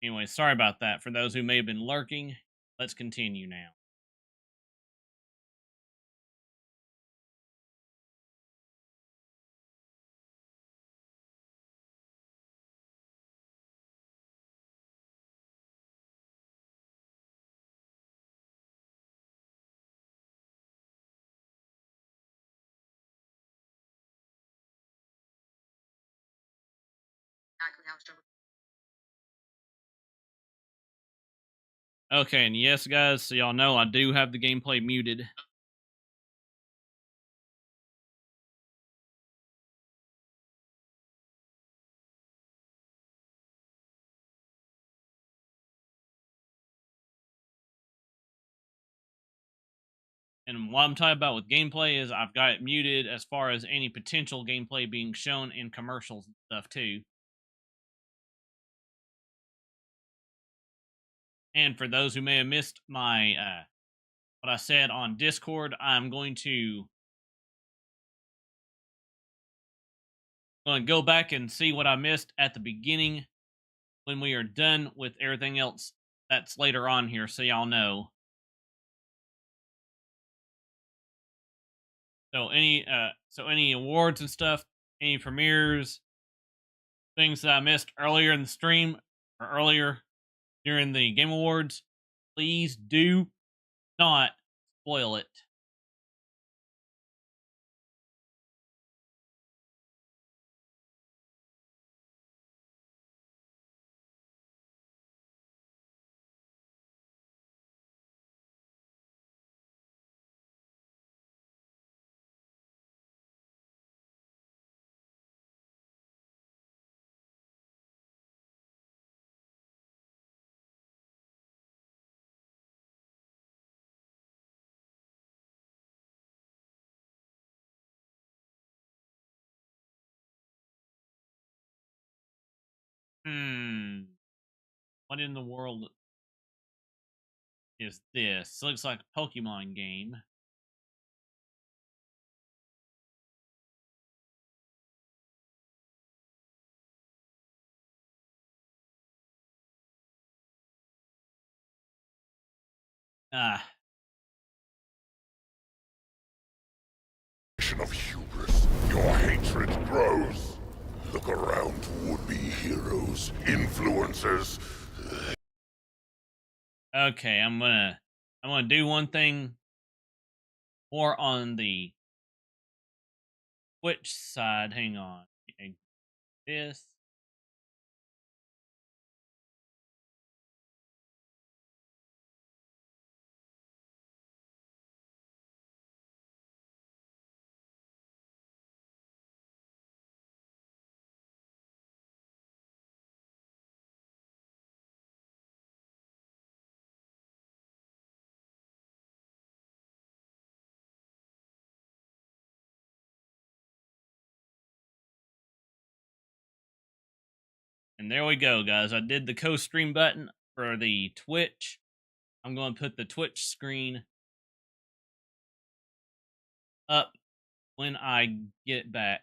Anyway, sorry about that. For those who may have been lurking, let's continue now. Okay, and yes, guys, so y'all know I do have the gameplay muted. And what I'm talking about with gameplay is I've got it muted as far as any potential gameplay being shown in commercials and stuff too. And for those who may have missed my what I said on Discord, I'm going to go back and see what I missed at the beginning when we are done with everything else that's later on here, so y'all know. So any awards and stuff, any premieres, things that I missed earlier in the stream or earlier during the Game Awards, please do not spoil it. What in the world is this? Looks like a Pokemon game. Ah. Of hubris, your hatred grows. Look around to would-be heroes, influencers. Okay, I'm gonna do one thing more on the Twitch side. Hang on. This. And there we go, guys. I did the co-stream button for the Twitch. I'm going to put the Twitch screen up when I get back.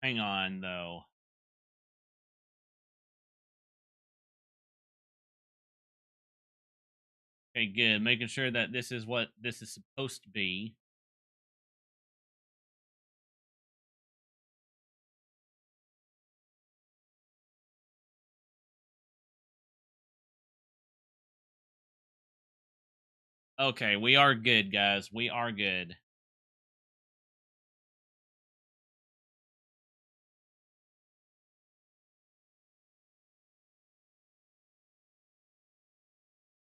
Hang on, though. Okay, good. Making sure that this is what this is supposed to be. Okay, we are good, guys. We are good.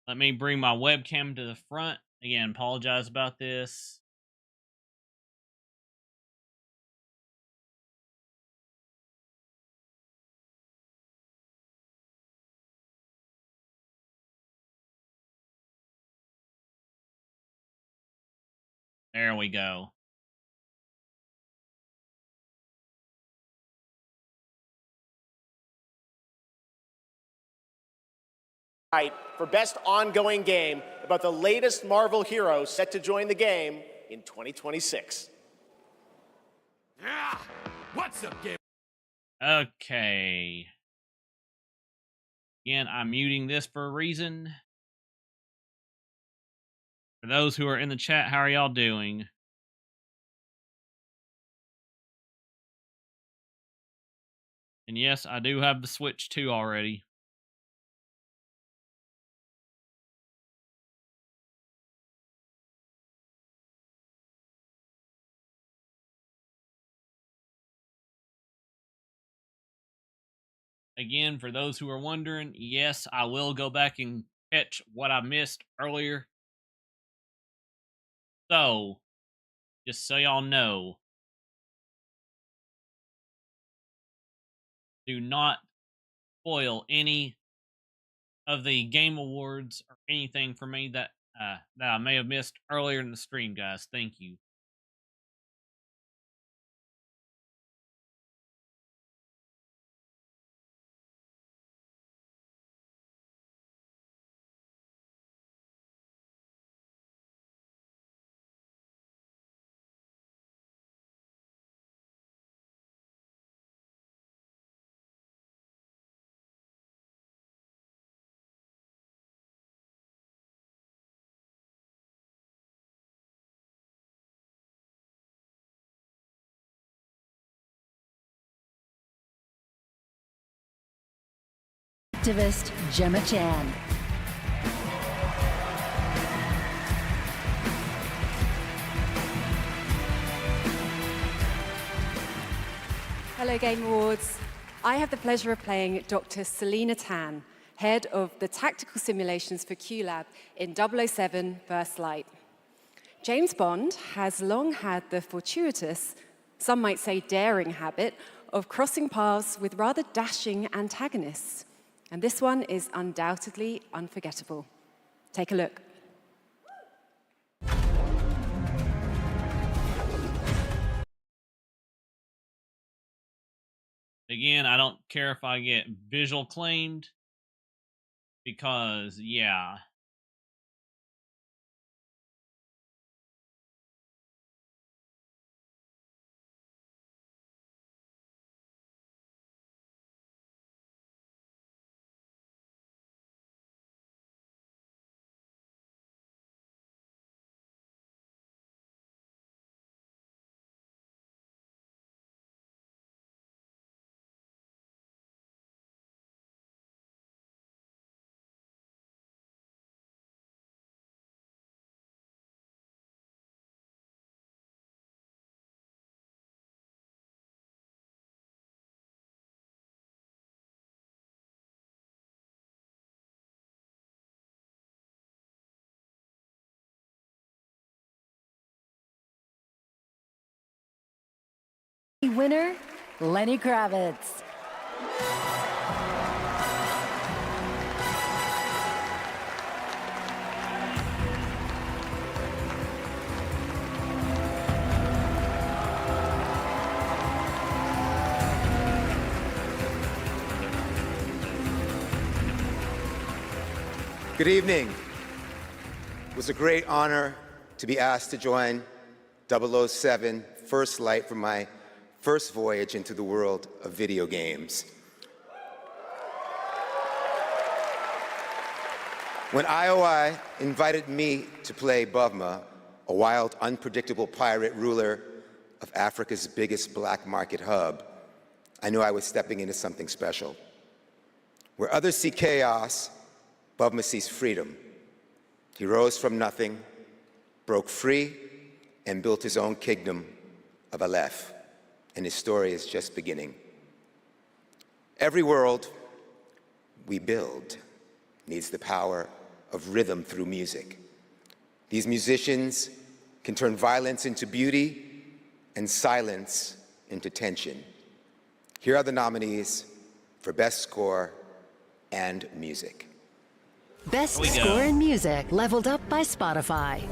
Let me bring my webcam to the front. Again, apologize about this. There we go. For Best Ongoing Game about the latest Marvel hero set to join the game in 2026. Yeah! What's up, game? Okay. Again, I'm muting this for a reason. For those who are in the chat, how are y'all doing? And yes, I do have the Switch 2 already. Again, for those who are wondering, yes, I will go back and catch what I missed earlier. So, just so y'all know, do not spoil any of the Game Awards or anything for me that I may have missed earlier in the stream, guys. Thank you. Activist Gemma Chan. Hello Game Awards. I have the pleasure of playing Dr. Selena Tan, head of the tactical simulations for QLab in 007 First Light. James Bond has long had the fortuitous, some might say daring habit, of crossing paths with rather dashing antagonists. And this one is undoubtedly unforgettable. Take a look. Again, I don't care if I get visual claimed because, yeah. Winner, Lenny Kravitz. Good evening. It was a great honor to be asked to join 007 First Light for my first voyage into the world of video games. When IOI invited me to play Bavma, a wild, unpredictable pirate ruler of Africa's biggest black market hub, I knew I was stepping into something special. Where others see chaos, Bavma sees freedom. He rose from nothing, broke free, and built his own kingdom of Aleph, and his story is just beginning. Every world we build needs the power of rhythm through music. These musicians can turn violence into beauty and silence into tension. Here are the nominees for Best Score and Music. Best Score in Music, leveled up by Spotify.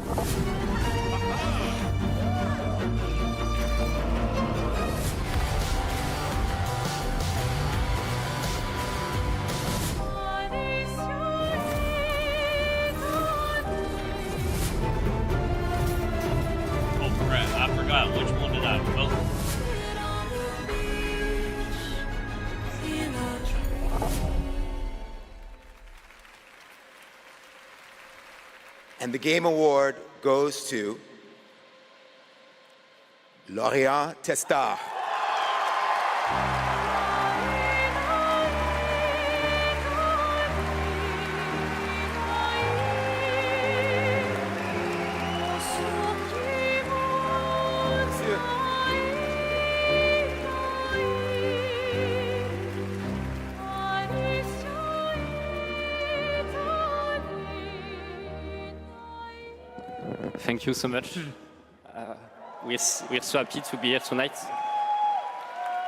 I forgot which one did I vote for. And the Game Award goes to Lorient Testa. Thank you so much. We're so happy to be here tonight.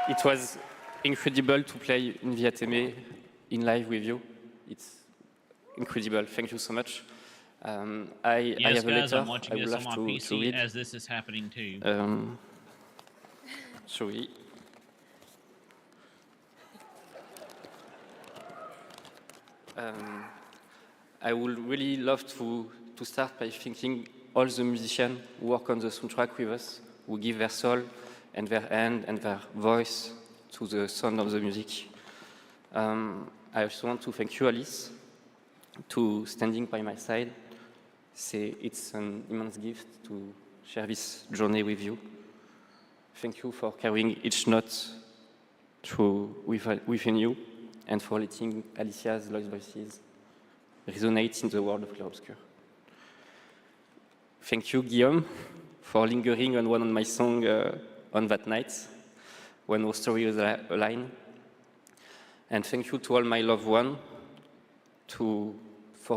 It was incredible to play in Viateme in live with you. It's incredible. Thank you so much. I Yes, have a guys, letter I'm watching I would this love on my to PC read. as this is happening too. Sorry. I would really love to start by thanking all the musicians who work on the soundtrack with us, who give their soul and their hand and their voice to the sound of the music. I also want to thank you, Alice, to standing by my side. It's an immense gift to share this journey with you. Thank you for carrying each note within you and for letting Alicia's lost voices resonate in the world of Clair-Obscur. Thank you, Guillaume, for lingering on one of my songs on that night when our story was aligned. And thank you to all my loved ones for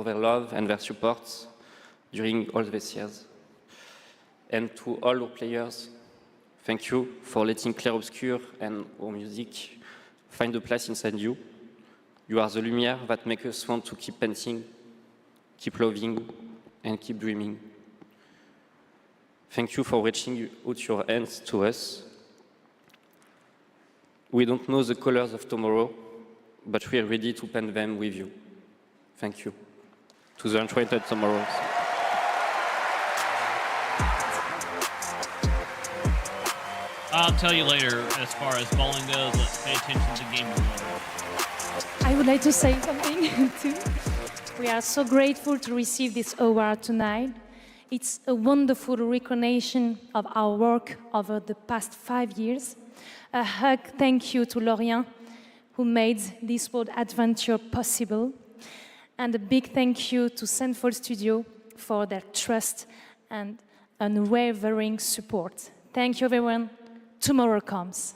their love and their support during all these years. And to all our players, thank you for letting Clair-Obscur and our music find a place inside you. You are the lumière that makes us want to keep painting, keep loving, and keep dreaming. Thank you for reaching out your hands to us. We don't know the colors of tomorrow, but we are ready to paint them with you. Thank you. To the Untitled Tomorrows. I'll tell you later as far as bowling goes. Let's pay attention to Game Awards. I would like to say something too. We are so grateful to receive this award tonight. It's a wonderful recognition of our work over the past 5 years. A hug thank you to Lorient, who made this world adventure possible. And a big thank you to Central Studio for their trust and unwavering support. Thank you, everyone. Tomorrow comes.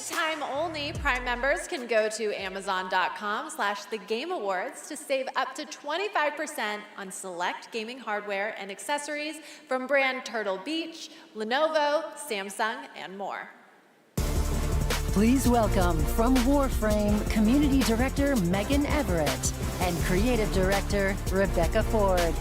Time only, Prime members can go to Amazon.com/thegameawards to save up to 25% on select gaming hardware and accessories from brand Turtle Beach, Lenovo, Samsung, and more. Please welcome from Warframe, Community Director Megan Everett and Creative Director Rebecca Ford.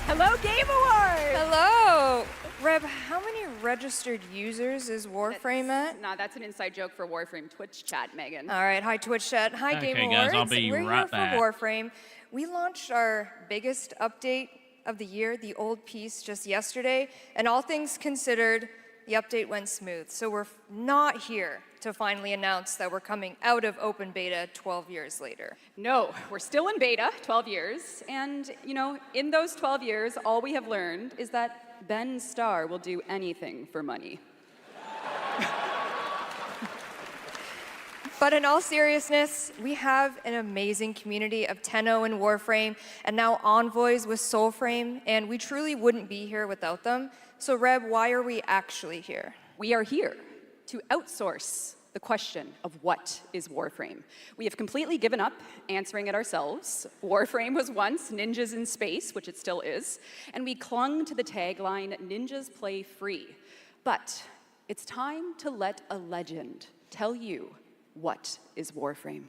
Hello, Game Awards! Hello! Reb, how many registered users is Warframe at? No, that's an inside joke for Warframe Twitch chat, Megan. All right, hi Twitch chat. Hi Okay, Game guys, Awards. I'll be We're right here back. for Warframe. We launched our biggest update of the year, the old piece, just yesterday. And all things considered, the update went smooth, so we're not here to finally announce that we're coming out of open beta 12 years later. No, we're still in beta, 12 years, and in those 12 years, all we have learned is that Ben Starr will do anything for money. But in all seriousness, we have an amazing community of Tenno and Warframe, and now Envoys with Soulframe, and we truly wouldn't be here without them. So Reb, why are we actually here? We are here to outsource the question of what is Warframe. We have completely given up answering it ourselves. Warframe was once ninjas in space, which it still is, and we clung to the tagline, ninjas play free. But it's time to let a legend tell you what is Warframe.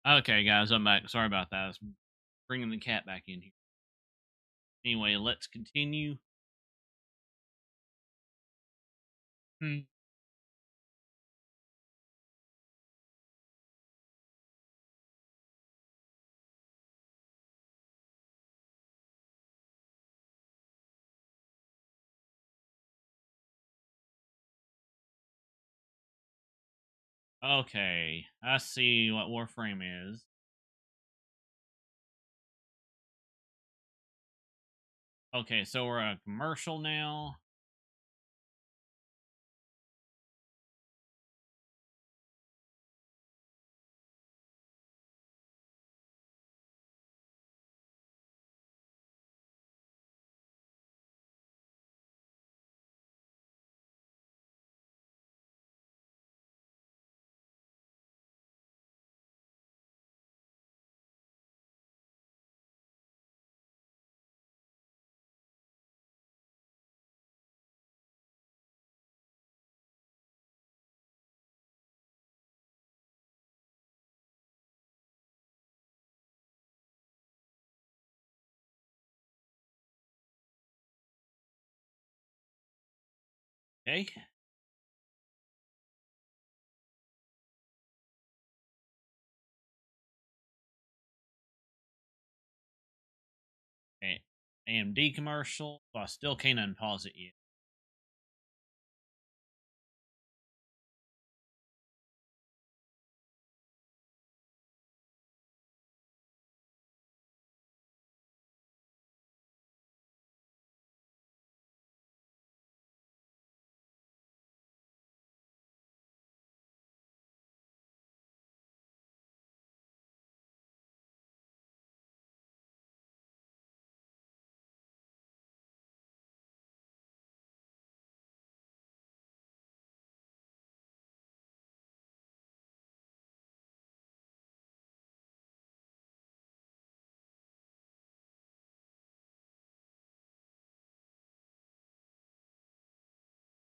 Okay, guys, I'm back. Sorry about that. I was bringing the cat back in here. Anyway, let's continue. Okay, I see what Warframe is. Okay, so we're a commercial now. Okay. Okay. AMD commercial. So I still can't unpause it yet.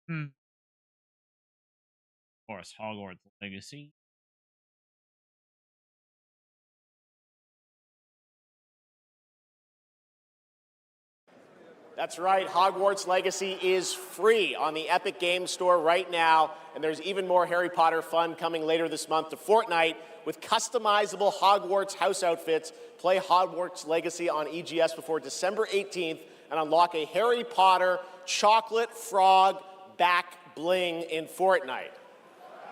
Of course, Hogwarts Legacy. That's right, Hogwarts Legacy is free on the Epic Games Store right now, and there's even more Harry Potter fun coming later this month to Fortnite with customizable Hogwarts house outfits. Play Hogwarts Legacy on EGS before December 18th and unlock a Harry Potter chocolate frog back bling in Fortnite.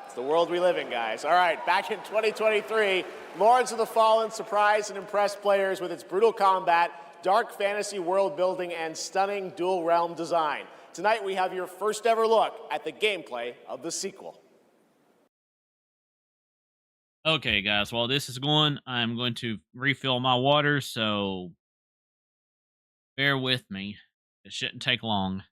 It's the world we live in, guys. All right, back in 2023, Lords of the Fallen surprised and impressed players with its brutal combat, dark fantasy world building, and stunning dual realm design. Tonight we have your first ever look at the gameplay of the sequel. Okay, guys, while this is going, I'm going to refill my water, so bear with me. It shouldn't take long.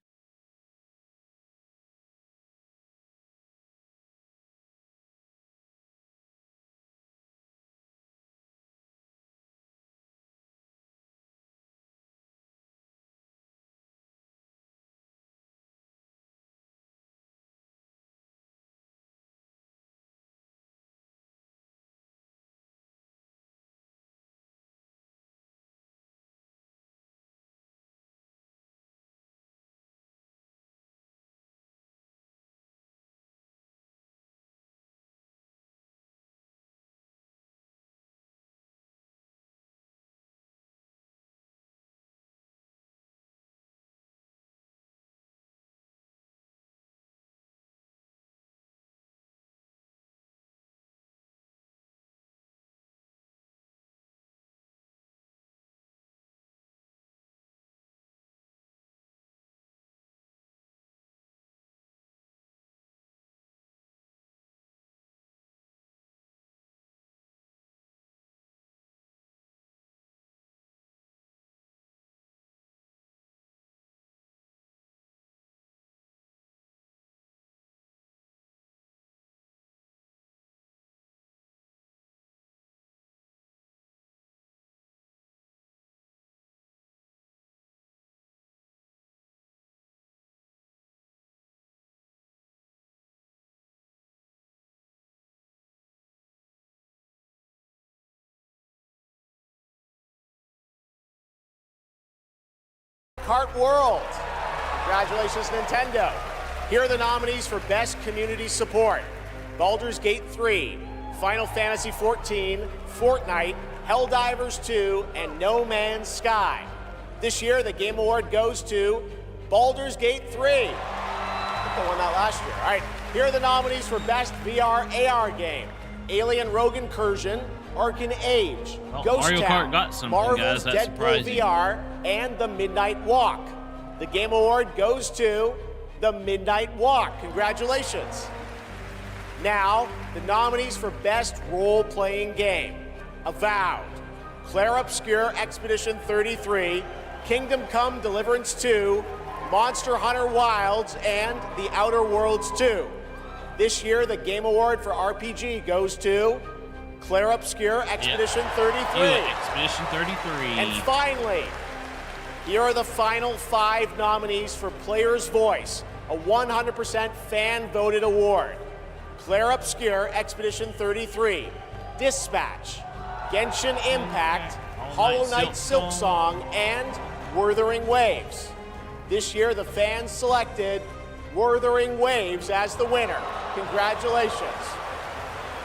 Kart World. Congratulations, Nintendo. Here are the nominees for Best Community Support. Baldur's Gate 3, Final Fantasy XIV, Fortnite, Helldivers 2, and No Man's Sky. This year, the Game Award goes to Baldur's Gate 3. I think they won that last year. All right, here are the nominees for Best VR AR Game. Alien Rogue Incursion, Arcan Age, Well, Ghost Mario Town, Kart got something, Marvel's guys. That's Deadpool surprising. VR, and The Midnight Walk. The Game Award goes to The Midnight Walk. Congratulations. Now, the nominees for Best Role-Playing Game. Avowed, Claire Obscure Expedition 33, Kingdom Come Deliverance 2, Monster Hunter Wilds, and The Outer Worlds 2. This year, the Game Award for RPG goes to Claire Obscure Expedition 33. Expedition 33. And finally, here are the final 5 nominees for Player's Voice, a 100% fan-voted award. Claire Obscure Expedition 33, Dispatch, Genshin Impact, Hollow Knight Silk Song, and Wuthering Waves. This year, the fans selected Wuthering Waves as the winner. Congratulations.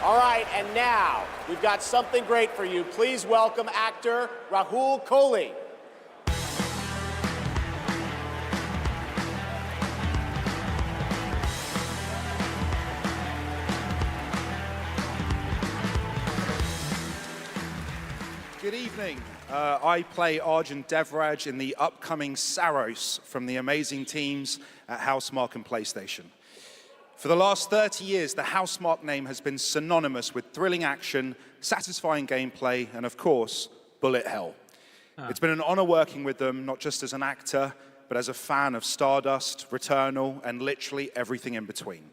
All right, and now we've got something great for you. Please welcome actor Rahul Kohli. Good evening. I play Arjun Devraj in the upcoming Saros from the amazing teams at Housemarque and PlayStation. For the last 30 years, the Housemarque name has been synonymous with thrilling action, satisfying gameplay, and of course, bullet hell. It's been an honor working with them, not just as an actor, but as a fan of Stardust, Returnal, and literally everything in between.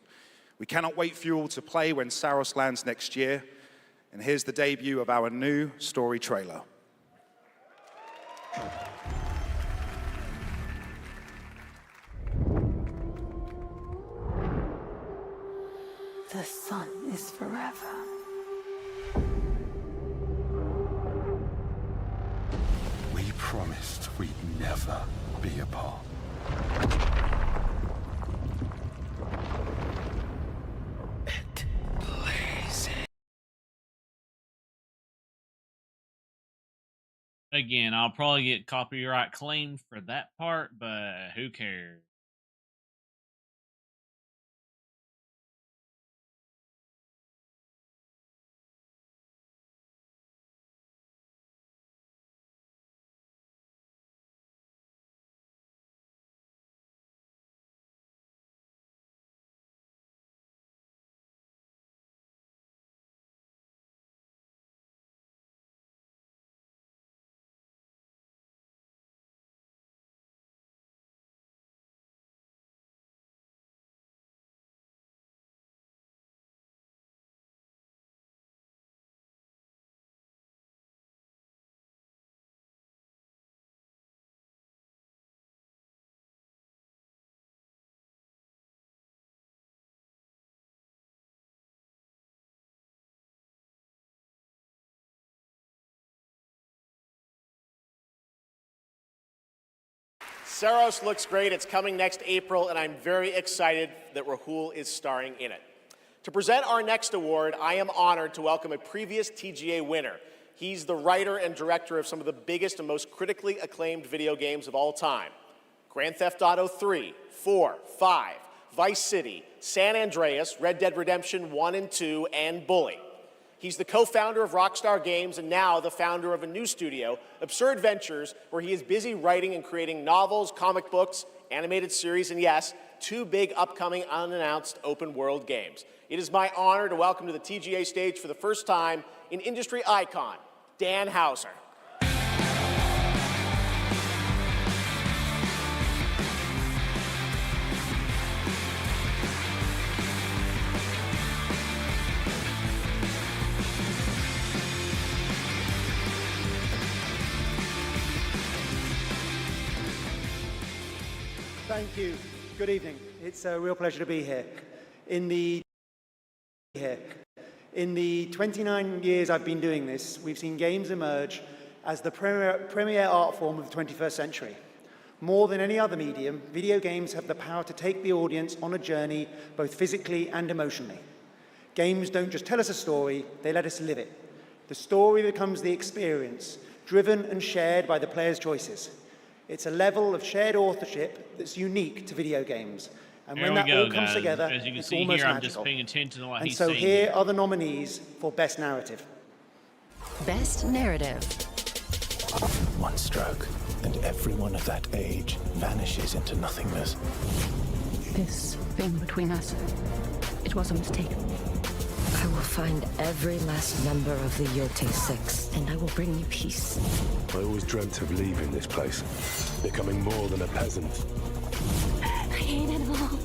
We cannot wait for you all to play when Saros lands next year. And here's the debut of our new story trailer. The sun is forever. We promised we'd never be apart. Again, I'll probably get copyright claimed for that part, but who cares? Saros looks great. It's coming next April, and I'm very excited that Rahul is starring in it. To present our next award, I am honored to welcome a previous TGA winner. He's the writer and director of some of the biggest and most critically acclaimed video games of all time. Grand Theft Auto 3, 4, 5, Vice City, San Andreas, Red Dead Redemption 1 and 2, and Bully. He's the co-founder of Rockstar Games and now the founder of a new studio, Absurd Ventures, where he is busy writing and creating novels, comic books, animated series, and yes, 2 big upcoming unannounced open world games. It is my honor to welcome to the TGA stage for the first time an industry icon, Dan Houser. Thank you. Good evening. It's a real pleasure to be here. In the 29 years I've been doing this, we've seen games emerge as the premier art form of the 21st century. More than any other medium, video games have the power to take the audience on a journey, both physically and emotionally. Games don't just tell us a story, they let us live it. The story becomes the experience, driven and shared by the player's choices. It's a level of shared authorship that's unique to video games. And There when we that go, all comes guys. together, As you can it's see almost here, I'm magical. just paying attention to what And he's so saying. here are the nominees for Best Narrative. Best Narrative. One stroke, and everyone of that age vanishes into nothingness. This thing between us, it was a mistake. I will find every last member of the Yote Six, and I will bring you peace. I always dreamt of leaving this place, becoming more than a peasant. I hate it all.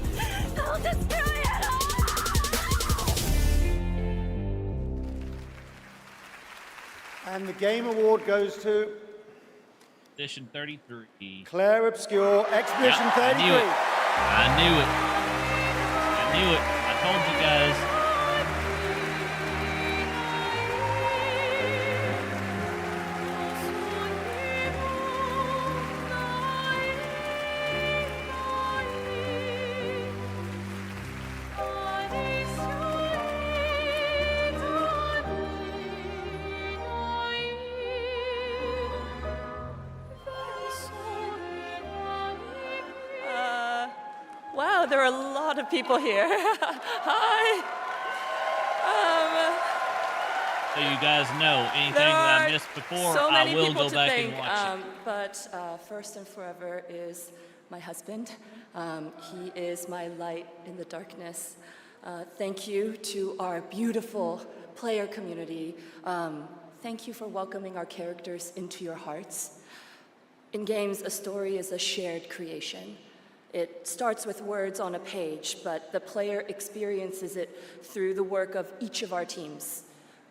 I'll destroy it all! And the Game Award goes to Expedition 33. Claire Obscure, Expedition Yep, 33. I knew it. I knew it. I told you guys. Wow, there are a lot of people here. Hi. So you guys know anything that I missed before, so I many will people go to back thank, and watch it. But first and forever is my husband. He is my light in the darkness. Thank you to our beautiful player community. Thank you for welcoming our characters into your hearts. In games, a story is a shared creation. It starts with words on a page, but the player experiences it through the work of each of our teams.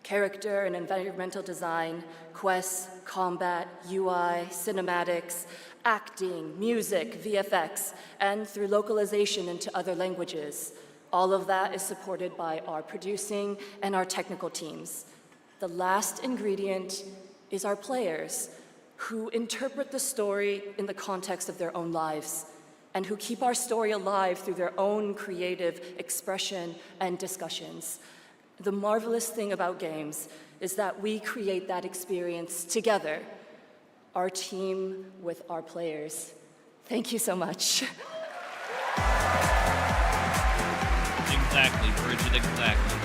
Character and environmental design, quests, combat, UI, cinematics, acting, music, VFX, and through localization into other languages. All of that is supported by our producing and our technical teams. The last ingredient is our players, who interpret the story in the context of their own lives, and who keep our story alive through their own creative expression and discussions. The marvelous thing about games is that we create that experience together, our team with our players. Thank you so much. Exactly, Bridget, exactly.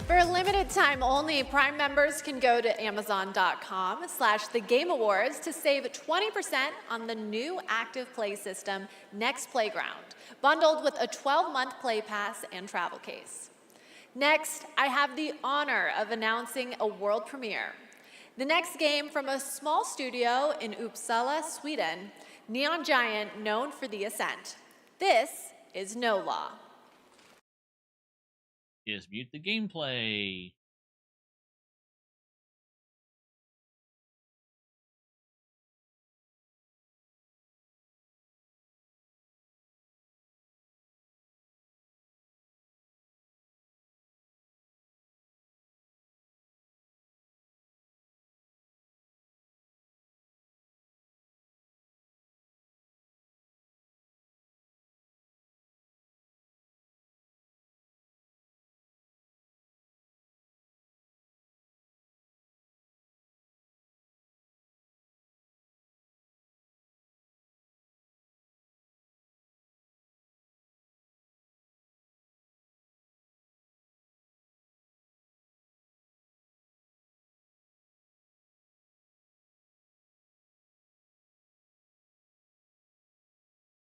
For a limited time only, Prime members can go to Amazon.com/thegameawards to save 20% on the new active play system, Next Playground, bundled with a 12-month play pass and travel case. Next, I have the honor of announcing a world premiere. The next game from a small studio in Uppsala, Sweden, Neon Giant, known for The Ascent. This is No Law. Is mute the gameplay.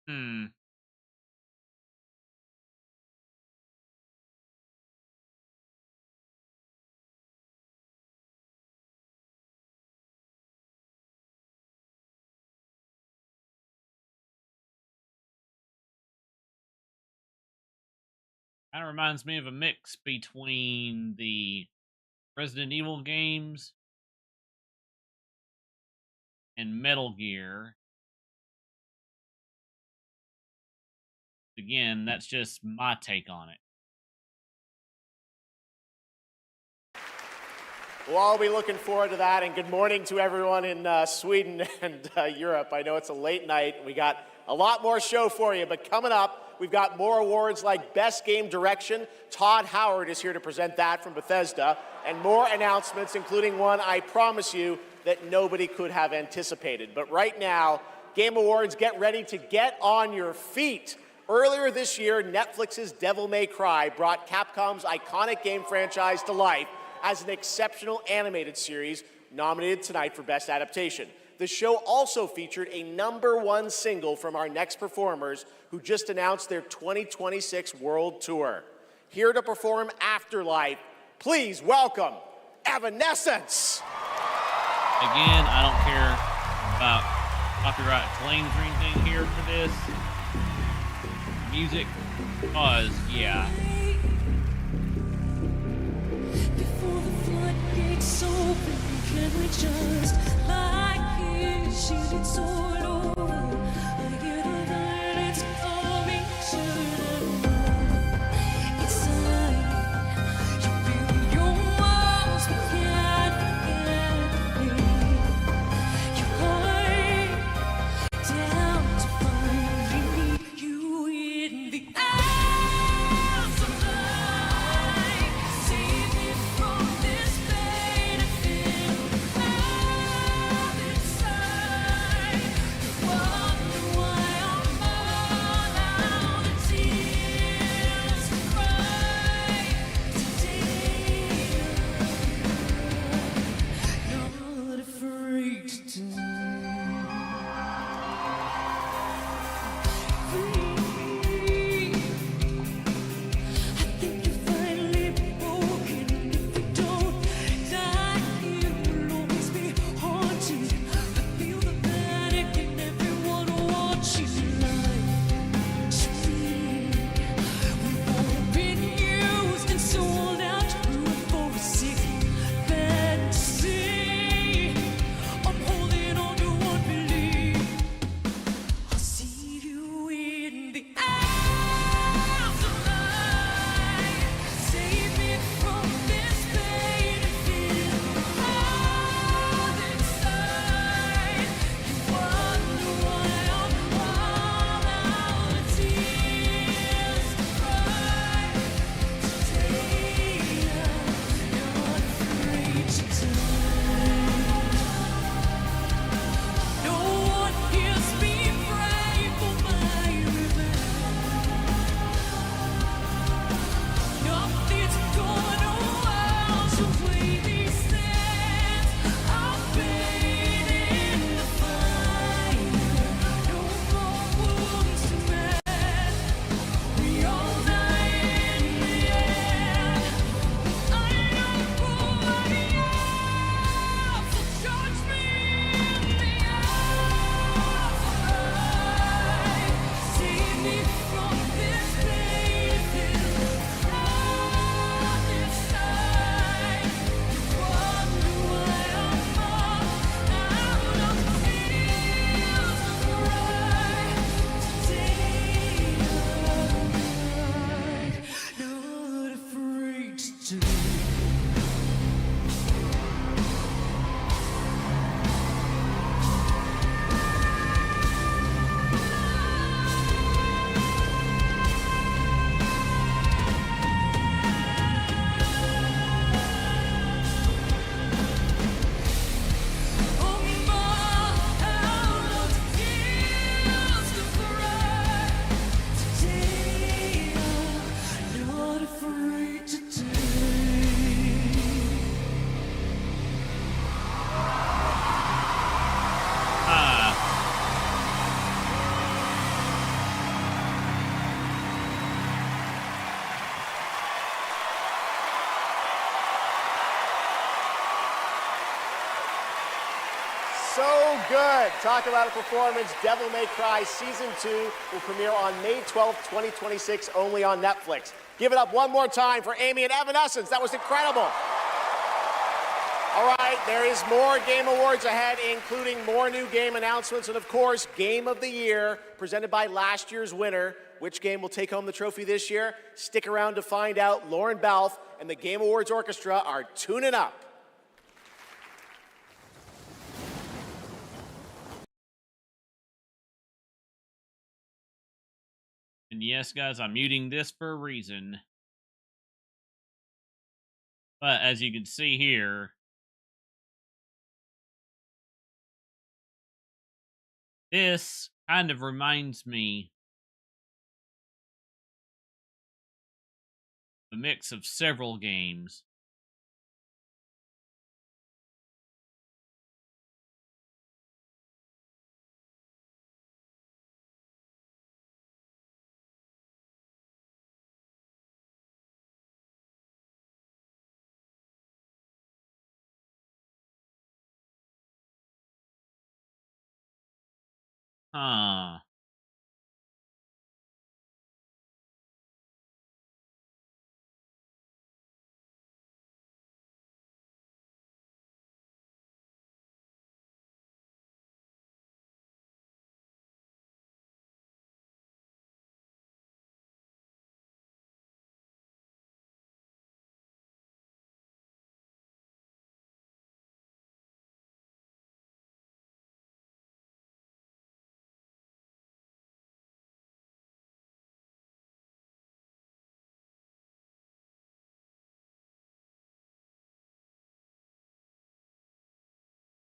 Hmm. Kind of reminds me of a mix between the Resident Evil games and Metal Gear. Again, that's just my take on it. We'll all be looking forward to that, and good morning to everyone in Sweden and Europe. I know it's a late night. We got a lot more show for you, but coming up, we've got more awards like Best Game Direction. Todd Howard is here to present that from Bethesda, and more announcements, including one I promise you that nobody could have anticipated. But right now, Game Awards, get ready to get on your feet. Earlier this year, Netflix's Devil May Cry brought Capcom's iconic game franchise to life as an exceptional animated series nominated tonight for Best Adaptation. The show also featured a #1 single from our next performers who just announced their 2026 World Tour. Here to perform Afterlife, please welcome Evanescence. Again, I don't care about copyright claims or anything here for this music, because, yeah. Before the floodgates open, can we just lie here, shielded all over? I get a light, it's coming to it's a lie. You build your walls, but can't forget me. You hide down to find me, you in the eyes of So good. Talk about a performance. Devil May Cry Season 2 will premiere on May 12th, 2026, only on Netflix. Give it up one more time for Amy and Evanescence. That was incredible. All right, there is more Game Awards ahead, including more new game announcements and, of course, Game of the Year, presented by last year's winner. Which game will take home the trophy this year? Stick around to find out. Lauren Balfe and the Game Awards Orchestra are tuning up. And yes, guys, I'm muting this for a reason. But as you can see here, this kind of reminds me of a mix of several games. Huh.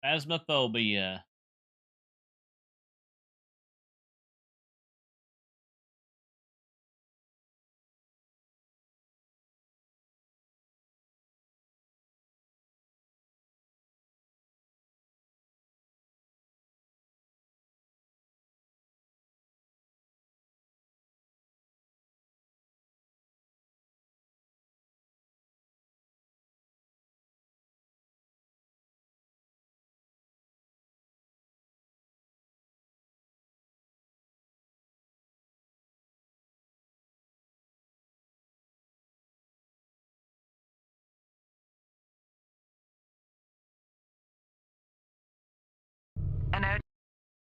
Phasmophobia.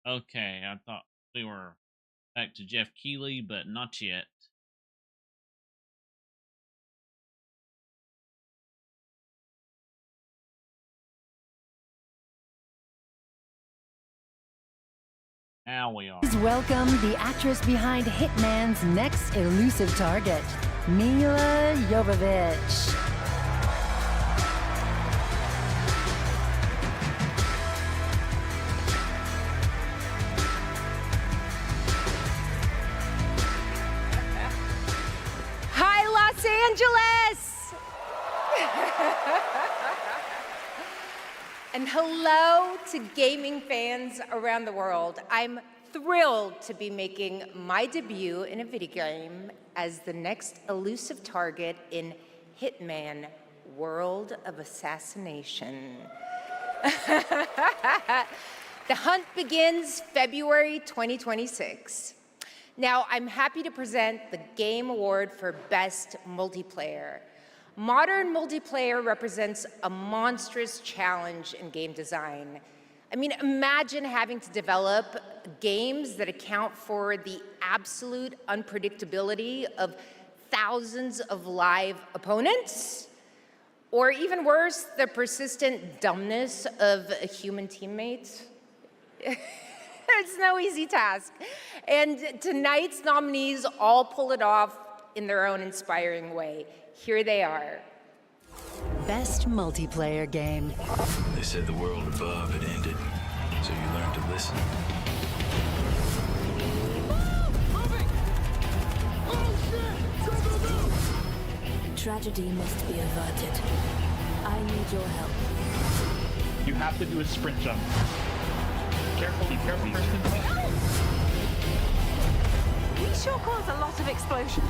Okay, I thought we were back to Jeff Keighley, but not yet. Now we are. Please welcome the actress behind Hitman's next elusive target, Mila Jovovich. Hi, Los Angeles! And hello to gaming fans around the world. I'm thrilled to be making my debut in a video game as the next elusive target in Hitman: World of Assassination. The hunt begins February 2026. Now, I'm happy to present the Game Award for Best Multiplayer. Modern multiplayer represents a monstrous challenge in game design. I mean, imagine having to develop games that account for the absolute unpredictability of thousands of live opponents, or even worse, the persistent dumbness of a human teammate. It's no easy task. And tonight's nominees all pull it off in their own inspiring way. Here they are. Best multiplayer game. They said the world above had ended, so you learned to listen. Tragedy must be averted. I need your help. You have to do a sprint jump. Carefully, Kristen. We sure cause a lot of explosions.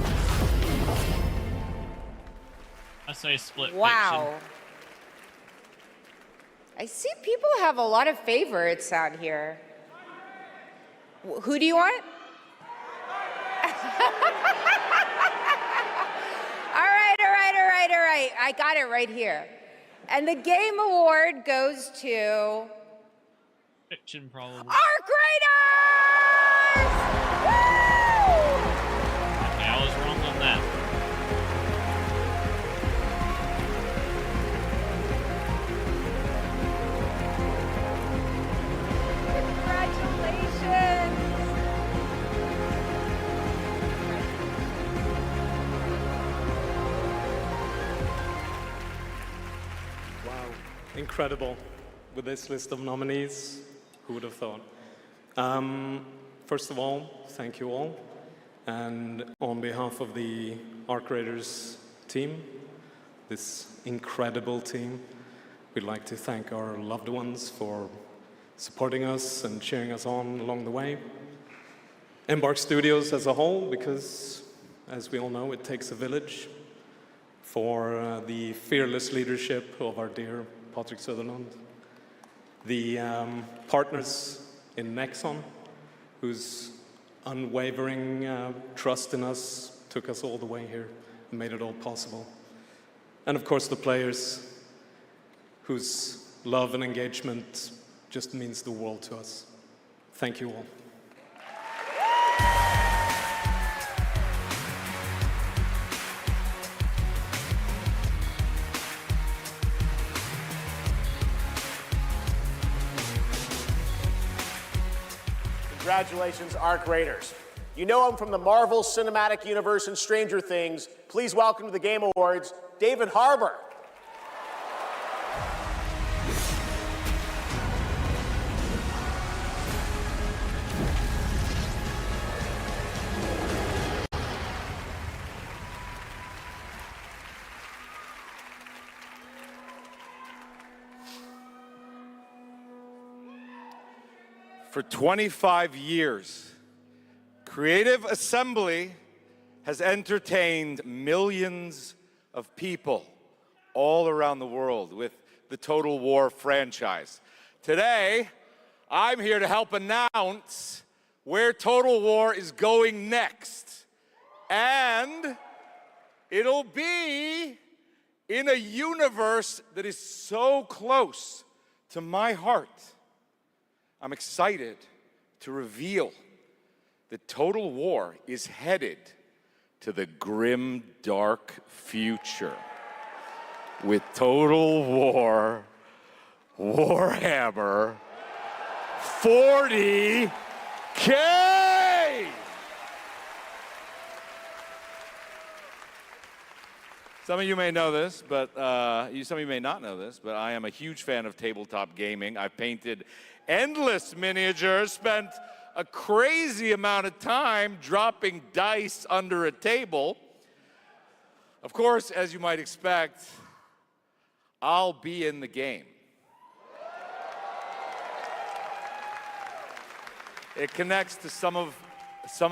I say split Wow. I see people have a lot of favorites out here. Who do you want? All right. I got it right here. And the Game Award goes to Fiction, probably. our graders! Okay, I was wrong on that. Congratulations! Wow, incredible. With this list of nominees, who would have thought? First of all, thank you all. And on behalf of the Arc Raiders team, this incredible team, we'd like to thank our loved ones for supporting us and cheering us on along the way. Embark Studios as a whole, because as we all know, it takes a village, for the fearless leadership of our dear Patrick Sutherland. The partners in Nexon, whose unwavering trust in us took us all the way here and made it all possible. And of course the players, whose love and engagement just means the world to us. Thank you all. Congratulations, Arc Raiders. You know him from the Marvel Cinematic Universe and Stranger Things. Please welcome to the Game Awards, David Harbour. For 25 years, Creative Assembly has entertained millions of people all around the world with the Total War franchise. Today, I'm here to help announce where Total War is going next. And it'll be in a universe that is so close to my heart. I'm excited to reveal that Total War is headed to the grim, dark future with Total War Warhammer 40K! Some of you may know this, but some of you may not know this, but I am a huge fan of tabletop gaming. I've painted endless miniatures, spent a crazy amount of time dropping dice under a table. Of course, as you might expect, I'll be in the game. It connects to some of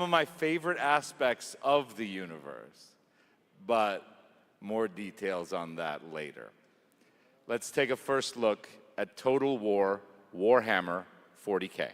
my favorite aspects of the universe, but more details on that later. Let's take a first look at Total War Warhammer 40K.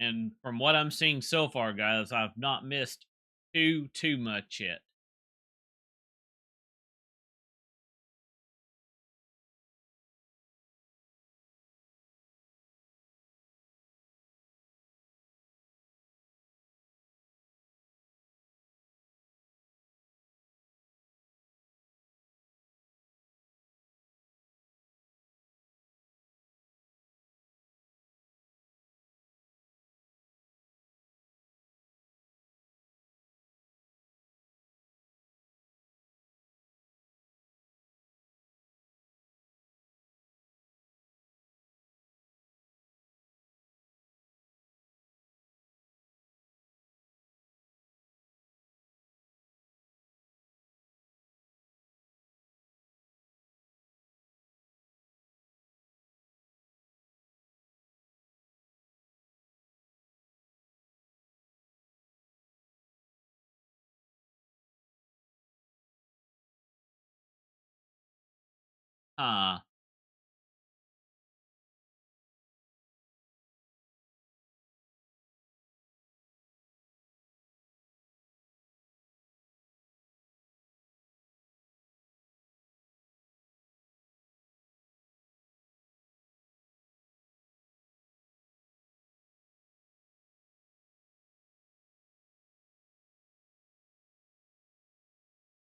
And from what I'm seeing so far, guys, I've not missed too much yet. Huh.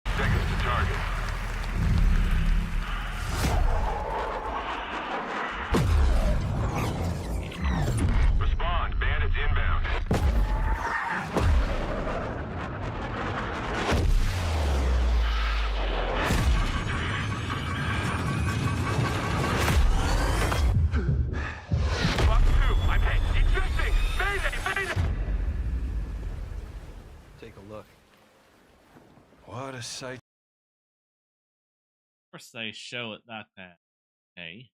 Seconds to target. Respond. Bandits inbound. Box 2. I'm hit. Existing. Mayday. Take a look. What a sight. Of course, they show it like that. Hey.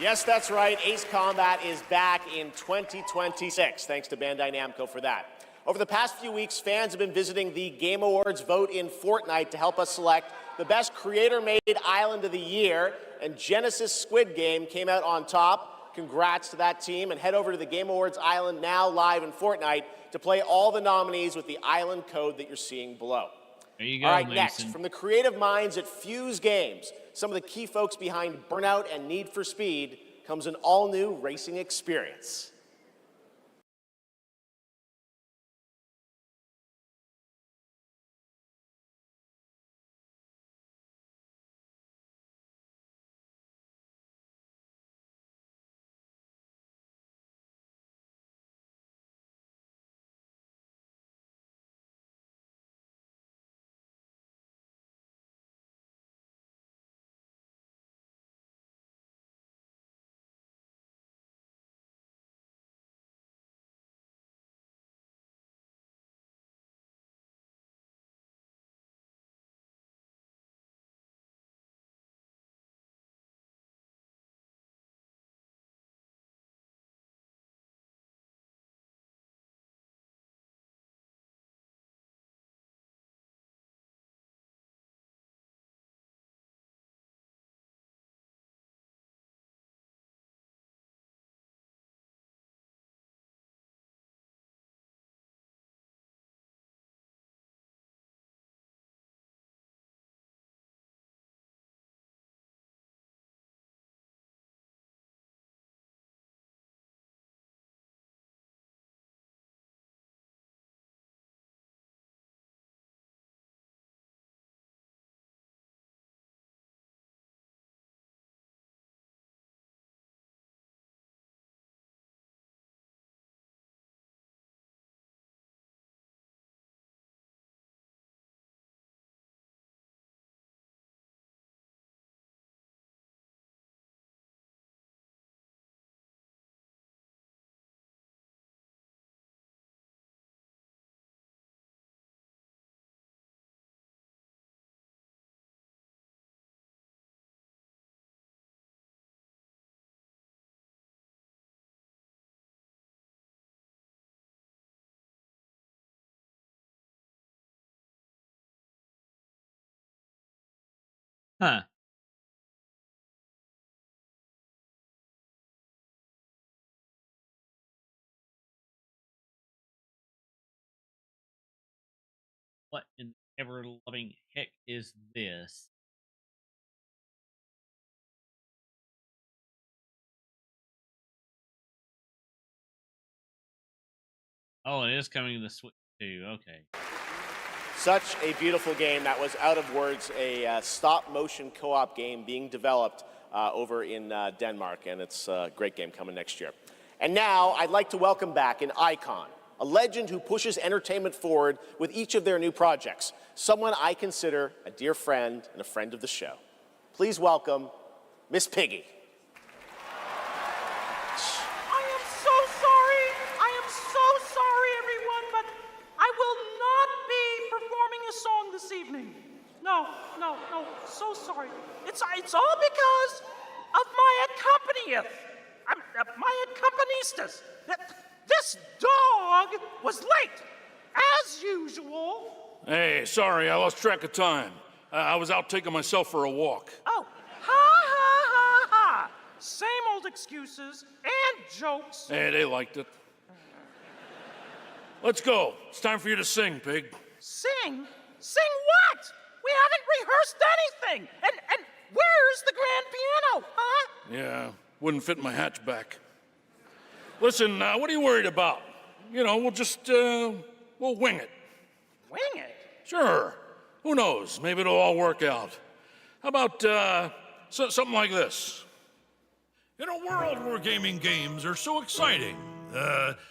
Yes, that's right. Ace Combat is back in 2026. Thanks to Bandai Namco for that. Over the past few weeks, fans have been visiting the Game Awards vote in Fortnite to help us select the best creator-made island of the year, and Genesis Squid Game came out on top. Congrats to that team, and head over to the Game Awards island now live in Fortnite to play all the nominees with the island code that you're seeing below. There you go, All right, Mason. next, from the creative minds at Fuse Games, some of the key folks behind Burnout and Need for Speed, comes an all-new racing experience. Huh. What in ever loving heck is this? Oh, it is coming to the Switch too. Okay. Such a beautiful game. That was Out of Words, a stop-motion co-op game being developed over in Denmark, and it's a great game coming next year. And now, I'd like to welcome back an icon, a legend who pushes entertainment forward with each of their new projects, someone I consider a dear friend and a friend of the show. Please welcome Miss Piggy. I am so sorry. I am so sorry, everyone, but I will not be performing a song this evening. No, so sorry. It's all because of my my accompanist. This dog was late, as usual. Hey, sorry, I lost track of time. I was out taking myself for a walk. Oh, ha. Same old excuses and jokes. Hey, they liked it. Let's go. It's time for you to sing, pig. Sing? Sing what? We haven't rehearsed anything. And where's the grand piano, huh? Yeah, wouldn't fit in my hatchback. Listen, what are you worried about? You know, we'll just, we'll wing it. Wing it? Sure. Who knows? Maybe it'll all work out. How about, something like this? In a world where gaming games are so exciting,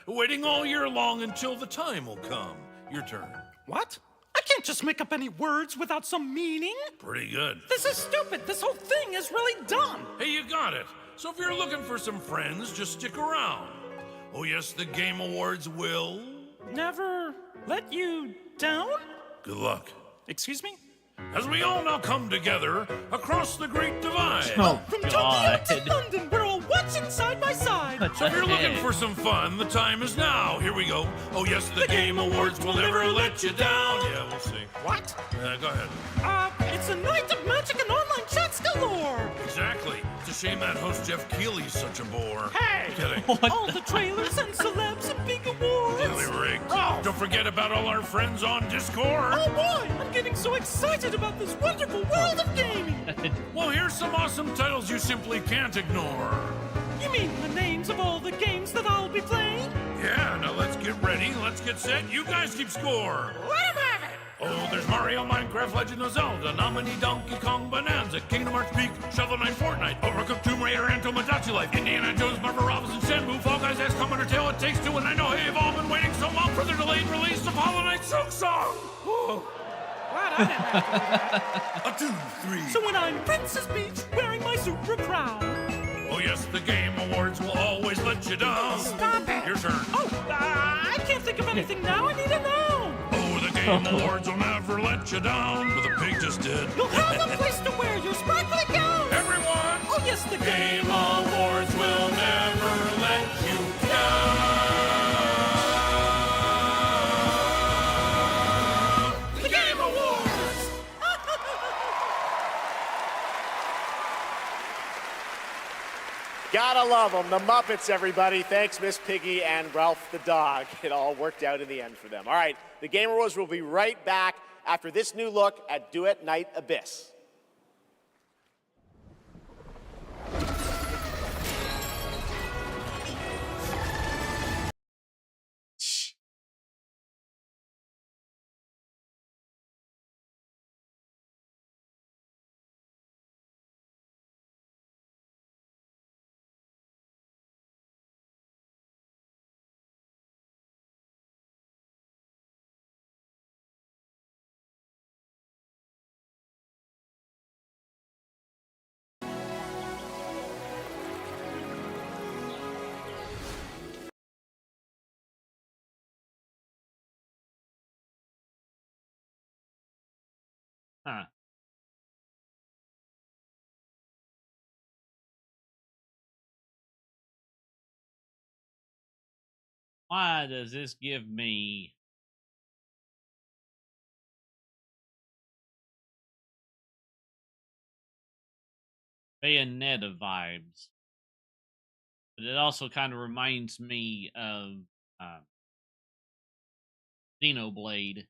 waiting all year long until the time will come. Your turn. What? I can't just make up any words without some meaning. Pretty good. This is stupid. This whole thing is really dumb. Hey, you got it. So if you're looking for some friends, just stick around. Oh yes, the Game Awards will... Never let you down? Good luck. Excuse me? As we all now come together across the Great Divide. Oh, From God. Tokyo to London, we're all watching side by side. So if you're looking for some fun, the time is now. Here we go. Oh yes, the Game Awards will never let you down. Yeah, we'll see. What? Go ahead. It's a night of magic and online chats galore. Exactly. It's a shame that host Jeff Keighley's such a bore. Hey! Kidding. All the trailers and celebs and big awards. Really rigged. Oh. Don't forget about all our friends on Discord. Oh boy, I'm getting so excited about this wonderful world of gaming. Well, here's some awesome titles you simply can't ignore. You mean the names of all the games that I'll be playing? Yeah, now let's get ready, let's get set, you guys keep score. Let 'em have it! Oh, there's Mario, Minecraft, Legend of Zelda, Nominee, Donkey Kong, Bonanza, Kingdom Hearts Peak, Shovel Knight, Fortnite, Overcooked, Tomb Raider, and Tomodachi Life, Indiana Jones, Marvel Robinson, Shenmue, Fall Guys, XCOM, Undertale, It Takes Two, and I know you've all been waiting so long for the delayed release of Hollow Knight Silk Song. Glad I didn't have to do that. 1, 2, 3. So when I'm Princess Peach wearing my super crown. Oh yes, the Game Awards will always let you down. Stop it! Your turn. Oh, I can't think of anything now. I need to know. Oh, the Game Awards will never let you down. But the pig just did. You'll have a place to wear your sparkly gown. Everyone! Oh, yes, the Game Awards will never let you down. The Game Awards! Gotta love them. The Muppets, everybody. Thanks, Miss Piggy and Ralph the dog. It all worked out in the end for them. All right, the Game Awards will be right back after this new look at Duet Night Abyss. Huh. Why does this give me Bayonetta vibes. But it also kind of reminds me of Xenoblade.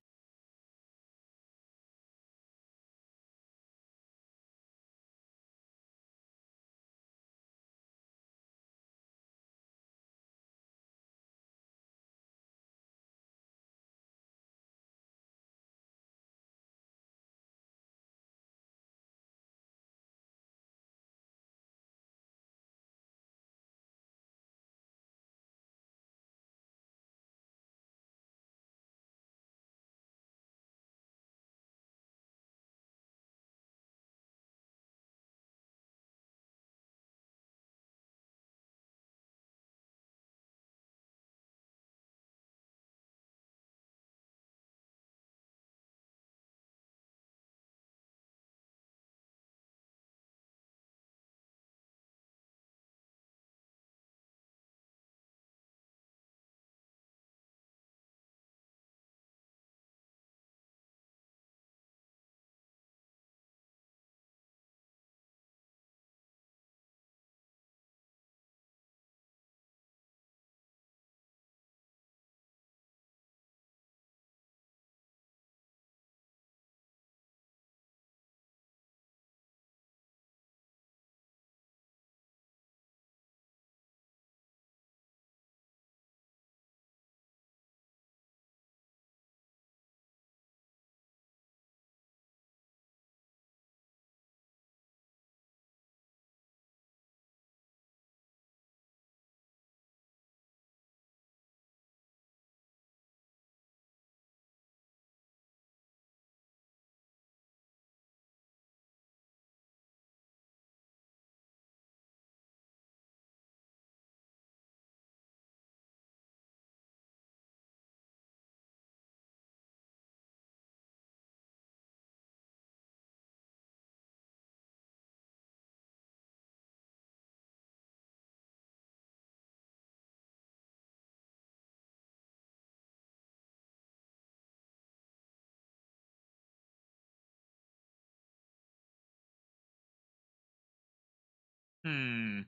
Hmm.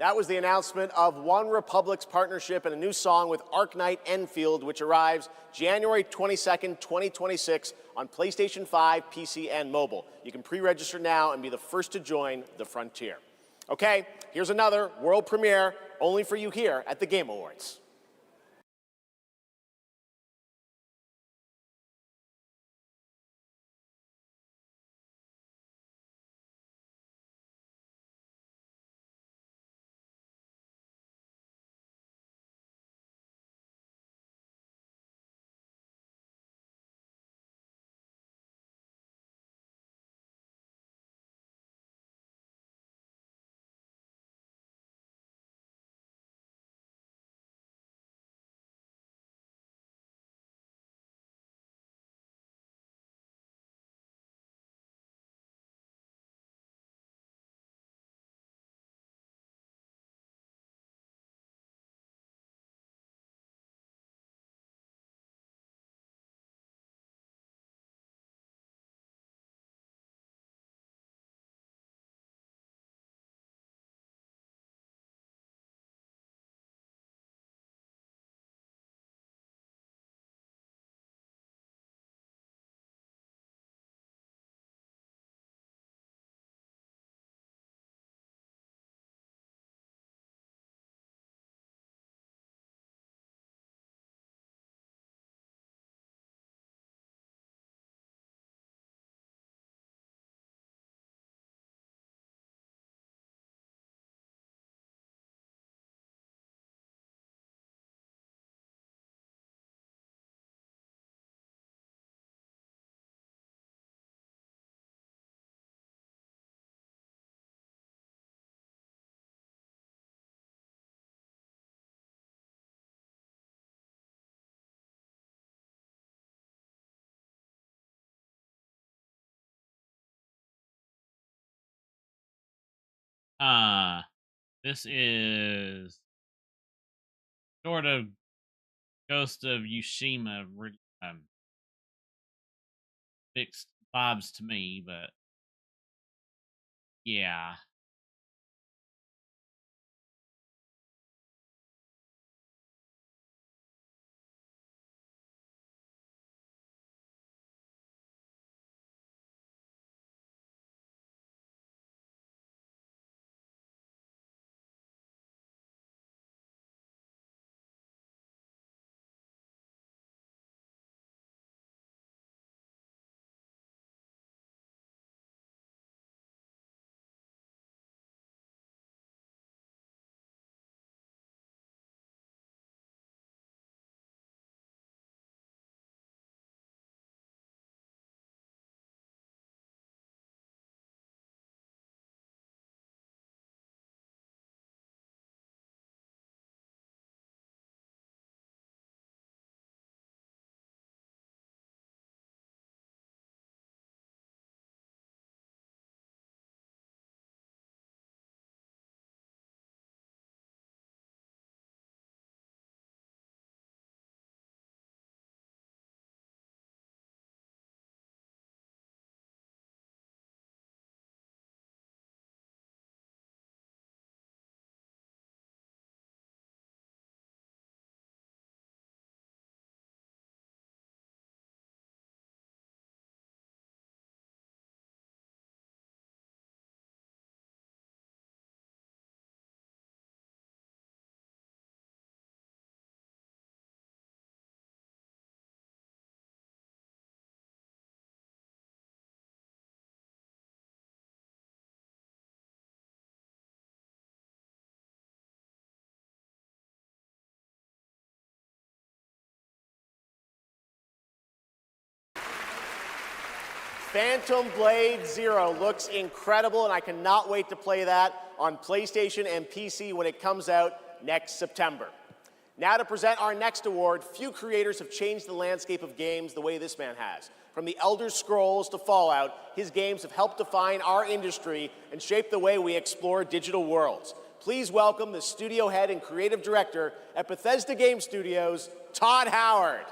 That was the announcement of One Republic's partnership and a new song with Arknight Enfield, which arrives January 22nd, 2026 on PlayStation 5, PC, and mobile. You can pre-register now and be the first to join the frontier. Okay, here's another world premiere only for you here at the Game Awards. This is sort of Ghost of Tsushima fixed vibes to me, but yeah. Phantom Blade Zero looks incredible, and I cannot wait to play that on PlayStation and PC when it comes out next September. Now to present our next award, few creators have changed the landscape of games the way this man has. From the Elder Scrolls to Fallout, his games have helped define our industry and shape the way we explore digital worlds. Please welcome the studio head and creative director at Bethesda Game Studios, Todd Howard.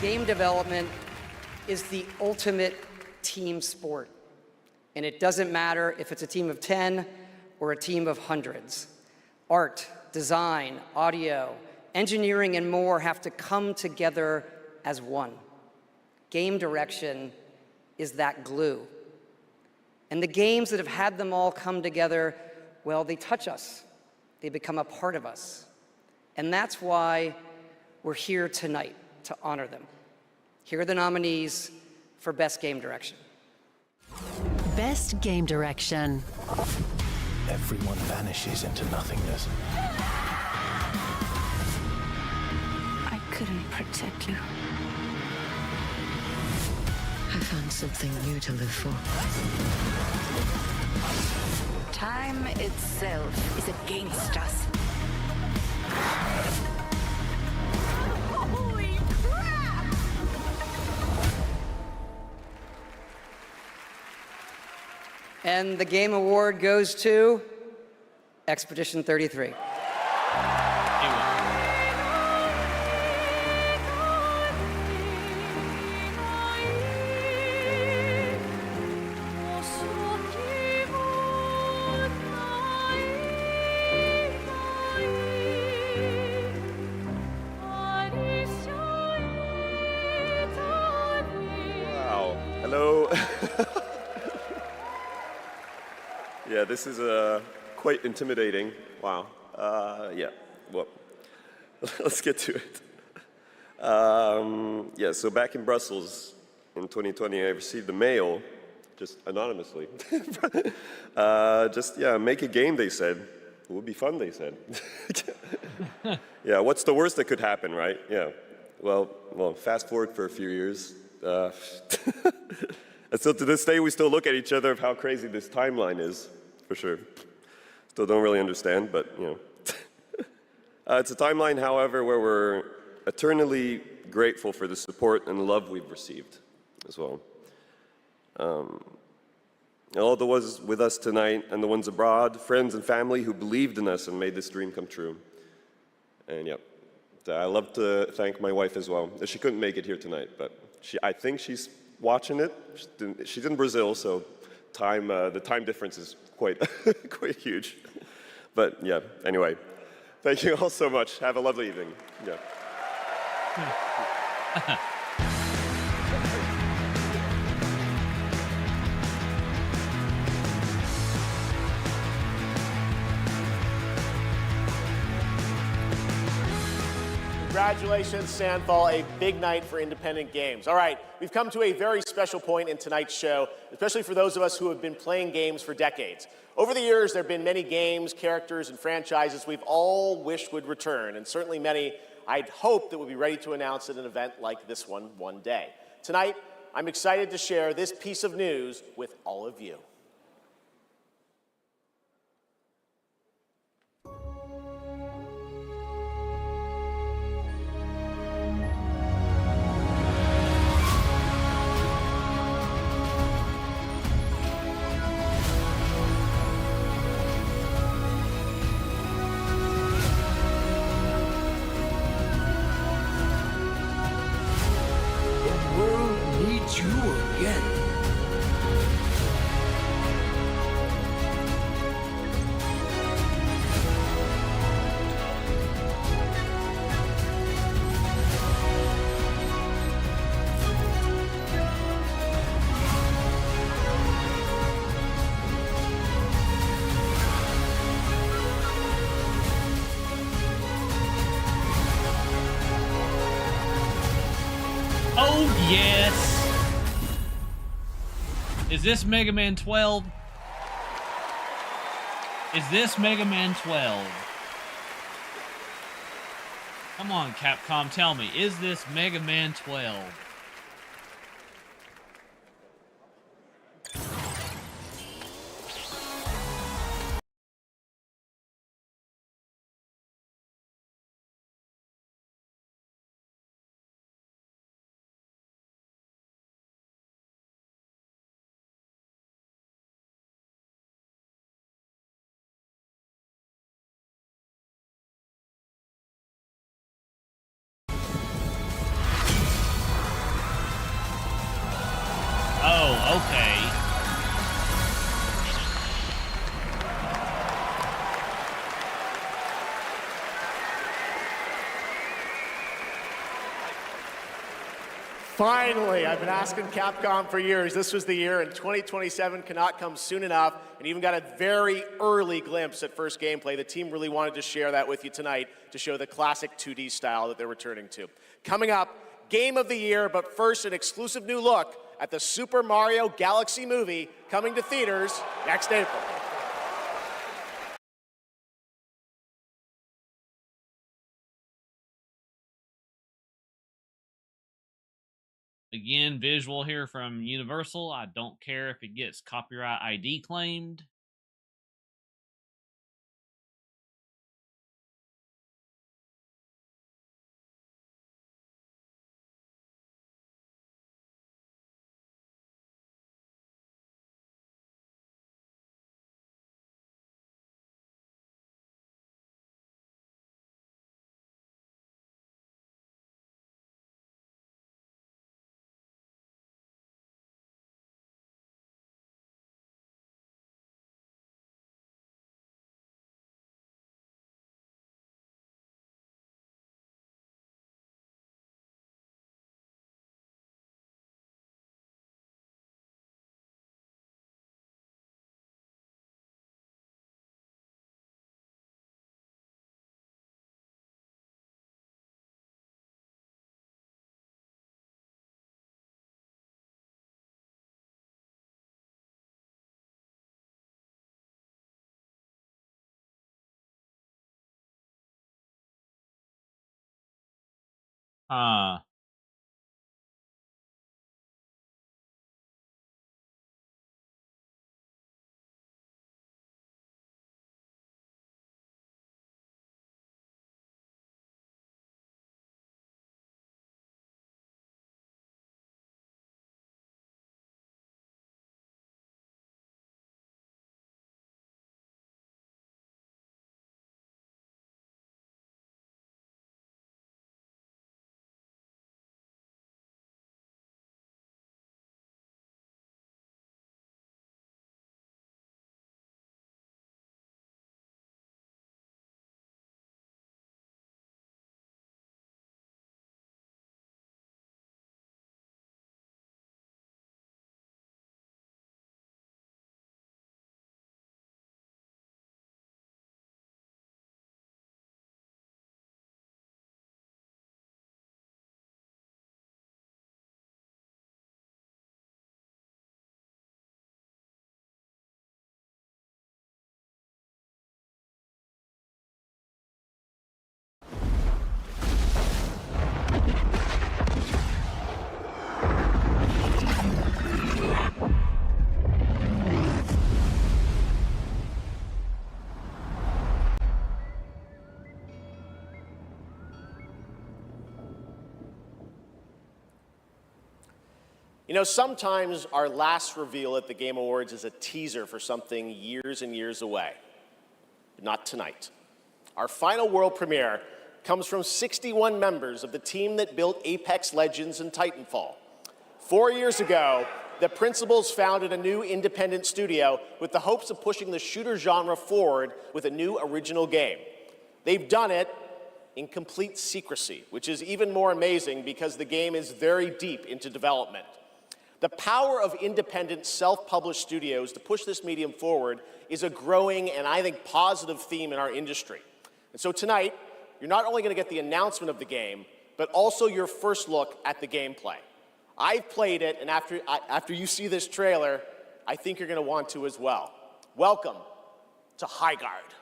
Game development is the ultimate team sport. And it doesn't matter if it's a team of 10 or a team of hundreds. Art, design, audio, engineering, and more have to come together as one. Game direction is that glue. And the games that have had them all come together, well, they touch us. They become a part of us. And that's why we're here tonight, to honor them. Here are the nominees for Best Game Direction. Best Game Direction. Everyone vanishes into nothingness. I couldn't protect you. I found something new to live for. Time itself is against us. Holy crap! And the Game Award goes to Expedition 33. Wow. Hello. Yeah, this is quite intimidating. Wow. Yeah, well, let's get to it. Yeah, so back in Brussels in 2020, I received a mail, just anonymously. Make a game, they said. It would be fun, they said. Yeah, what's the worst that could happen, right? Yeah. Well, fast forward for a few years. And so to this day, we still look at each other of how crazy this timeline is, for sure. Still don't really understand, but you know. It's a timeline, however, where we're eternally grateful for the support and love we've received as well. All the ones with us tonight and the ones abroad, friends and family who believed in us and made this dream come true. And yeah, I love to thank my wife as well. She couldn't make it here tonight, but I think she's watching it. She's in Brazil, so the time difference is quite, quite huge. But yeah, anyway, thank you all so much. Have a lovely evening. Yeah. Congratulations, Sandfall, a big night for independent games. All right, we've come to a very special point in tonight's show, especially for those of us who have been playing games for decades. Over the years, there have been many games, characters, and franchises we've all wished would return, and certainly many I'd hoped that would be ready to announce at an event like this one day. Tonight, I'm excited to share this piece of news with all of you. You again. Oh, yes. Is this Mega Man 12? Is this Mega Man 12? Come on, Capcom, tell me. Is this Mega Man 12? Oh, okay. Finally, I've been asking Capcom for years. This was the year, and 2027 cannot come soon enough, and even got a very early glimpse at first gameplay. The team really wanted to share that with you tonight to show the classic 2D style that they're returning to. Coming up, Game of the Year, but first an exclusive new look at the Super Mario Galaxy movie coming to theaters next April. Again, visual here from Universal. I don't care if it gets copyright ID claimed. You know, sometimes our last reveal at the Game Awards is a teaser for something years and years away. But not tonight. Our final world premiere comes from 61 members of the team that built Apex Legends and Titanfall. 4 years ago, the principals founded a new independent studio with the hopes of pushing the shooter genre forward with a new original game. They've done it in complete secrecy, which is even more amazing because the game is very deep into development. The power of independent, self-published studios to push this medium forward is a growing and I think positive theme in our industry. And so tonight, you're not only going to get the announcement of the game, but also your first look at the gameplay. I've played it, and after you see this trailer, I think you're going to want to as well. Welcome to Highguard.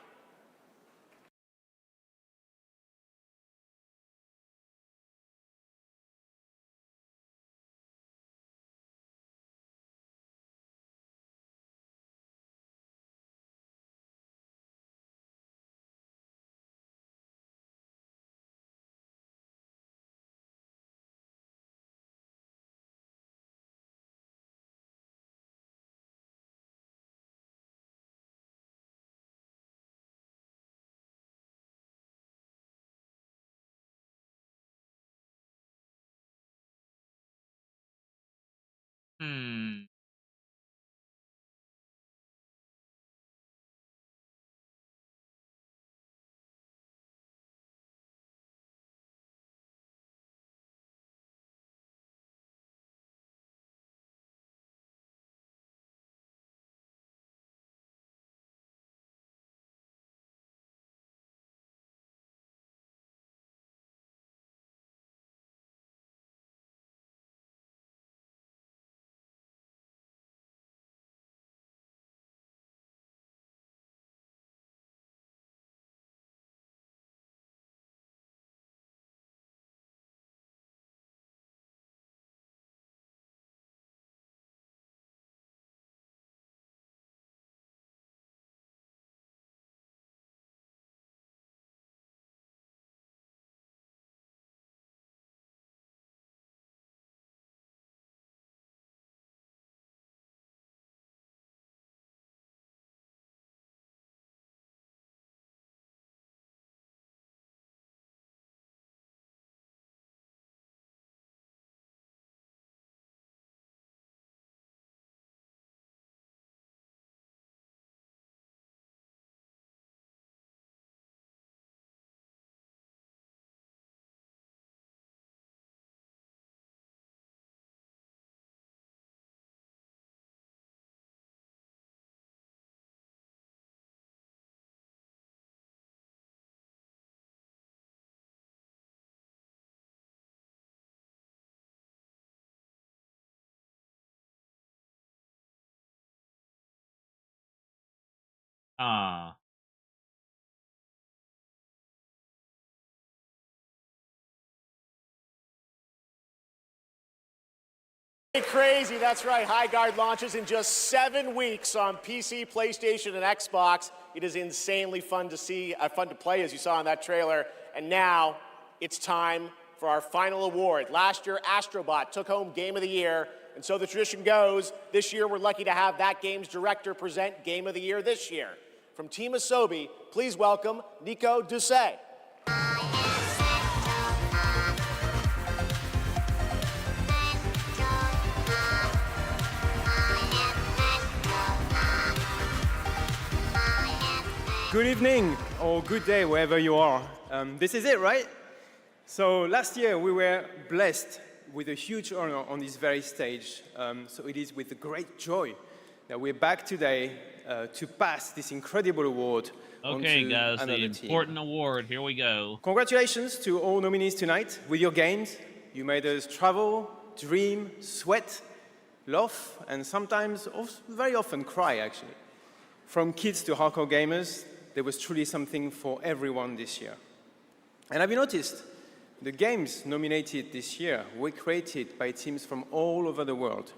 Ah. Crazy, that's right. Highguard launches in just 7 weeks on PC, PlayStation, and Xbox. It is insanely fun to see, fun to play, as you saw in that trailer. And now it's time for our final award. Last year, Astrobot took home Game of the Year, and so the tradition goes, this year we're lucky to have that game's director present Game of the Year this year. From Team Asobi, please welcome Nico Doucet. Good evening, or good day, wherever you are. This is it, right? So last year, we were blessed with a huge honor on this very stage. So it is with great joy that we're back today to pass this incredible award Okay, onto guys, the another team. important award. Here we go. Congratulations to all nominees tonight. With your games, you made us travel, dream, sweat, laugh, and sometimes, very often, cry, actually. From kids to hardcore gamers, there was truly something for everyone this year. And have you noticed? The games nominated this year were created by teams from all over the world.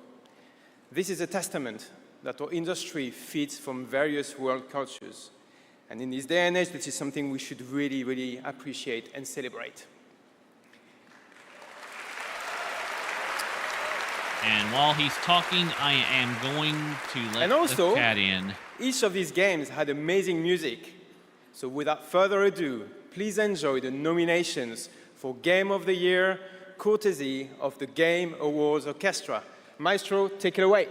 This is a testament that our industry feeds from various world cultures. And in this day and age, this is something we should really, really appreciate and celebrate. And while he's talking, I am going to let And also, the cat in. each of these games had amazing music. So without further ado, please enjoy the nominations for Game of the Year, courtesy of the Game Awards Orchestra. Maestro, take it away.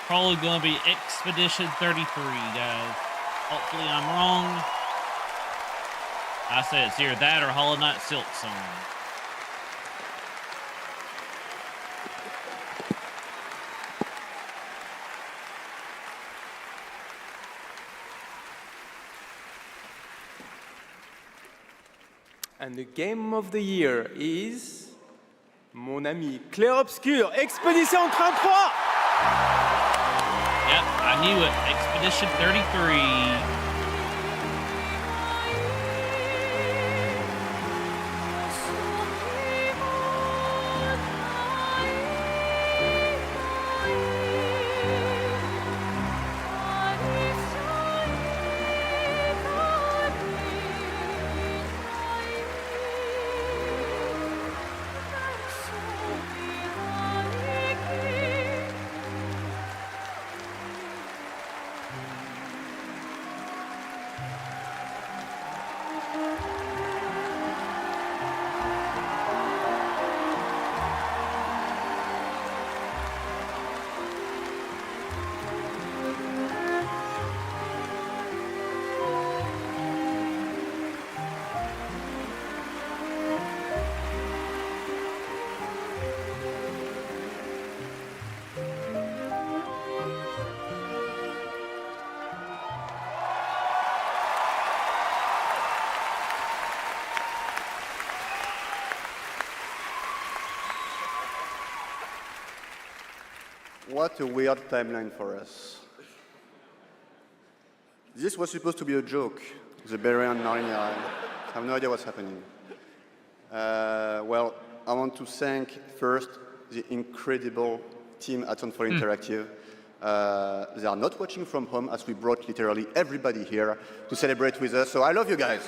Probably going to be Expedition 33, guys. Hopefully I'm wrong. I said it's either that or Hollow Knight Silk Song. And the Game of the Year is mon ami Clair Obscur, Expedition 33. Yep, I knew it. Expedition 33. What a weird timeline for us. This was supposed to be a joke, the Berry and Marina. I have no idea what's happening. Well, I want to thank first the incredible team at Sound4 Interactive. They are not watching from home, as we brought literally everybody here to celebrate with us. So I love you guys.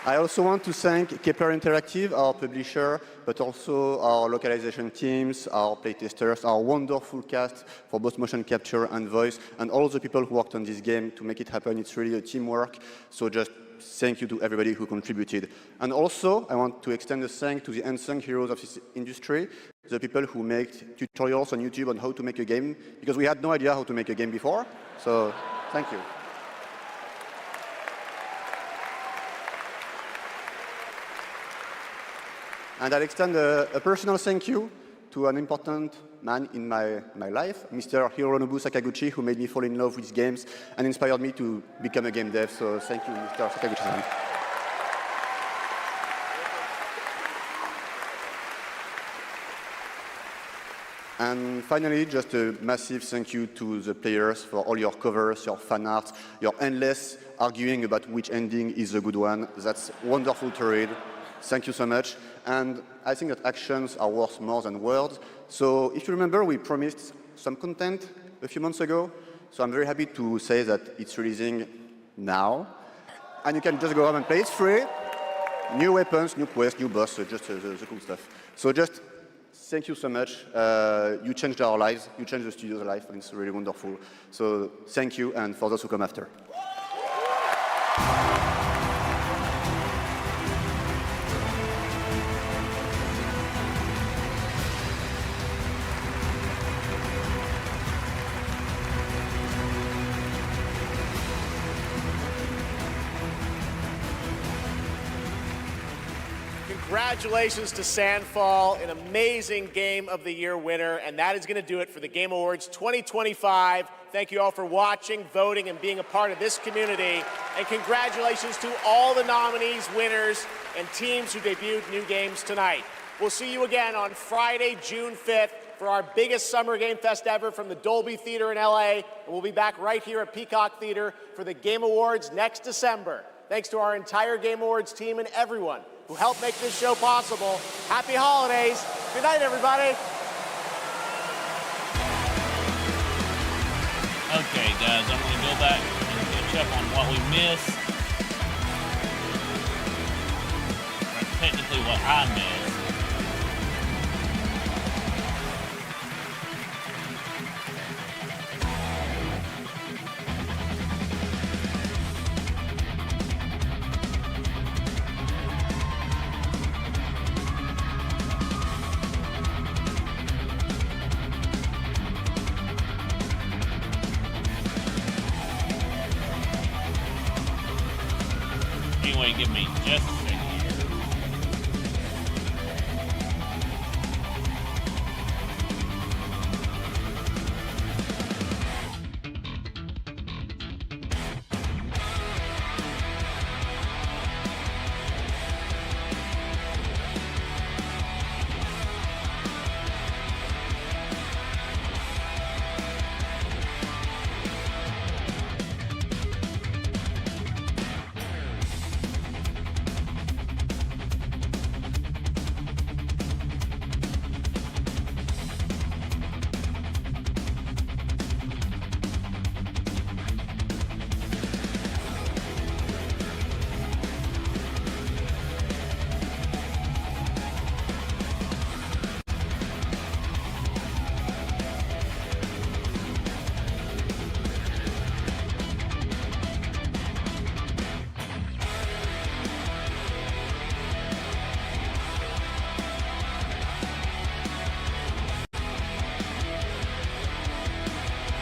I also want to thank Kepler Interactive, our publisher, but also our localization teams, our playtesters, our wonderful cast for both motion capture and voice, and all the people who worked on this game to make it happen. It's really a teamwork, so just thank you to everybody who contributed. And also, I want to extend a thank to the unsung heroes of this industry, the people who make tutorials on YouTube on how to make a game, because we had no idea how to make a game before, so thank you. And I'll extend a personal thank you to an important man in my life, Mr. Hironobu Sakaguchi, who made me fall in love with games and inspired me to become a game dev. So thank you, Mr. Sakaguchi. And finally, just a massive thank you to the players for all your covers, your fan art, your endless arguing about which ending is a good one. That's wonderful to read. Thank you so much. And I think that actions are worth more than words. So if you remember, we promised some content a few months ago. So I'm very happy to say that it's releasing now. And you can just go home and play. It's free. New weapons, new quests, new boss, so just the cool stuff. So just thank you so much. You changed our lives. You changed the studio's life, and it's really wonderful. So thank you, and for those who come after. Congratulations to Sandfall, an amazing Game of the Year winner, and that is going to do it for the Game Awards 2025. Thank you all for watching, voting, and being a part of this community. And congratulations to all the nominees, winners, and teams who debuted new games tonight. We'll see you again on Friday, June 5th for our biggest summer game fest ever from the Dolby Theater in LA. And we'll be back right here at Peacock Theater for the Game Awards next December. Thanks to our entire Game Awards team and everyone who helped make this show possible. Happy holidays. Good night, everybody. Okay, guys, I'm going to go back and catch up on what we missed. Or technically what I missed. Anyway, give me just a second here.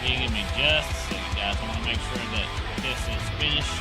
You give me just a second, guys. I want to make sure that this is finished.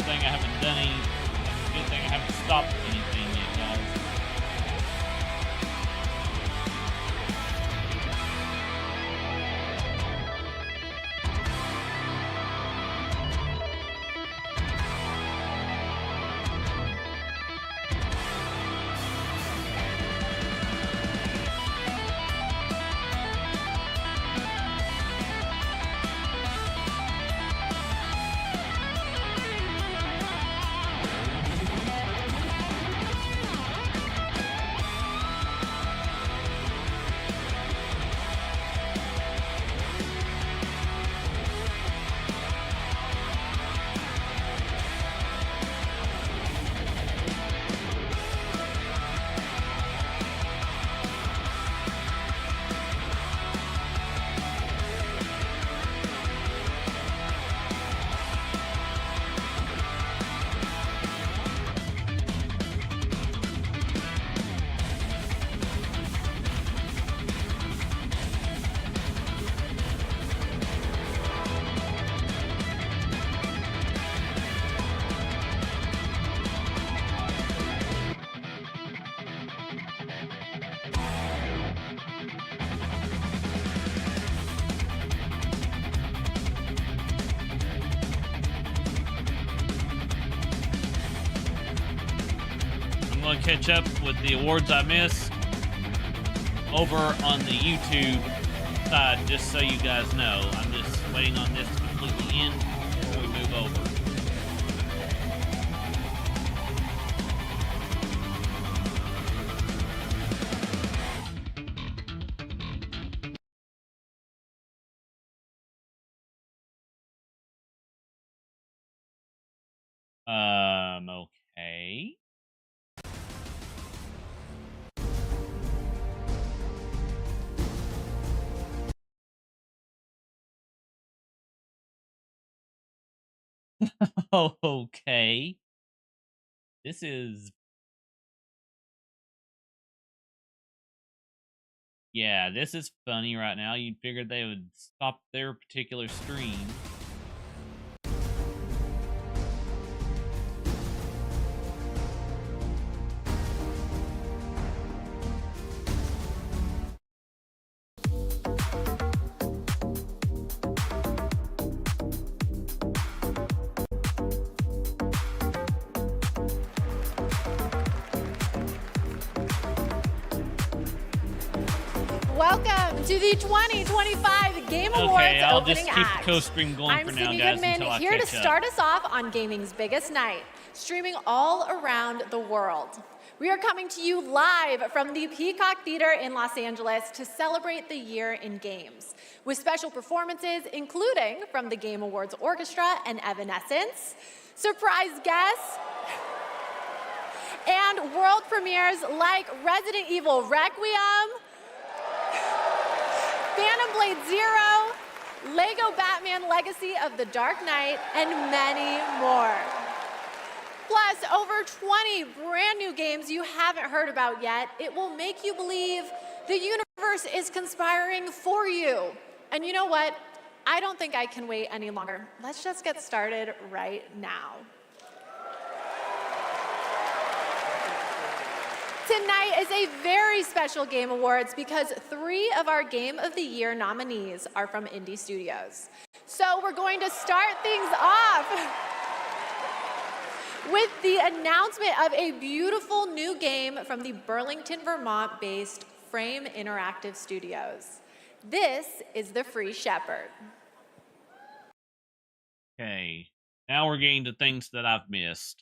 thing I haven't done any. Good thing I haven't stopped anything yet, guys. I'm going to catch up with the awards I missed over on the YouTube side, just so you guys know. I'm just waiting on this to completely end before we move over. Okay. Okay. This is... Yeah, this is funny right now. You'd figured they would stop their particular stream. Welcome to the 2025 Game Awards Okay, I'll opening just keep act. the co-screen going I'm for now, Cindy guys, Goodman, until I here to catch up. start us off on gaming's biggest night, streaming all around the world. We are coming to you live from the Peacock Theater in Los Angeles to celebrate the year in games, with special performances including from the Game Awards Orchestra and Evanescence, surprise guests, and world premieres like Resident Evil Requiem, Phantom Blade Zero, Lego Batman Legacy of the Dark Knight, and many more. Plus, over 20 brand new games you haven't heard about yet. It will make you believe the universe is conspiring for you. And you know what? I don't think I can wait any longer. Let's just get started right now. Tonight is a very special Game Awards because 3 of our Game of the Year nominees are from indie studios. So we're going to start things off with the announcement of a beautiful new game from the Burlington, Vermont-based Frame Interactive Studios. This is The Free Shepherd. Okay, now we're getting to things that I've missed.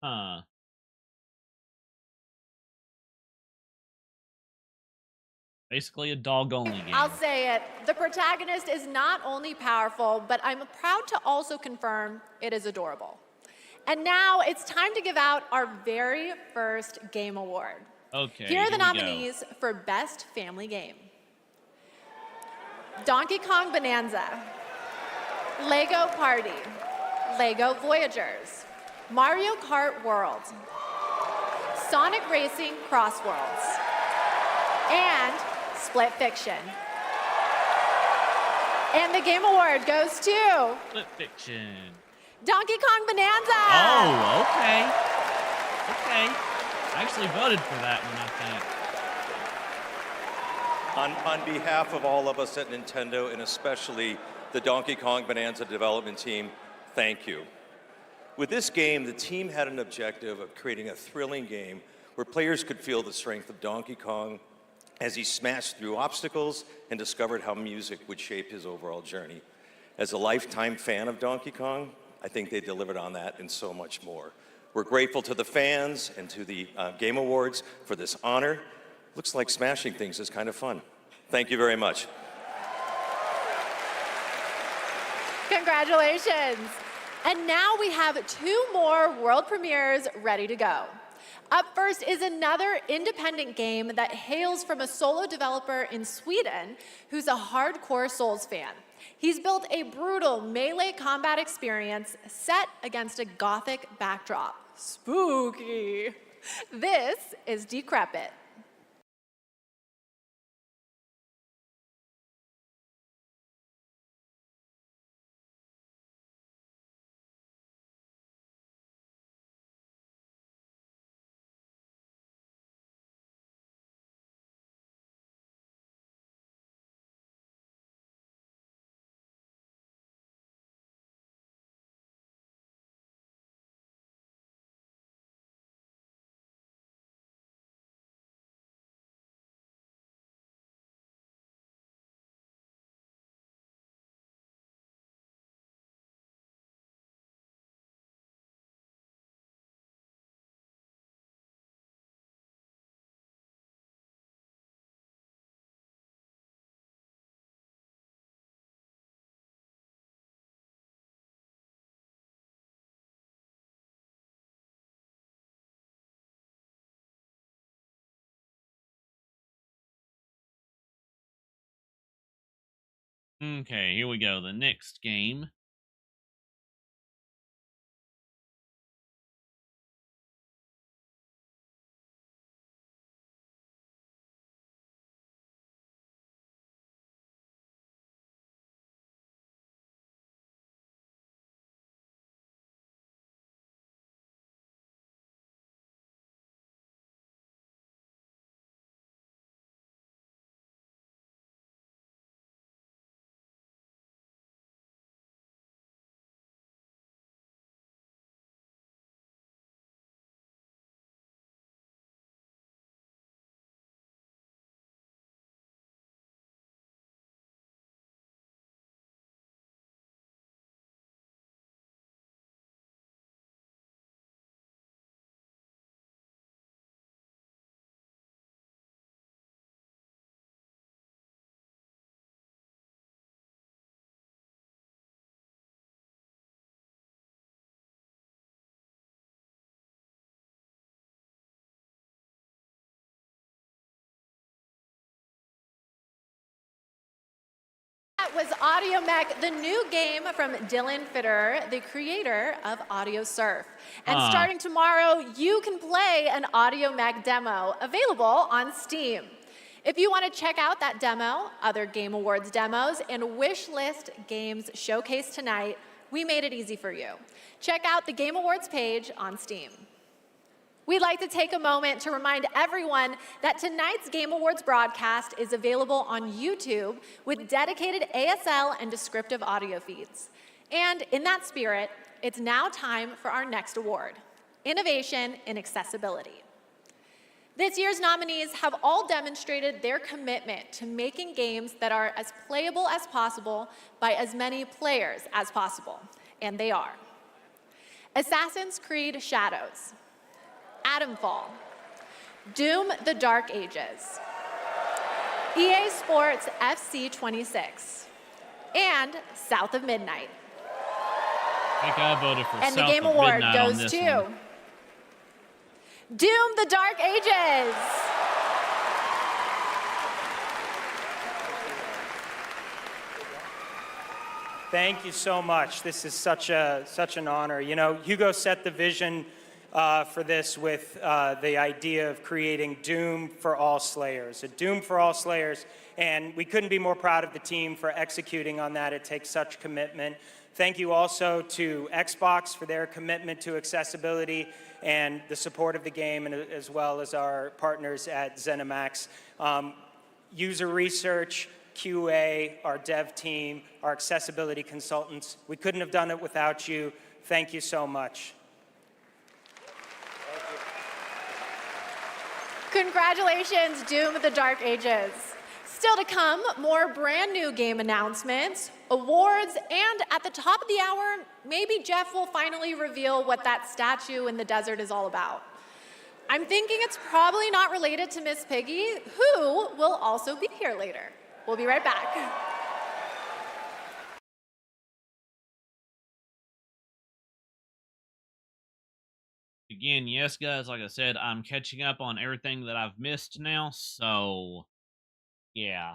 Huh. Basically a dog-only game. I'll say it. The protagonist is not only powerful, but I'm proud to also confirm it is adorable. And now it's time to give out our very first game award. Okay, Here are the we go. nominees for Best Family Game. Donkey Kong Bonanza, Lego Party, Lego Voyagers, Mario Kart World, Sonic Racing Crossworlds, and Split Fiction. And the game award goes to Split Fiction. Donkey Kong Bonanza! Oh, okay. Okay. I actually voted for that one, I think. On behalf of all of us at Nintendo, and especially the Donkey Kong Bonanza development team, thank you. With this game, the team had an objective of creating a thrilling game where players could feel the strength of Donkey Kong as he smashed through obstacles and discovered how music would shape his overall journey. As a lifetime fan of Donkey Kong, I think they delivered on that and so much more. We're grateful to the fans and to the Game Awards for this honor. Looks like smashing things is kind of fun. Thank you very much. Congratulations. And now we have 2 more world premieres ready to go. Up first is another independent game that hails from a solo developer in Sweden who's a hardcore Souls fan. He's built a brutal melee combat experience set against a gothic backdrop. Spooky. This is Decrepit. Okay, here we go. The next game. That was Audio Mech, the new game from Dylan Fitter, the creator of Audio Surf. And starting tomorrow, you can play an Audio Mech demo available on Steam. If you want to check out that demo, other Game Awards demos, and wish list games showcased tonight, we made it easy for you. Check out the Game Awards page on Steam. We'd like to take a moment to remind everyone that tonight's Game Awards broadcast is available on YouTube with dedicated ASL and descriptive audio feeds. And in that spirit, it's now time for our next award, Innovation in Accessibility. This year's nominees have all demonstrated their commitment to making games that are as playable as possible by as many players as possible, and they are. Assassin's Creed Shadows, Atomfall, Doom: The Dark Ages, EA Sports FC 26, and South of Midnight. I think I voted for And the South Game of Award Midnight on goes this to one. Doom: The Dark Ages. Thank you so much. This is such an honor. You know, Hugo set the vision for this with the idea of creating Doom for all Slayers, a Doom for all Slayers, and we couldn't be more proud of the team for executing on that. It takes such commitment. Thank you also to Xbox for their commitment to accessibility and the support of the game, and as well as our partners at ZeniMax. User research, QA, our dev team, our accessibility consultants. We couldn't have done it without you. Thank you so much. Congratulations, Doom: The Dark Ages. Still to come, more brand new game announcements, awards, and at the top of the hour, maybe Jeff will finally reveal what that statue in the desert is all about. I'm thinking it's probably not related to Miss Piggy, who will also be here later. We'll be right back. Again, yes, guys, like I said, I'm catching up on everything that I've missed now, so yeah.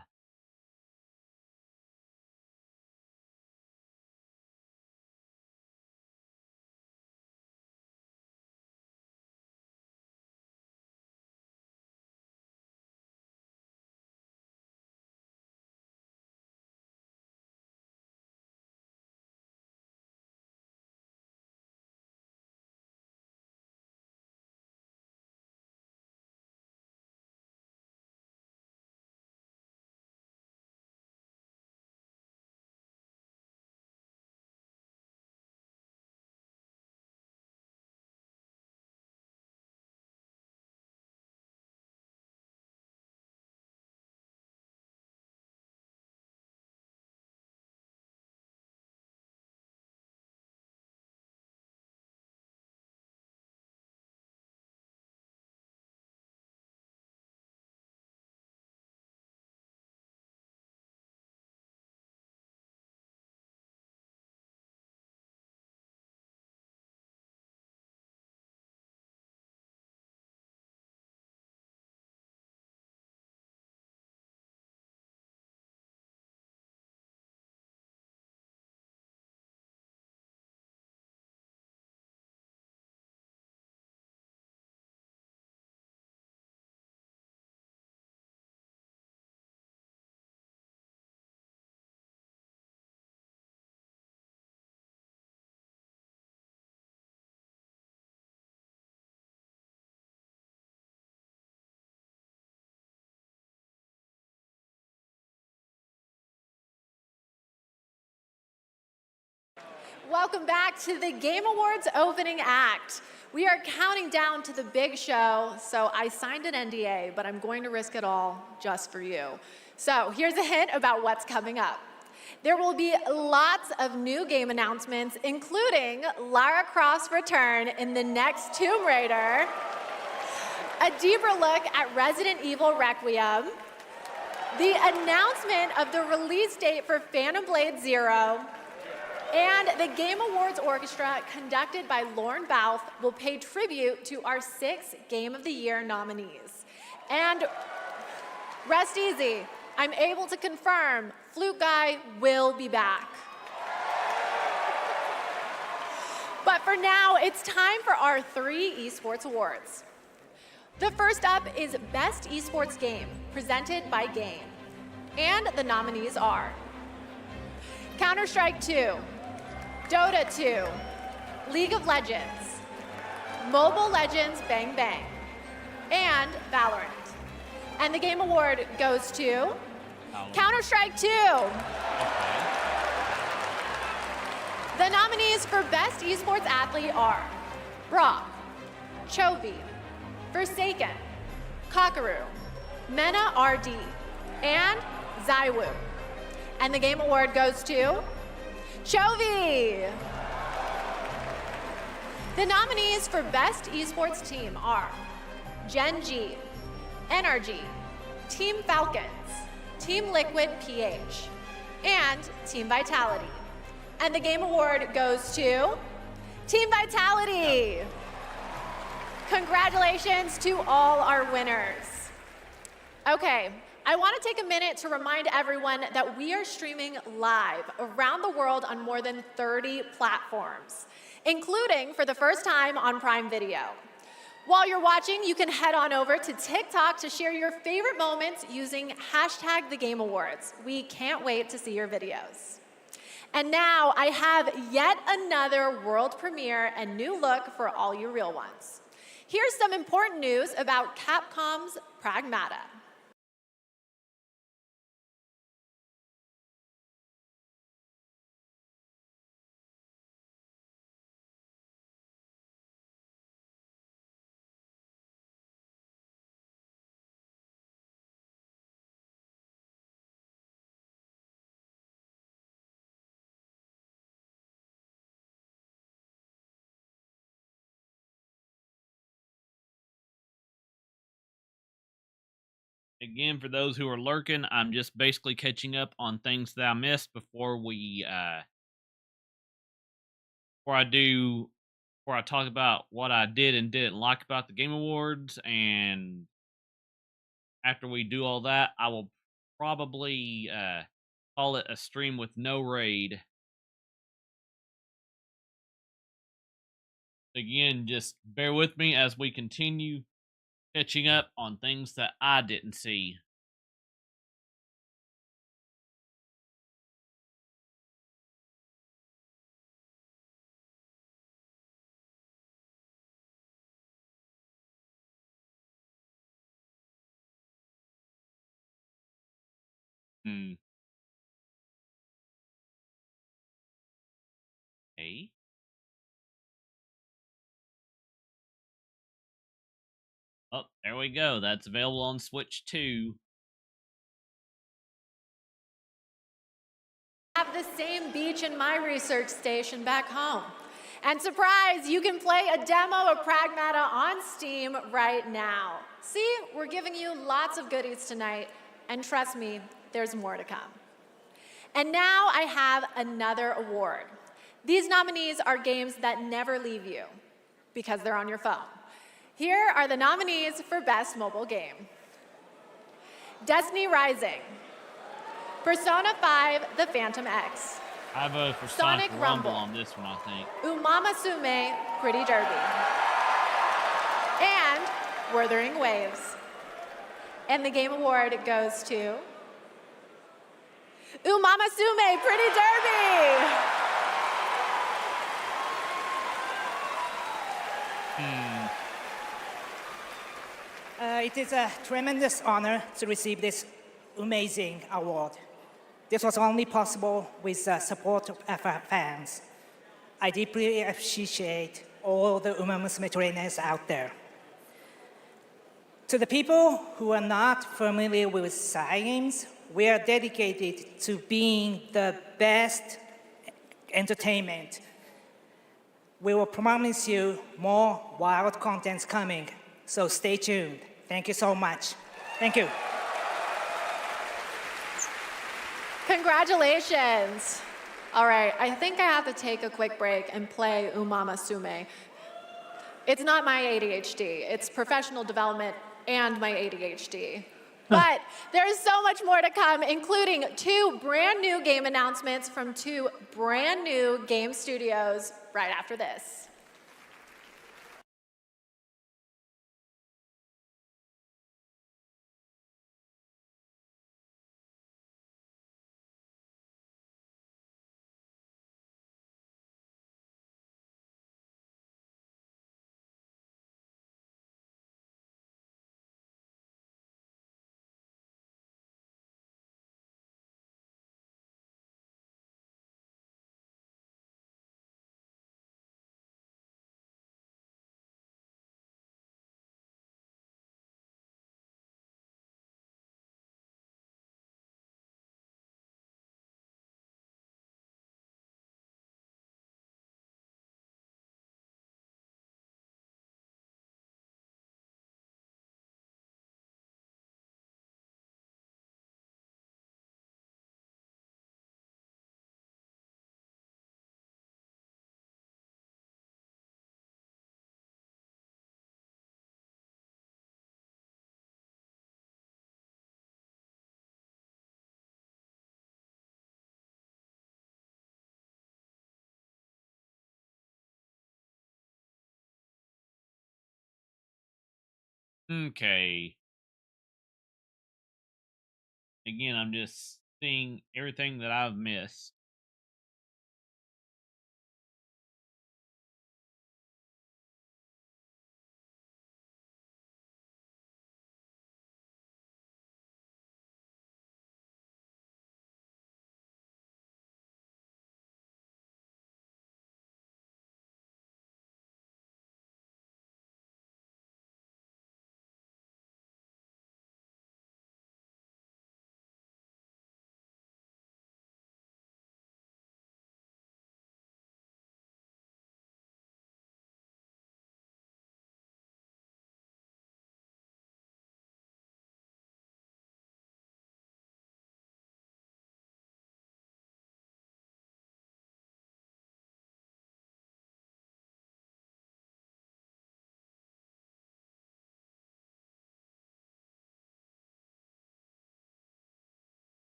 Welcome back to the Game Awards opening act. We are counting down to the big show, so I signed an NDA, but I'm going to risk it all just for you. So here's a hint about what's coming up. There will be lots of new game announcements, including Lara Croft's return in the next Tomb Raider, a deeper look at Resident Evil Requiem, the announcement of the release date for Phantom Blade Zero, and the Game Awards Orchestra, conducted by Lauren Bouth, will pay tribute to our 6 Game of the Year nominees. And rest easy, I'm able to confirm Flute Guy will be back. But for now, it's time for our 3 esports awards. The first up is Best Esports Game, presented by Game. And the nominees are Counter-Strike 2, Dota 2, League of Legends, Mobile Legends Bang Bang, and Valorant. And the Game Award goes to Counter-Strike 2. The nominees for Best Esports Athlete are Brock, Chovy, Forsaken, Kakaru, Mena RD, and Zaiwu. And the Game Award goes to Chovy. The nominees for Best Esports Team are Gen G, NRG, Team Falcons, Team Liquid PH, and Team Vitality. And the Game Award goes to Team Vitality. Congratulations to all our winners. Okay, I want to take a minute to remind everyone that we are streaming live around the world on more than 30 platforms, including for the first time on Prime Video. While you're watching, you can head on over to TikTok to share your favorite moments using #TheGameAwards. We can't wait to see your videos. And now I have yet another world premiere and new look for all you real ones. Here's some important news about Capcom's Pragmata. Again, for those who are lurking, I'm just basically catching up on things that I missed before I talk about what I did and didn't like about the Game Awards. And after we do all that, I will probably call it a stream with no raid. Again, just bear with me as we continue catching up on things that I didn't see. Hey. Oh, there we go. That's available on Switch too. I have the same beach in my research station back home. And surprise, you can play a demo of Pragmata on Steam right now. See, we're giving you lots of goodies tonight, and trust me, there's more to come. And now I have another award. These nominees are games that never leave you because they're on your phone. Here are the nominees for Best Mobile Game. Destiny Rising, Persona 5, The Phantom X, I voted for Sonic Sonic Rumble. on this one, I think. Umamasume, Pretty Derby, and Wuthering Waves. And the Game Award goes to Umamasume, Pretty Derby. It is a tremendous honor to receive this amazing award. This was only possible with the support of our fans. I deeply appreciate all the Umamusume trainers out there. To the people who are not familiar with games, we are dedicated to being the best entertainment. We will promise you more wild contents coming, so stay tuned. Thank you so much. Thank you. Congratulations. All right, I think I have to take a quick break and play Umamasume. It's not my ADHD, it's professional development and my ADHD. But there's so much more to come, including 2 brand new game announcements from 2 brand new game studios right after this. Okay. Again, I'm just seeing everything that I've missed.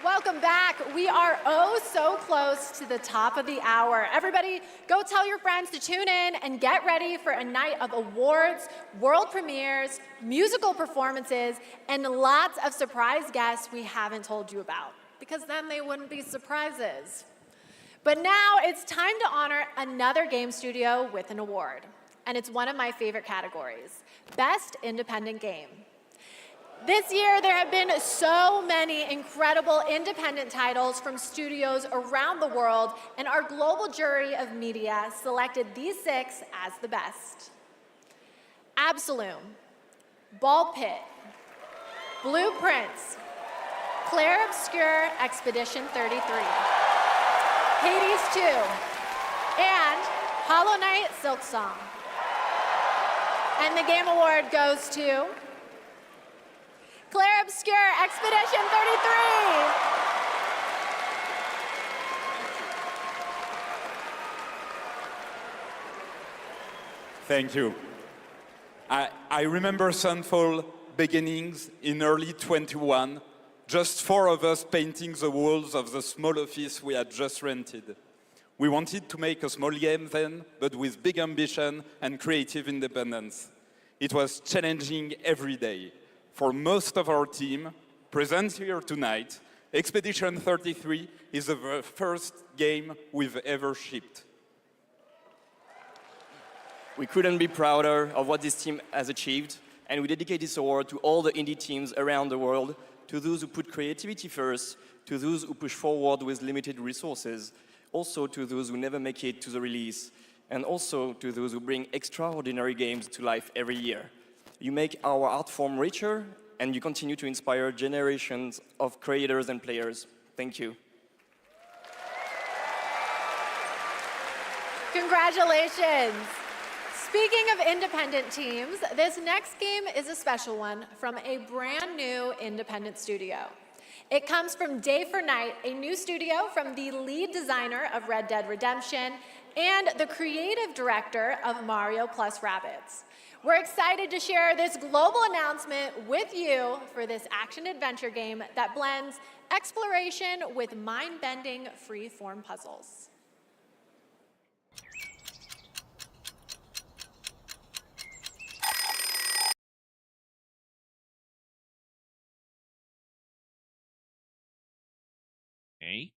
Welcome back. We are oh so close to the top of the hour. Everybody, go tell your friends to tune in and get ready for a night of awards, world premieres, musical performances, and lots of surprise guests we haven't told you about, because then they wouldn't be surprises. But now it's time to honor another game studio with an award, and it's one of my favorite categories, Best Independent Game. This year, there have been so many incredible independent titles from studios around the world, and our global jury of media selected these 6 as the best. Absolume, Ball Pit, Blueprints, Clair Obscur Expedition 33, Hades 2, and Hollow Knight Silksong. And the Game Award goes to Clair Obscur Expedition 33. Thank you. I remember Sunfall beginnings in early 21, just 4 of us painting the walls of the small office we had just rented. We wanted to make a small game then, but with big ambition and creative independence. It was challenging every day. For most of our team, present here tonight, Expedition 33 is the first game we've ever shipped. We couldn't be prouder of what this team has achieved, and we dedicate this award to all the indie teams around the world, to those who put creativity first, to those who push forward with limited resources, also to those who never make it to the release, and also to those who bring extraordinary games to life every year. You make our art form richer, and you continue to inspire generations of creators and players. Thank you. Congratulations. Speaking of independent teams, this next game is a special one from a brand new independent studio. It comes from Day for Night, a new studio from the lead designer of Red Dead Redemption and the creative director of Mario + Rabbids. We're excited to share this global announcement with you for this action-adventure game that blends exploration with mind-bending free-form puzzles. Okay.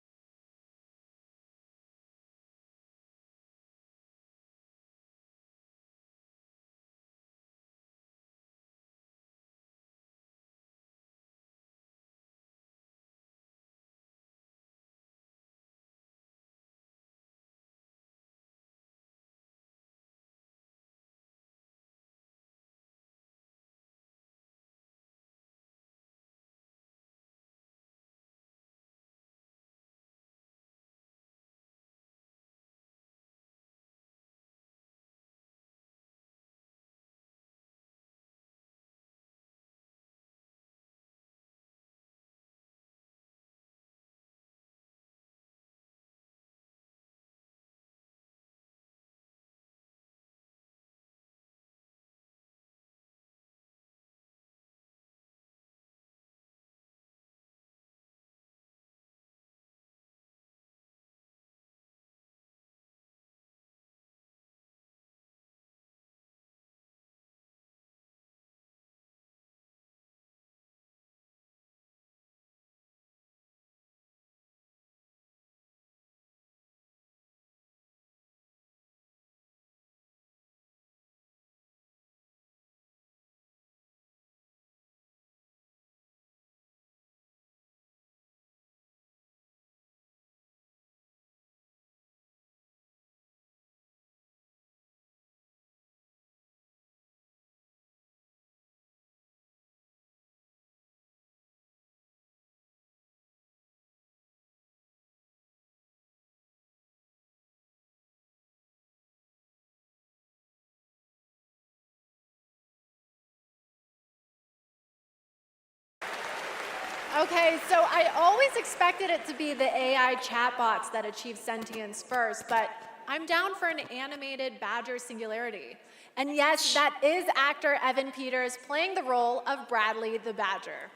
Okay, so I always expected it to be the AI chatbots that achieve sentience first, but I'm down for an animated Badger singularity. And yes, that is actor Evan Peters playing the role of Bradley the Badger.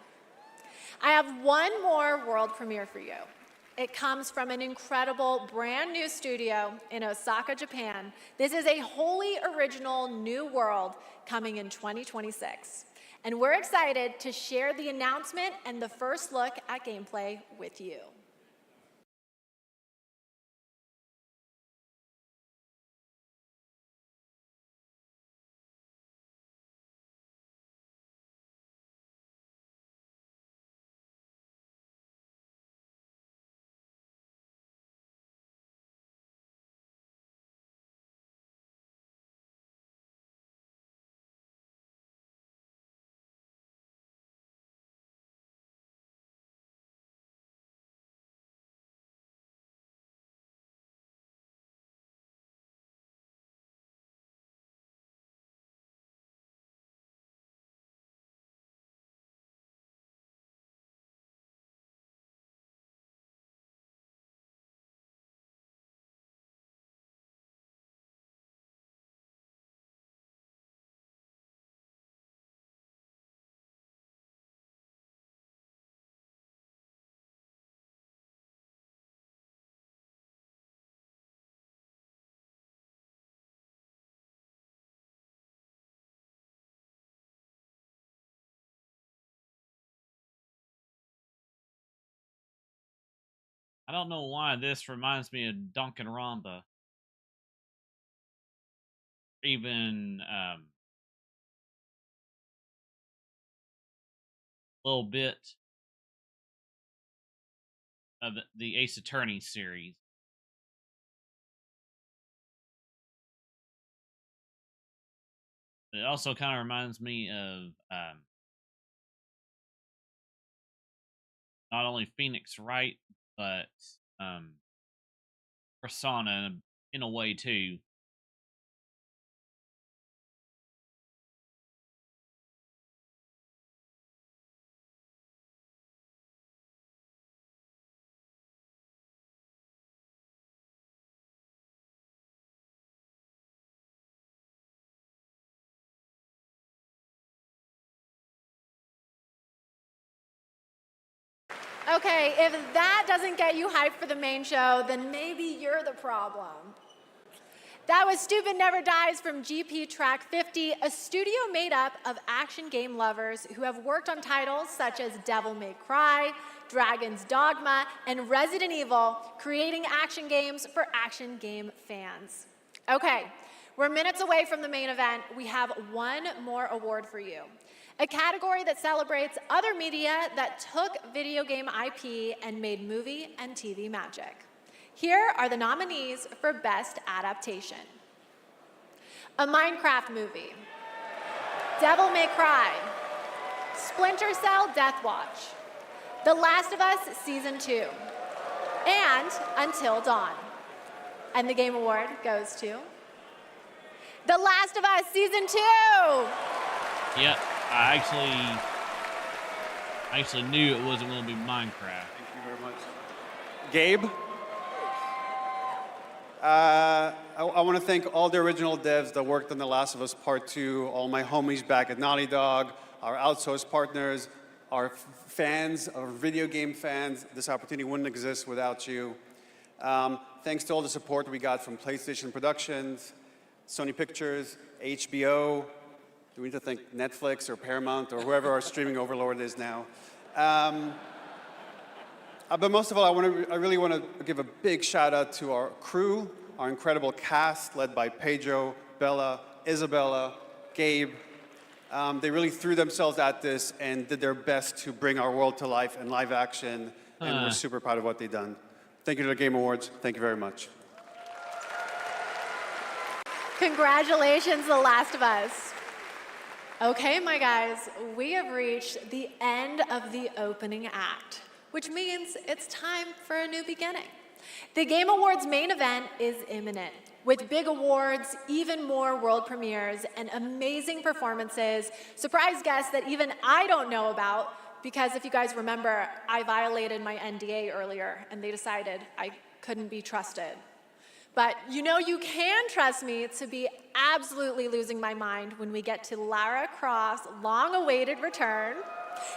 I have one more world premiere for you. It comes from an incredible brand new studio in Osaka, Japan. This is a wholly original new world coming in 2026. And we're excited to share the announcement and the first look at gameplay with you. I don't know why this reminds me of Danganronpa. Even a little bit of the Ace Attorney series. It also kind of reminds me of not only Phoenix Wright, but Persona in a way too. Okay, if that doesn't get you hyped for the main show, then maybe you're the problem. That was Stupid Never Dies from GP Track 50, a studio made up of action game lovers who have worked on titles such as Devil May Cry, Dragon's Dogma, and Resident Evil, creating action games for action game fans. Okay, we're minutes away from the main event. We have one more award for you. A category that celebrates other media that took video game IP and made movie and TV magic. Here are the nominees for Best Adaptation. A Minecraft movie, Devil May Cry, Splinter Cell Death Watch, The Last of Us Season 2, and Until Dawn. And the Game Award goes to The Last of Us Season 2! Yep, I actually knew it wasn't going to be Minecraft. Thank you very much. Gabe? I want to thank all the original devs that worked on The Last of Us Part 2, all my homies back at Naughty Dog, our outsourced partners, our fans, our video game fans. This opportunity wouldn't exist without you. Thanks to all the support we got from PlayStation Productions, Sony Pictures, HBO. Do we need to thank Netflix or Paramount or whoever our streaming overlord is now? But most of all, I really want to give a big shout out to our crew, our incredible cast led by Pedro, Bella, Isabella, Gabe. They really threw themselves at this and did their best to bring our world to life in live action, and we're super proud of what they've done. Thank you to the Game Awards. Thank you very much. Congratulations, The Last of Us. Okay, my guys, we have reached the end of the opening act, which means it's time for a new beginning. The Game Awards main event is imminent, with big awards, even more world premieres, and amazing performances, surprise guests that even I don't know about, because if you guys remember, I violated my NDA earlier, and they decided I couldn't be trusted. But you know you can trust me to be absolutely losing my mind when we get to Lara Croft's long-awaited return,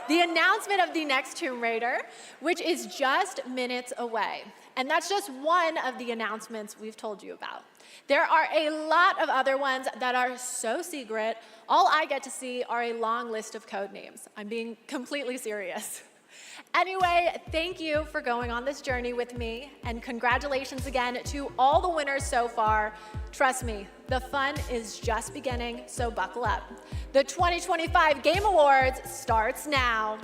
the announcement of the next Tomb Raider, which is just minutes away. And that's just one of the announcements we've told you about. There are a lot of other ones that are so secret, all I get to see are a long list of code names. I'm being completely serious. Anyway, thank you for going on this journey with me, and congratulations again to all the winners so far. Trust me, the fun is just beginning, so buckle up. The 2025 Game Awards starts now.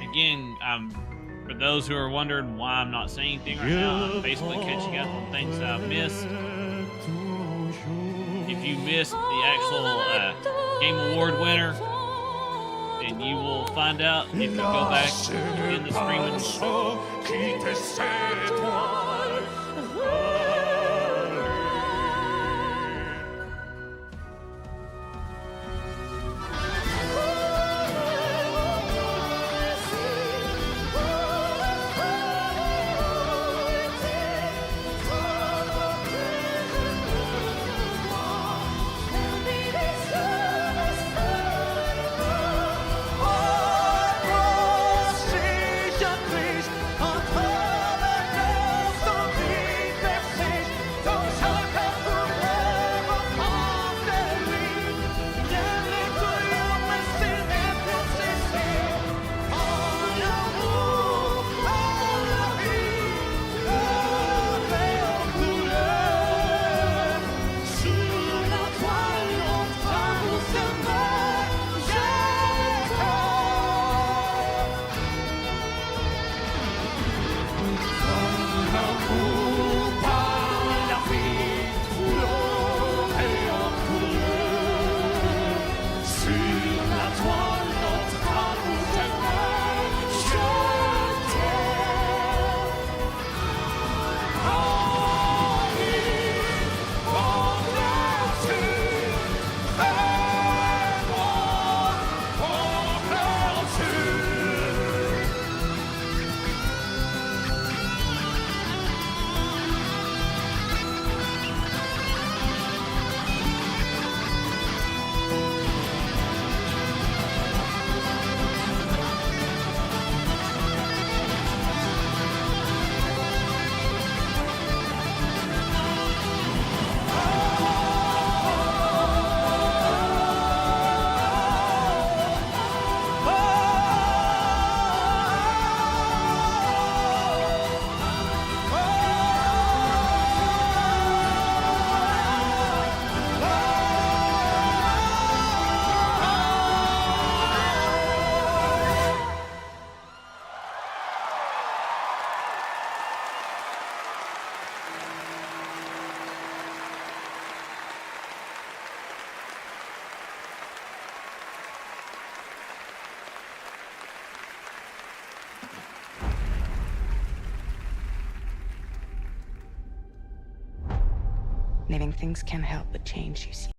Again, for those who are wondering why I'm not saying anything right now, I'm basically catching up on things that I've missed. If you missed the actual Game Award winner, then you will find out if you go back in the streaming. Living things can't help but change, you see.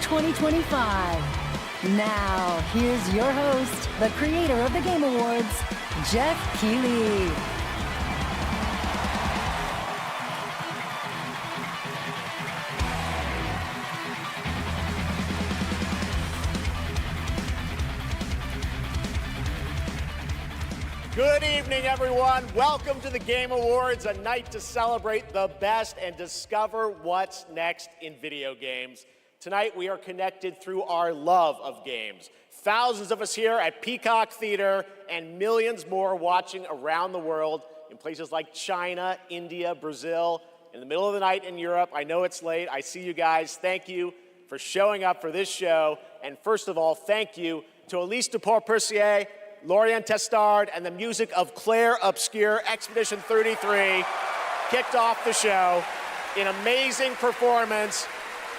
2025. Now, here's your host, the creator of the Game Awards, Jeff Keighley. Good evening, everyone. Welcome to the Game Awards, a night to celebrate the best and discover what's next in video games. Tonight, we are connected through our love of games. Thousands of us here at Peacock Theater and millions more watching around the world in places like China, India, Brazil, in the middle of the night in Europe. I know it's late. I see you guys. Thank you for showing up for this show. And first of all, thank you to Elise Duport-Percier, Lorient Testard, and the music of Claire Obscure. Expedition 33 kicked off the show. An amazing performance.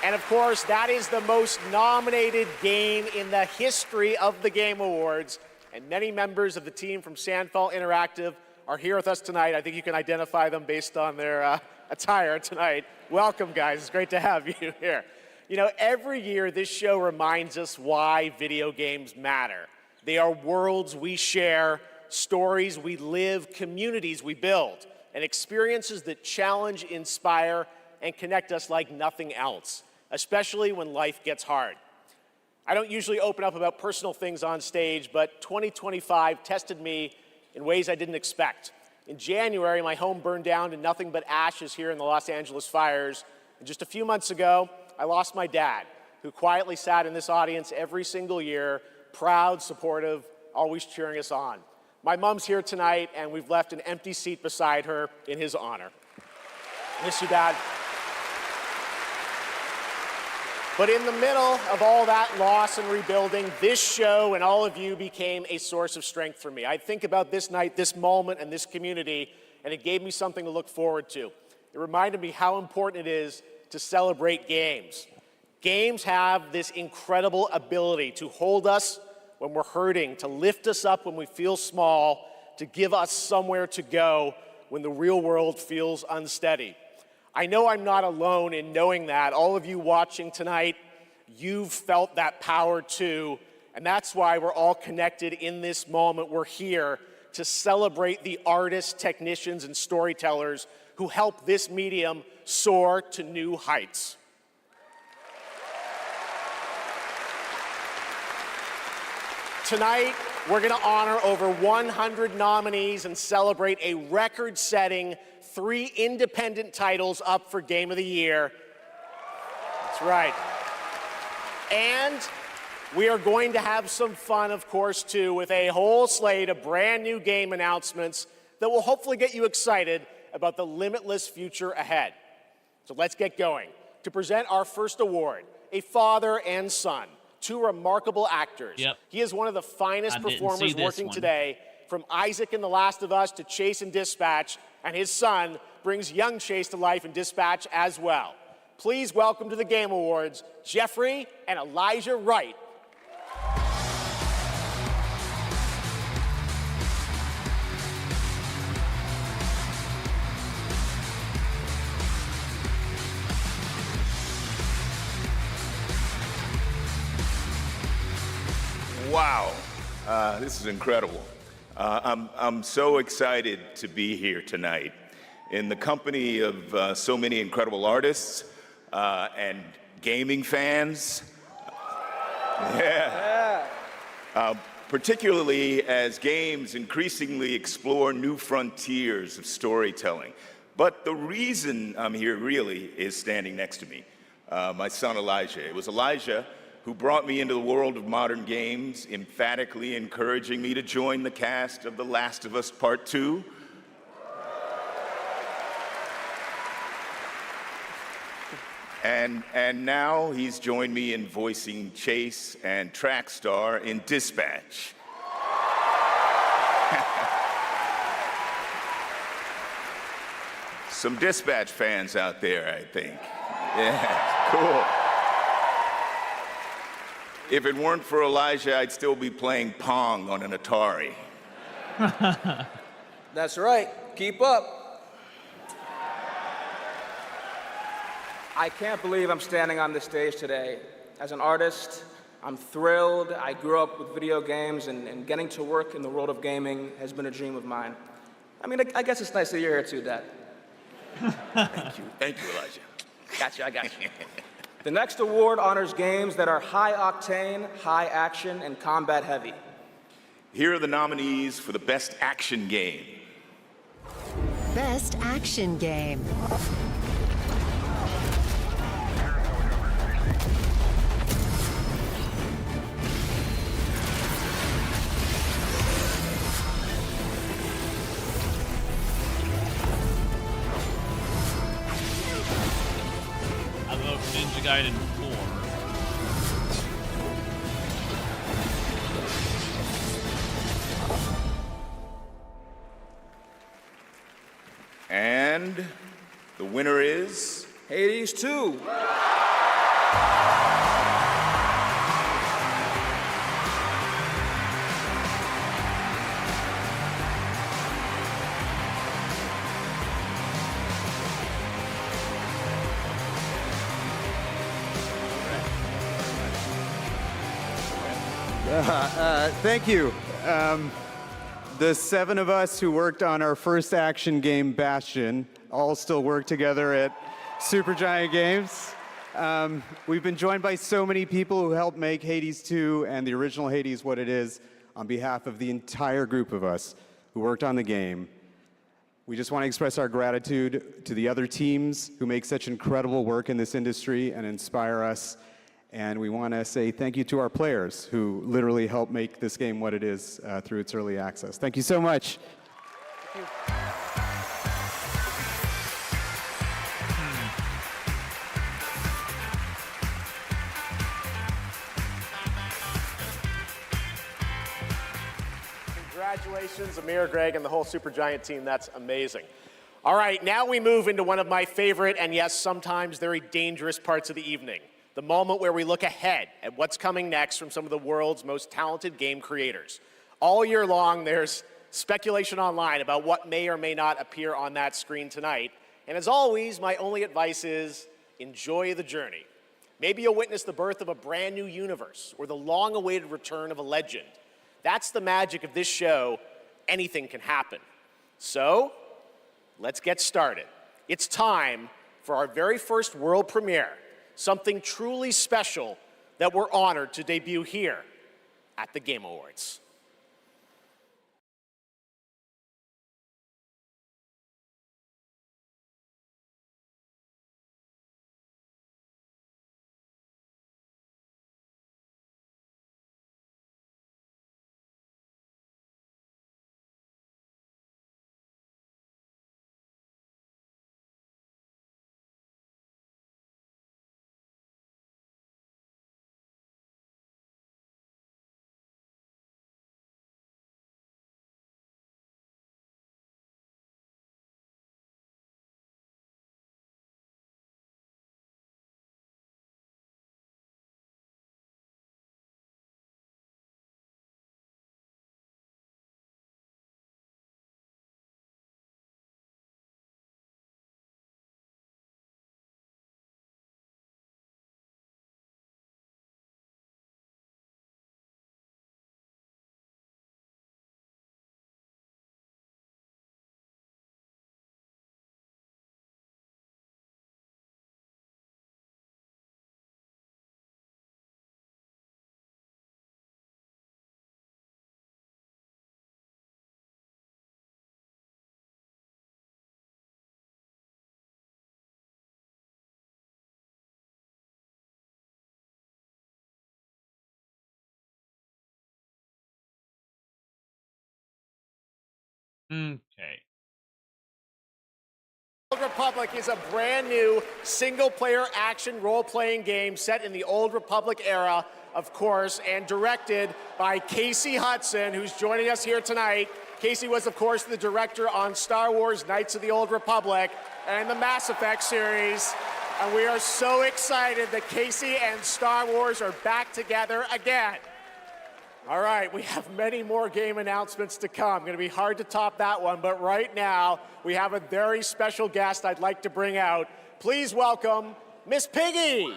And of course, that is the most nominated game in the history of the Game Awards. And many members of the team from Sandfall Interactive are here with us tonight. I think you can identify them based on their attire tonight. Welcome, guys. It's great to have you here. You know, every year this show reminds us why video games matter. They are worlds we share, stories we live, communities we build, and experiences that challenge, inspire, and connect us like nothing else, especially when life gets hard. I don't usually open up about personal things on stage, but 2025 tested me in ways I didn't expect. In January, my home burned down to nothing but ashes here in the Los Angeles fires. And just a few months ago, I lost my dad, who quietly sat in this audience every single year, proud, supportive, always cheering us on. My mom's here tonight, and we've left an empty seat beside her in his honor. Miss you, Dad. But in the middle of all that loss and rebuilding, this show and all of you became a source of strength for me. I think about this night, this moment, and this community, and it gave me something to look forward to. It reminded me how important it is to celebrate games. Games have this incredible ability to hold us when we're hurting, to lift us up when we feel small, to give us somewhere to go when the real world feels unsteady. I know I'm not alone in knowing that. All of you watching tonight, you've felt that power too, and that's why we're all connected in this moment. We're here to celebrate the artists, technicians, and storytellers who help this medium soar to new heights. Tonight, we're going to honor over 100 nominees and celebrate a record-setting 3 independent titles up for Game of the Year. That's right. And we are going to have some fun, of course, too, with a whole slate of brand new game announcements that will hopefully get you excited about the limitless future ahead. So let's get going. To present our first award, a father and son, 2 remarkable actors. Yep. He is one of the finest performers working today, from Isaac in The Last of Us to Chase in Dispatch, and his son brings young Chase to life in Dispatch as well. Please welcome to the Game Awards, Jeffrey and Elijah Wright. Wow, this is incredible. I'm so excited to be here tonight in the company of so many incredible artists and gaming fans. Particularly as games increasingly explore new frontiers of storytelling. But the reason I'm here really is standing next to me, my son Elijah. It was Elijah who brought me into the world of modern games, emphatically encouraging me to join the cast of The Last of Us Part 2. And now he's joined me in voicing Chase and Trackstar in Dispatch. Some Dispatch fans out there, I think. Yeah, cool. If it weren't for Elijah, I'd still be playing Pong on an Atari. That's right. Keep up. I can't believe I'm standing on this stage today As an artist, I'm thrilled. I grew up with video games, and getting to work in the world of gaming has been a dream of mine. I mean, I guess it's nice that you're here too, Dad. Thank you, Elijah. Gotcha, I got you. The next award honors games that are high octane, high action, and combat heavy. Here are the nominees for the Best Action Game. Best Action Game. I vote Ninja Gaiden 4. And the winner is Hades 2. Thank you. The 7 of us who worked on our first action game, Bastion, all still work together at Supergiant Games. We've been joined by so many people who helped make Hades 2 and the original Hades what it is. On behalf of the entire group of us who worked on the game, we just want to express our gratitude to the other teams who make such incredible work in this industry and inspire us. And we want to say thank you to our players who literally helped make this game what it is through its early access. Thank you so much. Thank you. Congratulations, Amir, Greg, and the whole Supergiant team. That's amazing. All right, now we move into one of my favorite and, yes, sometimes very dangerous parts of the evening. The moment where we look ahead at what's coming next from some of the world's most talented game creators. All year long, there's speculation online about what may or may not appear on that screen tonight. And as always, my only advice is enjoy the journey. Maybe you'll witness the birth of a brand new universe or the long-awaited return of a legend. That's the magic of this show. Anything can happen. So, let's get started. It's time for our very first world premiere. Something truly special that we're honored to debut here at the Game Awards. Okay. Old Republic is a brand new single-player action role-playing game set in the Old Republic era, of course, and directed by Casey Hudson, who's joining us here tonight. Casey was, of course, the director on Star Wars Knights of the Old Republic and the Mass Effect series. And we are so excited that Casey and Star Wars are back together again. All right, we have many more game announcements to come. Going to be hard to top that one, but right now we have a very special guest I'd like to bring out. Please welcome Miss Piggy.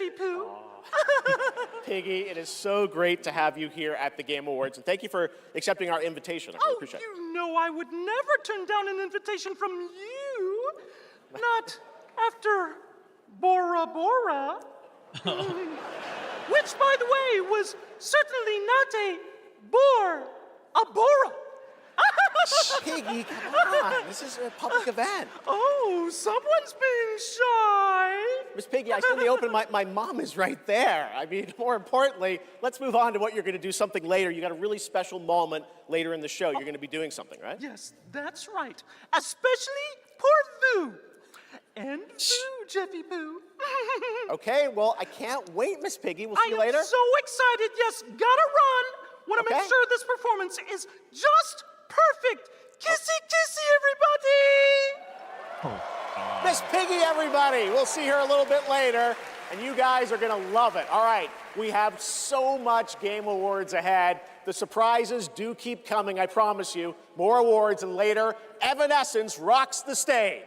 Jeffy Poo. Piggy, it is so great to have you here at the Game Awards, and thank you for accepting our invitation. I really appreciate it. You know I would never turn down an invitation from you. Not after Bora Bora. Which, by the way, was certainly not a Bora. Piggy, come on. This is a public event. Oh, someone's being shy. Miss Piggy, I said in the open, my mom is right there. I mean, more importantly, let's move on to what you're going to do something later. You got a really special moment later in the show. You're going to be doing something, right? Yes, that's right. Especially for Vu. And Vu, Jeffy Poo. Okay, well, I can't wait, Miss Piggy. We'll see you later. I am so excited. Yes, gotta run. Want to make sure this performance is just perfect. Kissy, kissy, everybody. Miss Piggy, everybody. We'll see her a little bit later, and you guys are going to love it. All right, we have so much Game Awards ahead. The surprises do keep coming, I promise you. More awards, and later, Evanescence rocks the stage.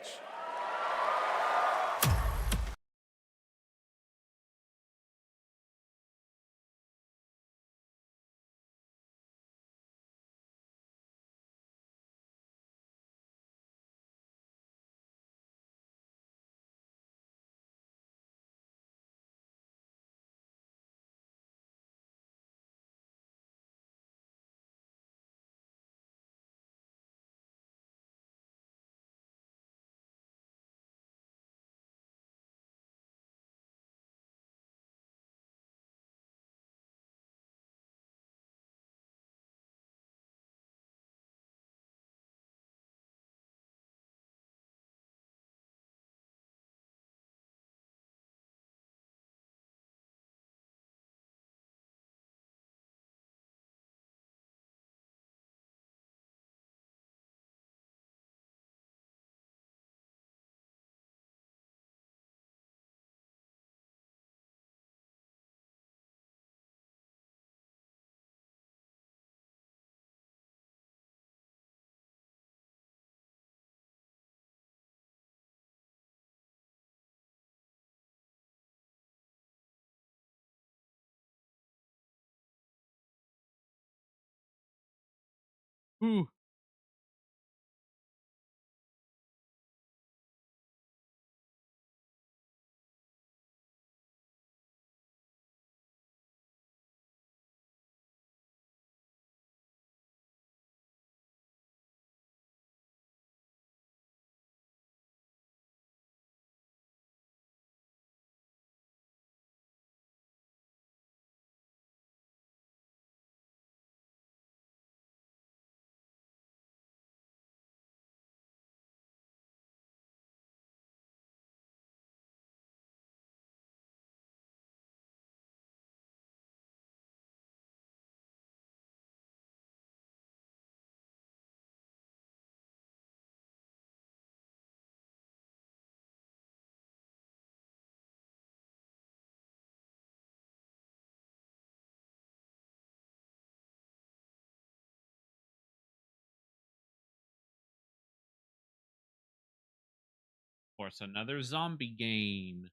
Ooh. Of course, another zombie game.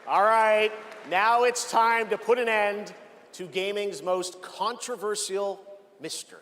All right, now it's time to put an end to gaming's most controversial mystery.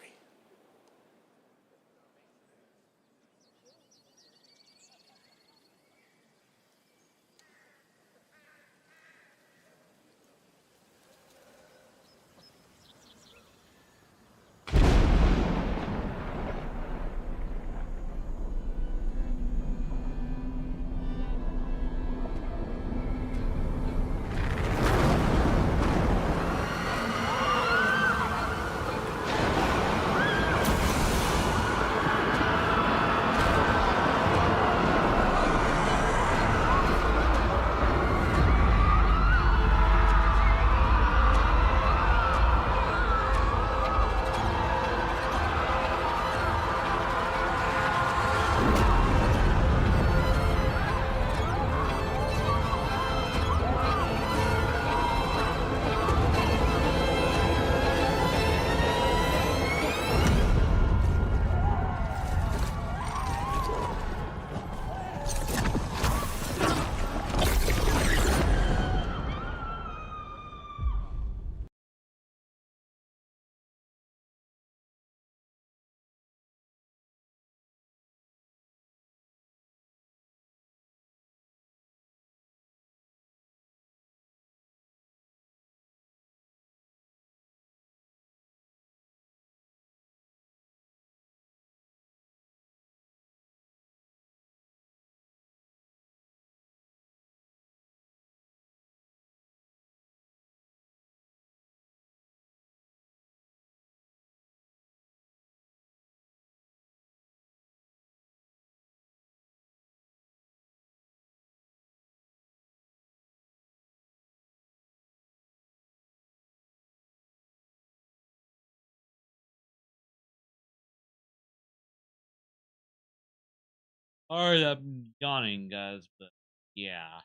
Sorry, I'm yawning, guys, but yeah.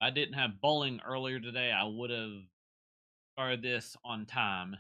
I didn't have bowling earlier today. I would have started this on time.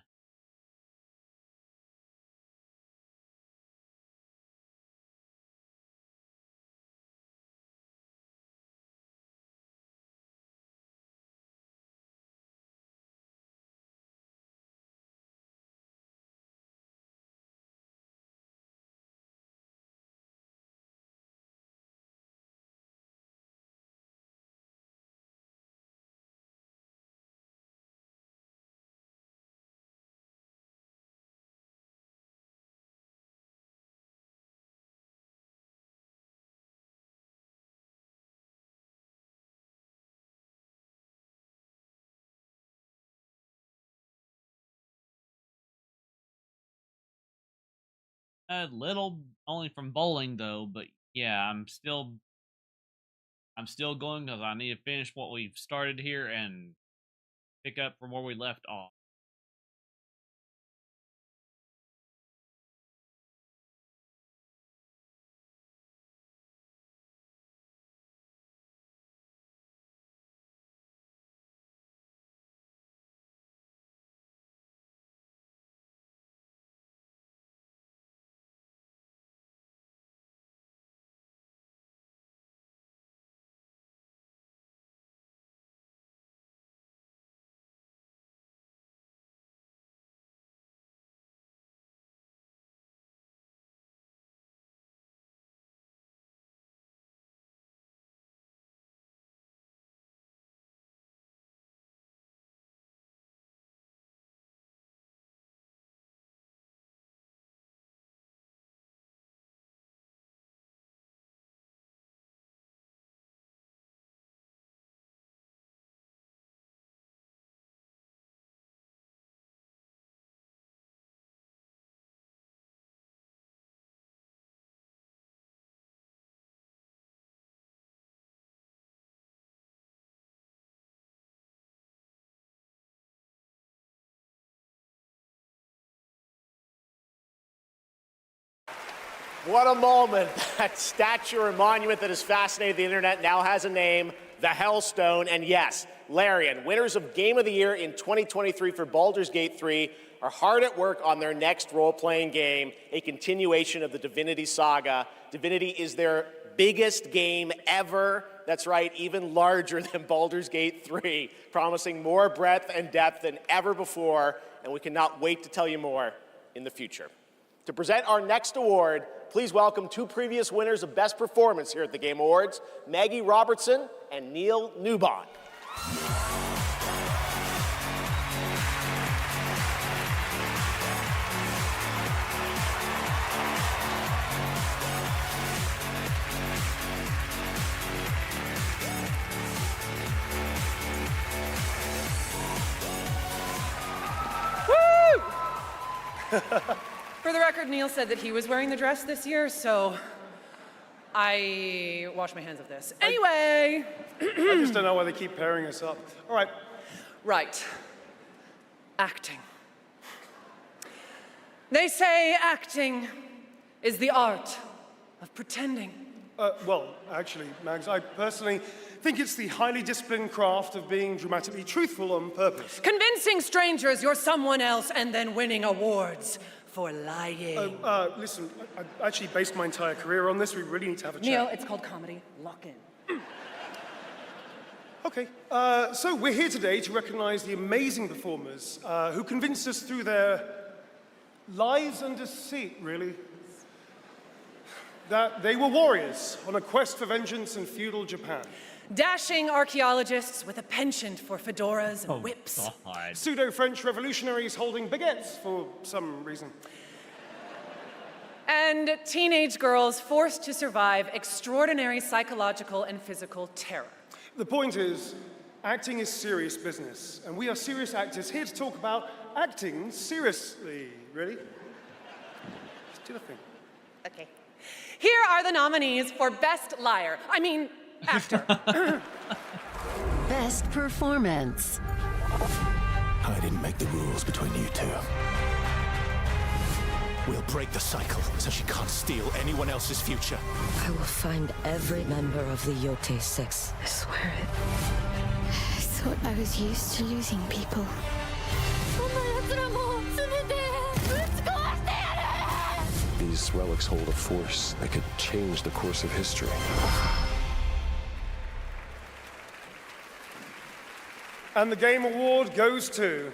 A little only from bowling though, but yeah, I'm still going because I need to finish what we've started here and pick up from where we left off. What a moment. That statue or monument that has fascinated the internet now has a name, the Hellstone. And yes, Larian, winners of Game of the Year in 2023 for Baldur's Gate 3, are hard at work on their next role-playing game, a continuation of the Divinity saga. Divinity is their biggest game ever. That's right, even larger than Baldur's Gate 3, promising more breadth and depth than ever before, and we cannot wait to tell you more in the future. To present our next award, please welcome two previous winners of Best Performance here at the Game Awards, Maggie Robertson and Neil Newbon. For the record, Neil said that he was wearing the dress this year, so I wash my hands of this. Anyway. I just don't know why they keep pairing us up. All right. Right. Acting. They say acting is the art of pretending. Well, actually, Mags, I personally think it's the highly disciplined craft of being dramatically truthful on purpose. Convincing strangers you're someone else and then winning awards for lying. Listen, I actually based my entire career on this. We really need to have a chat. Neil, it's called comedy. Lock in. Okay, so we're here today to recognize the amazing performers who convinced us through their lies and deceit, really, that they were warriors on a quest for vengeance in feudal Japan. Dashing archaeologists with a penchant for fedoras and whips. Pseudo-French revolutionaries holding baguettes for some reason. And teenage girls forced to survive extraordinary psychological and physical terror. The point is, acting is serious business, and we are serious actors here to talk about acting seriously. Ready? Just do the thing. Okay. Here are the nominees for Best Liar. I mean, actor. Best Performance. I didn't make the rules between you two. We'll break the cycle so she can't steal anyone else's future. I will find every member of the Yote Six. I swear it. I thought I was used to losing people. These relics hold a force that could change the course of history. And the Game Award goes to...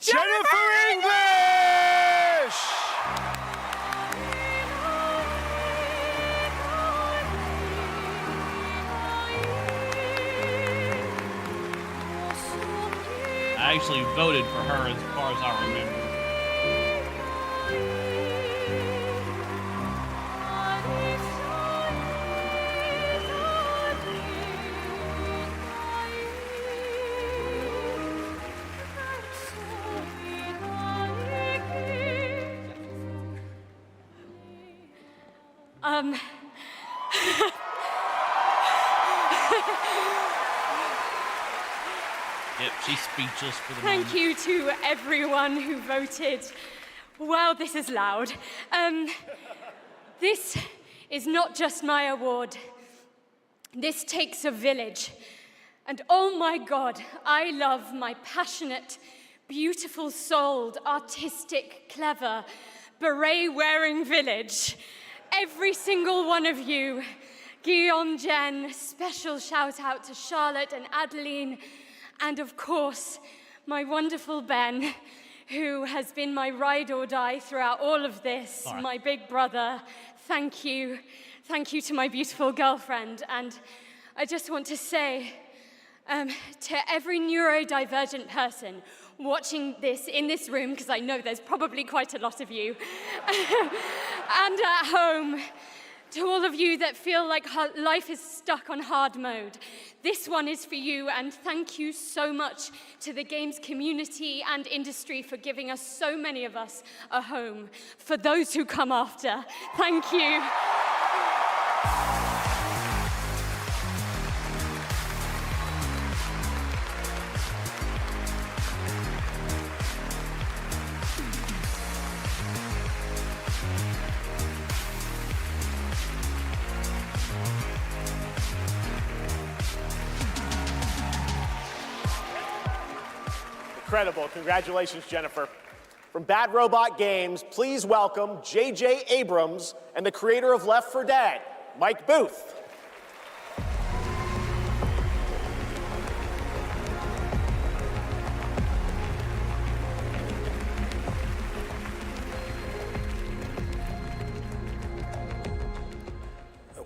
Jennifer English! I actually voted for her as far as I remember. Yep, she's speechless for the moment. Thank you to everyone who voted. Wow, this is loud. This is not just my award. This takes a village. And oh my God, I love my passionate, beautiful-souled, artistic, clever, beret-wearing village. Every single one of you. Guillaume, Jen, special shout out to Charlotte and Adeline, and of course, my wonderful Ben, who has been my ride or die throughout all of this, All right. my big brother. Thank you. Thank you to my beautiful girlfriend. And I just want to say to every neurodivergent person watching this in this room, because I know there's probably quite a lot of you, and at home, to all of you that feel like life is stuck on hard mode, this one is for you, and thank you so much to the games community and industry for giving us, so many of us, a home. For those who come after, thank you. Incredible. Congratulations, Jennifer. From Bad Robot Games, please welcome J.J. Abrams and the creator of Left 4 Dead, Mike Booth.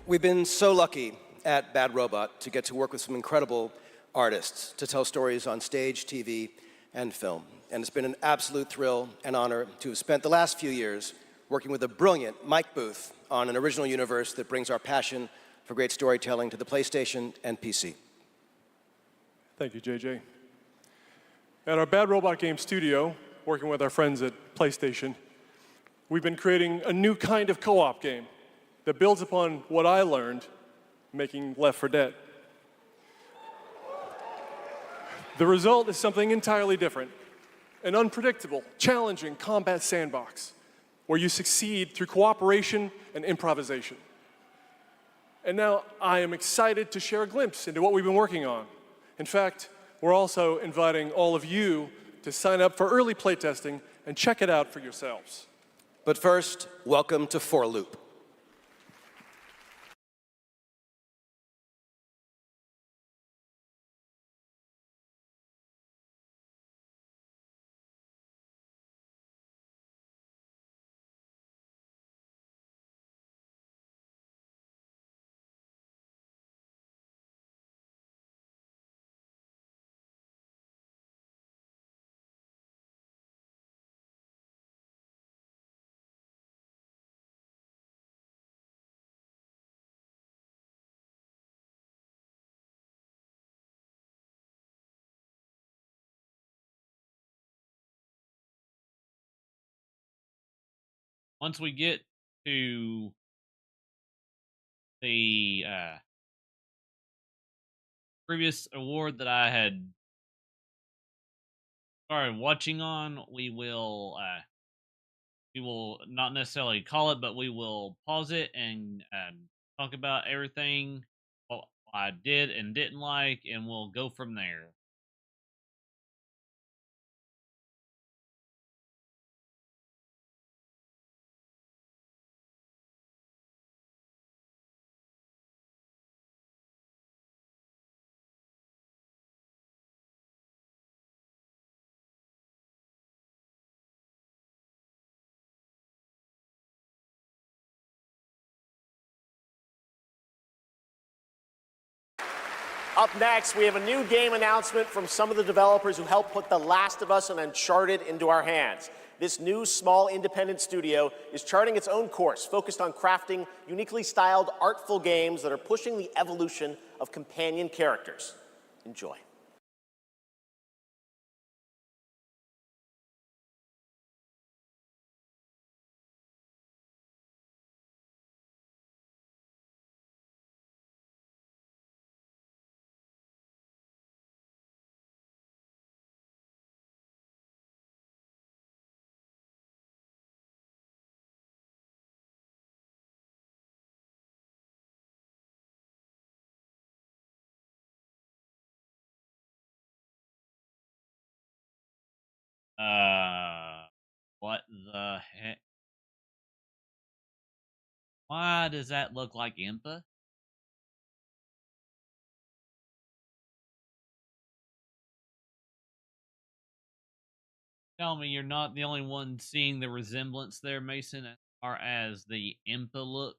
We've been so lucky at Bad Robot to get to work with some incredible artists to tell stories on stage, TV, and film. And it's been an absolute thrill and honor to have spent the last few years working with a brilliant Mike Booth on an original universe that brings our passion for great storytelling to the PlayStation and PC. Thank you, JJ. At our Bad Robot Game studio, working with our friends at PlayStation, we've been creating a new kind of co-op game that builds upon what I learned making Left 4 Dead. The result is something entirely different, an unpredictable, challenging combat sandbox where you succeed through cooperation and improvisation. And now I am excited to share a glimpse into what we've been working on. In fact, we're also inviting all of you to sign up for early playtesting and check it out for yourselves. But first, welcome to 4 Loop. Once we get to the previous award that I had started watching on, we will not necessarily call it, but we will pause it and talk about everything what I did and didn't like, and we'll go from there. Up next, we have a new game announcement from some of the developers who helped put The Last of Us and Uncharted into our hands. This new, small, independent studio is charting its own course, focused on crafting uniquely styled, artful games that are pushing the evolution of companion characters. Enjoy. What the heck? Why does that look like Impa? Tell me you're not the only one seeing the resemblance there, Mason, as far as the Impa look.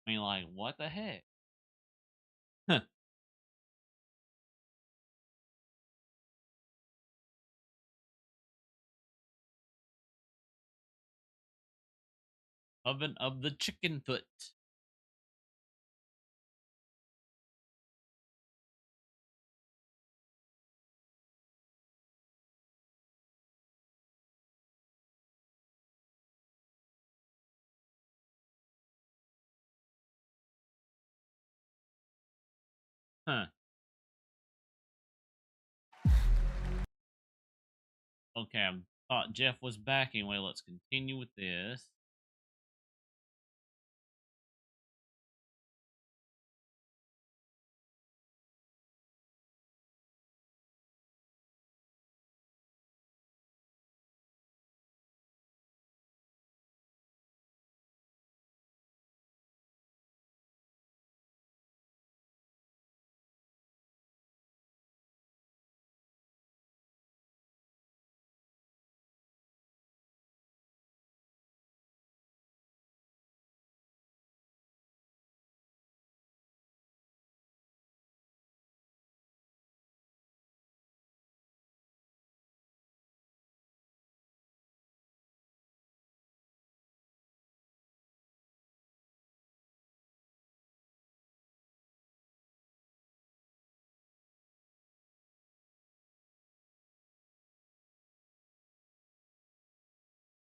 I mean, like, what the heck? Huh. Oven of the chicken foot. Huh. Okay, I thought Jeff was back anyway. Let's continue with this.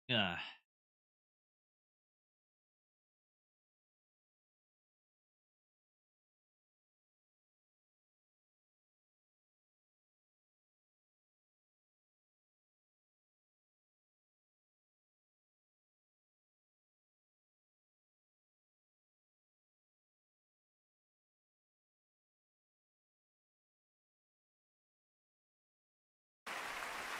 Yeah.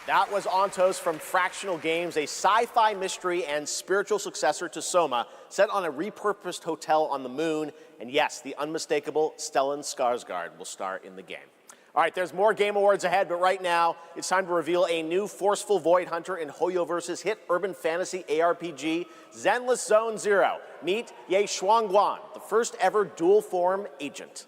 That was Ontos from Fractional Games, a sci-fi mystery and spiritual successor to Soma, set on a repurposed hotel on the moon. And yes, the unmistakable Stellan Skarsgård will star in the game. All right, there's more Game Awards ahead, but right now, it's time to reveal a new forceful Void Hunter in Hoyoverse's hit urban fantasy ARPG, Zenless Zone Zero. Meet Ye Shuangguan, the first ever dual-form agent.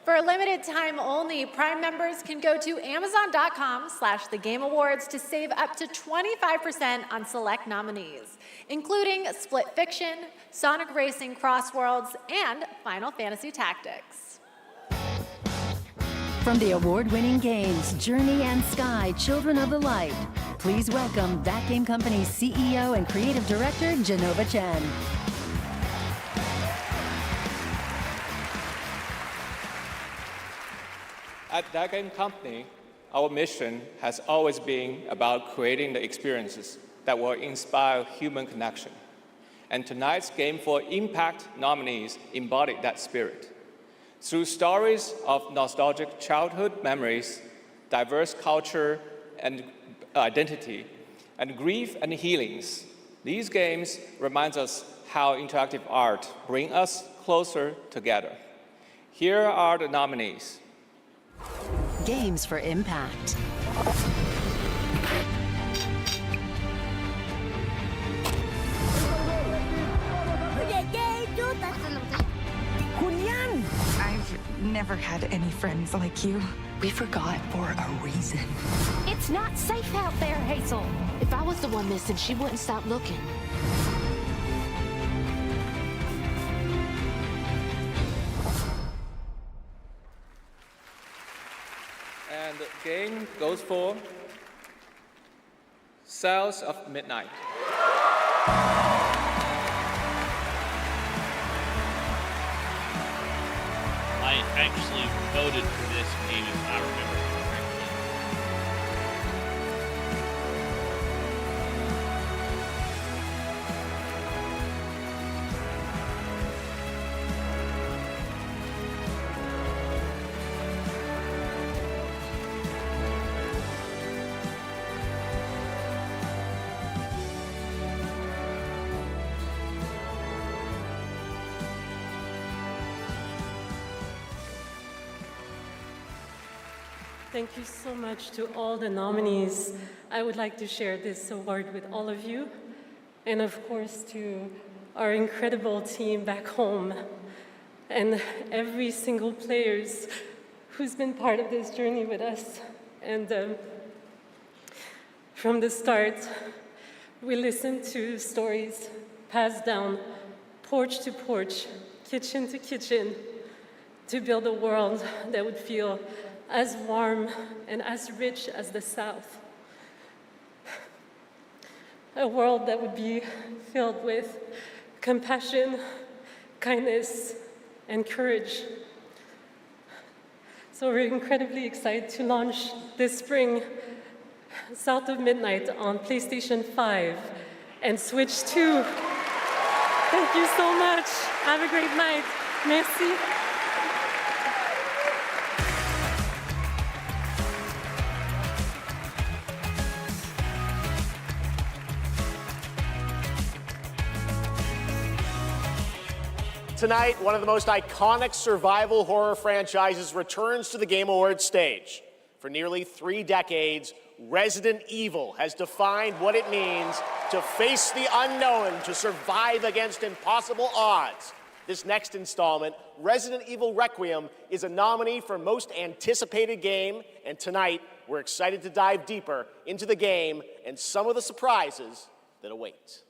For a limited time only, Prime members can go to Amazon.com/The Game Awards to save up to 25% on select nominees, including Split Fiction, Sonic Racing Cross Worlds, and Final Fantasy Tactics. From the award-winning games Journey and Sky, Children of the Light, please welcome That Game Company's CEO and Creative Director, Genova Chen. At That Game Company, our mission has always been about creating the experiences that will inspire human connection. And tonight's Game for Impact nominees embody that spirit. Through stories of nostalgic childhood memories, diverse culture and identity, and grief and healings, these games remind us how interactive art brings us closer together. Here are the nominees. Games for Impact. I've never had any friends like you. We forgot for a reason. It's not safe out there, Hazel. If I was the one missing, she wouldn't stop looking. And the game goes for Cells of Midnight. I actually voted for this game, if I remember correctly. Thank you so much to all the nominees. I would like to share this award with all of you, and of course to our incredible team back home, and every single players who's been part of this journey with us. And from the start, we listened to stories passed down porch to porch, kitchen to kitchen, to build a world that would feel as warm and as rich as the South. A world that would be filled with compassion, kindness, and courage. So we're incredibly excited to launch this spring South of Midnight on PlayStation 5 and Switch 2. Thank you so much. Have a great night. Merci. Tonight, one of the most iconic survival horror franchises returns to the Game Awards stage. For nearly 3 decades, Resident Evil has defined what it means to face the unknown, to survive against impossible odds. This next installment, Resident Evil Requiem, is a nominee for Most Anticipated Game, and tonight, we're excited to dive deeper into the game and some of the surprises that await.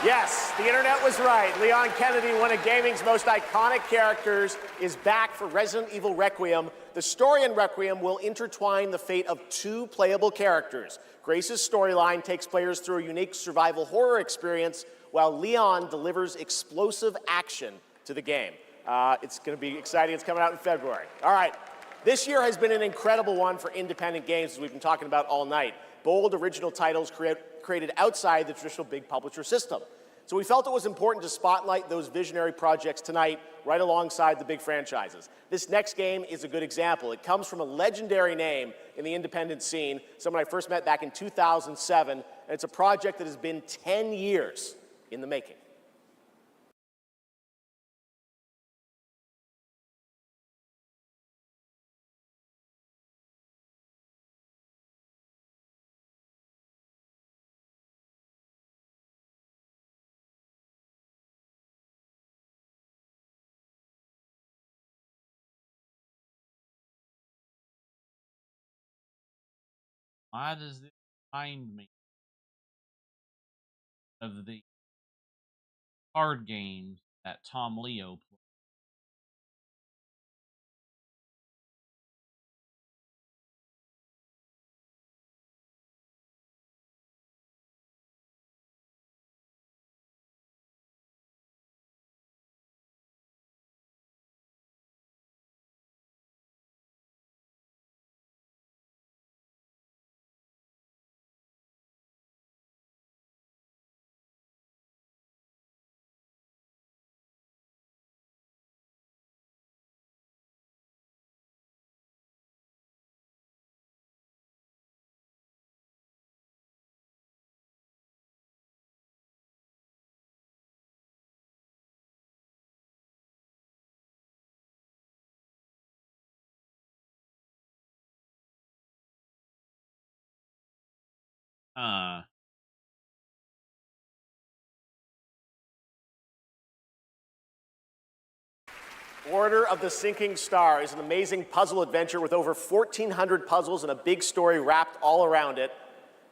Yes, the internet was right. Leon Kennedy, one of gaming's most iconic characters, is back for Resident Evil Requiem. The story in Requiem will intertwine the fate of 2 playable characters. Grace's storyline takes players through a unique survival horror experience, while Leon delivers explosive action to the game. It's going to be exciting. It's coming out in February. All right. This year has been an incredible one for independent games, as we've been talking about all night. Bold, original titles created outside the traditional big publisher system. So we felt it was important to spotlight those visionary projects tonight, right alongside the big franchises. This next game is a good example. It comes from a legendary name in the independent scene, someone I first met back in 2007, and it's a project that has been 10 years in the making. Why does this remind me of the card games that Tom Leo played? Order of the Sinking Star is an amazing puzzle adventure with over 1,400 puzzles and a big story wrapped all around it.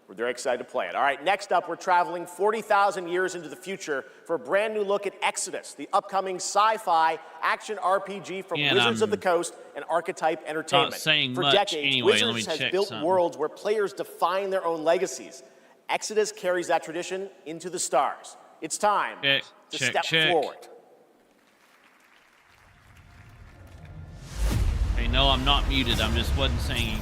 We're very excited to play it. All right, next up, we're traveling 40,000 years into the future for a brand new look at Exodus, the upcoming sci-fi action RPG from Wizards of the Coast and Archetype Entertainment. For decades, anyway, Wizards has built worlds where players define their own legacies. Exodus carries that tradition into the stars. It's time to step forward. Hey, no, I'm not muted. I'm just wasn't singing.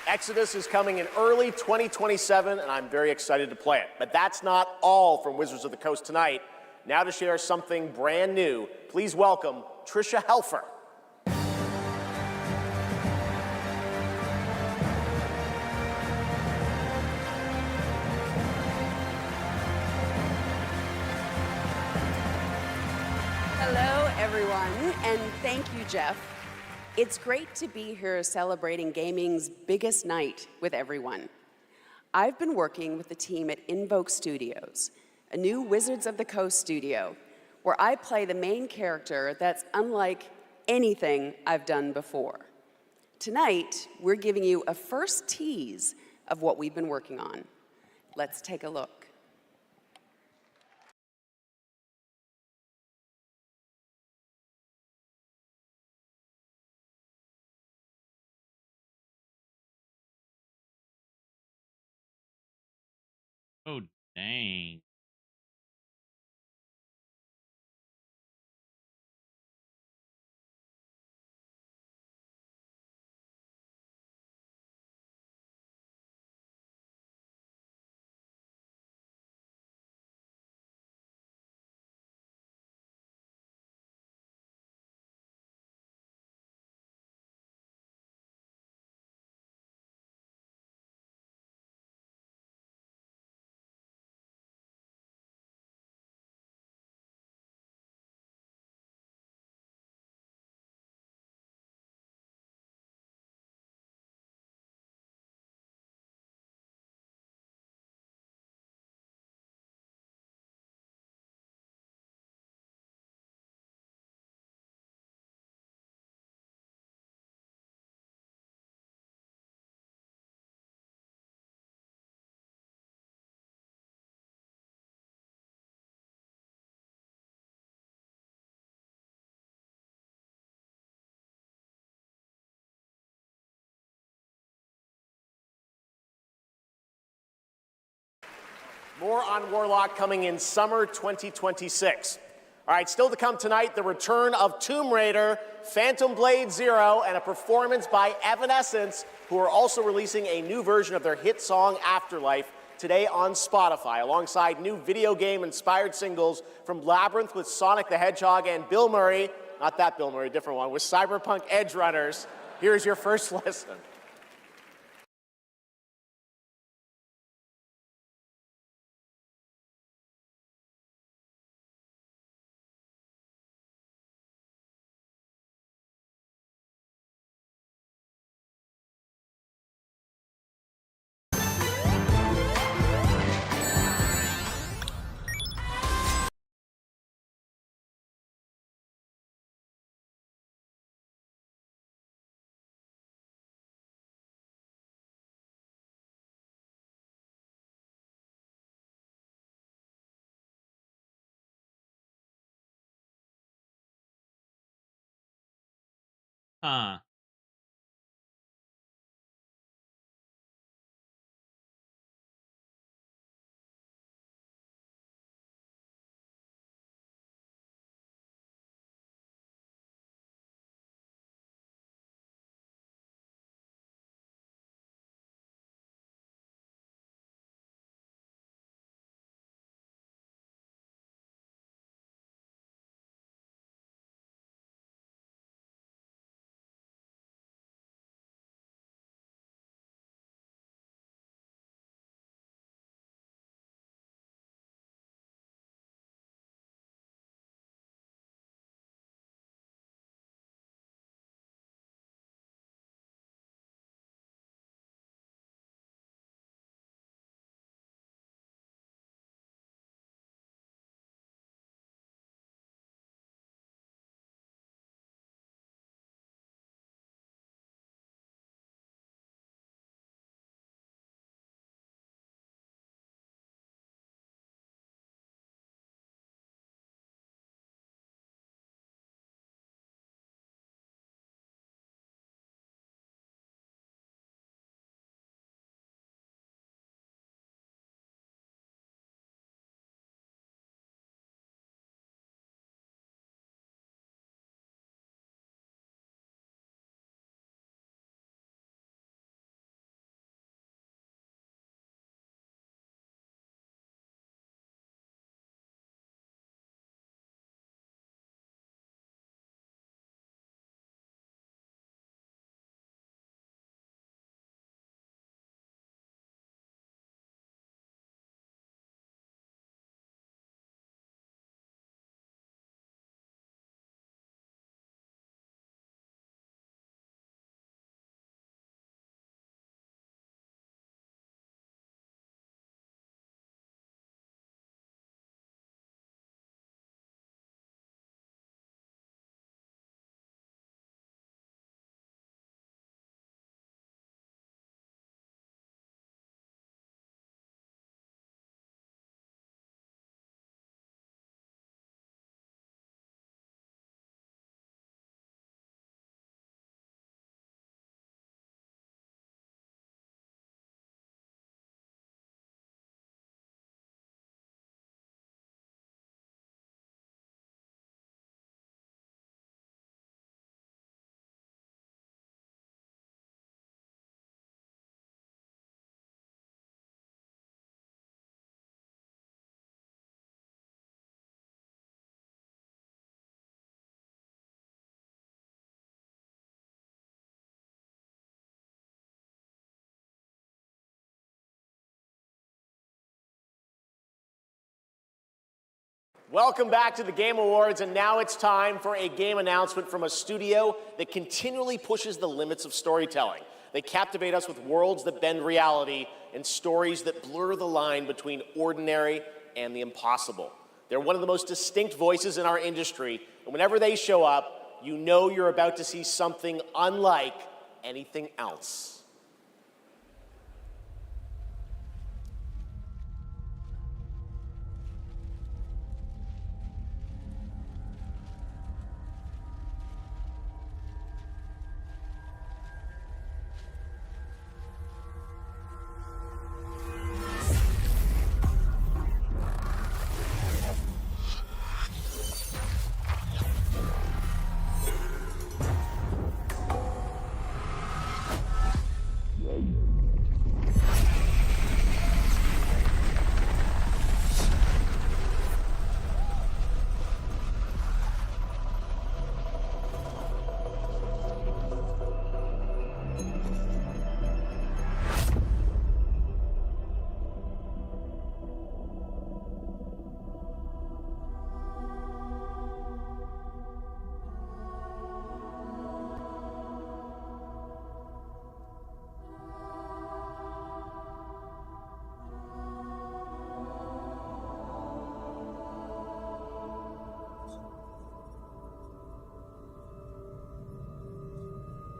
Exodus is coming in early 2027, and I'm very excited to play it. But that's not all from Wizards of the Coast tonight. Now to share something brand new, please welcome Tricia Helfer. Hello, everyone, and thank you, Jeff. It's great to be here celebrating gaming's biggest night with everyone. I've been working with the team at Invoke Studios, a new Wizards of the Coast studio, where I play the main character that's unlike anything I've done before. Tonight, we're giving you a first tease of what we've been working on. Let's take a look. Oh, dang. More on Warlock coming in summer 2026. All right, still to come tonight, the return of Tomb Raider, Phantom Blade Zero, and a performance by Evanescence, who are also releasing a new version of their hit song Afterlife today on Spotify, alongside new video game-inspired singles from Labyrinth with Sonic the Hedgehog and Bill Murray, not that Bill Murray, different one, with Cyberpunk Edge Runners. Here's your first listen. Huh. Welcome back to the Game Awards, and now it's time for a game announcement from a studio that continually pushes the limits of storytelling. They captivate us with worlds that bend reality and stories that blur the line between ordinary and the impossible. They're one of the most distinct voices in our industry, and whenever they show up, you know you're about to see something unlike anything else.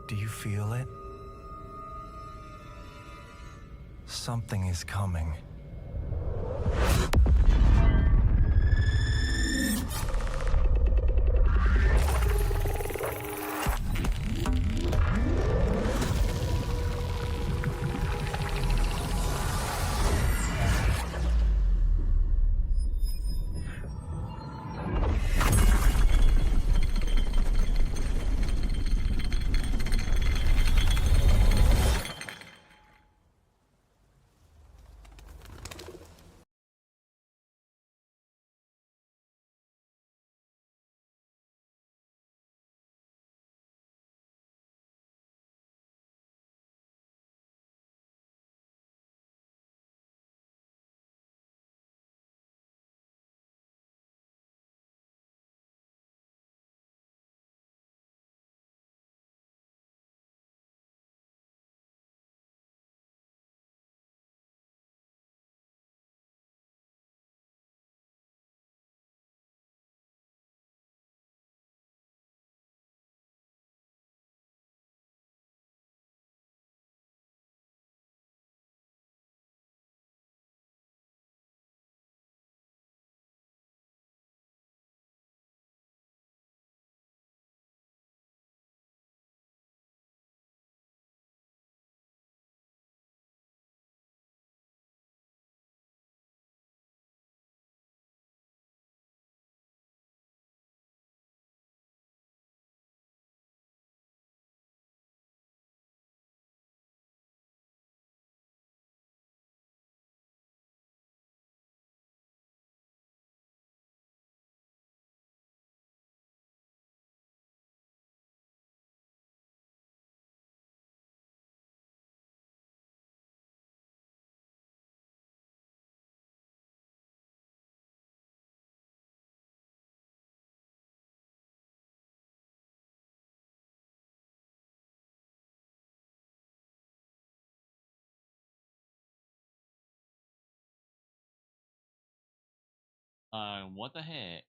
Do you feel it? Something is coming. What the heck?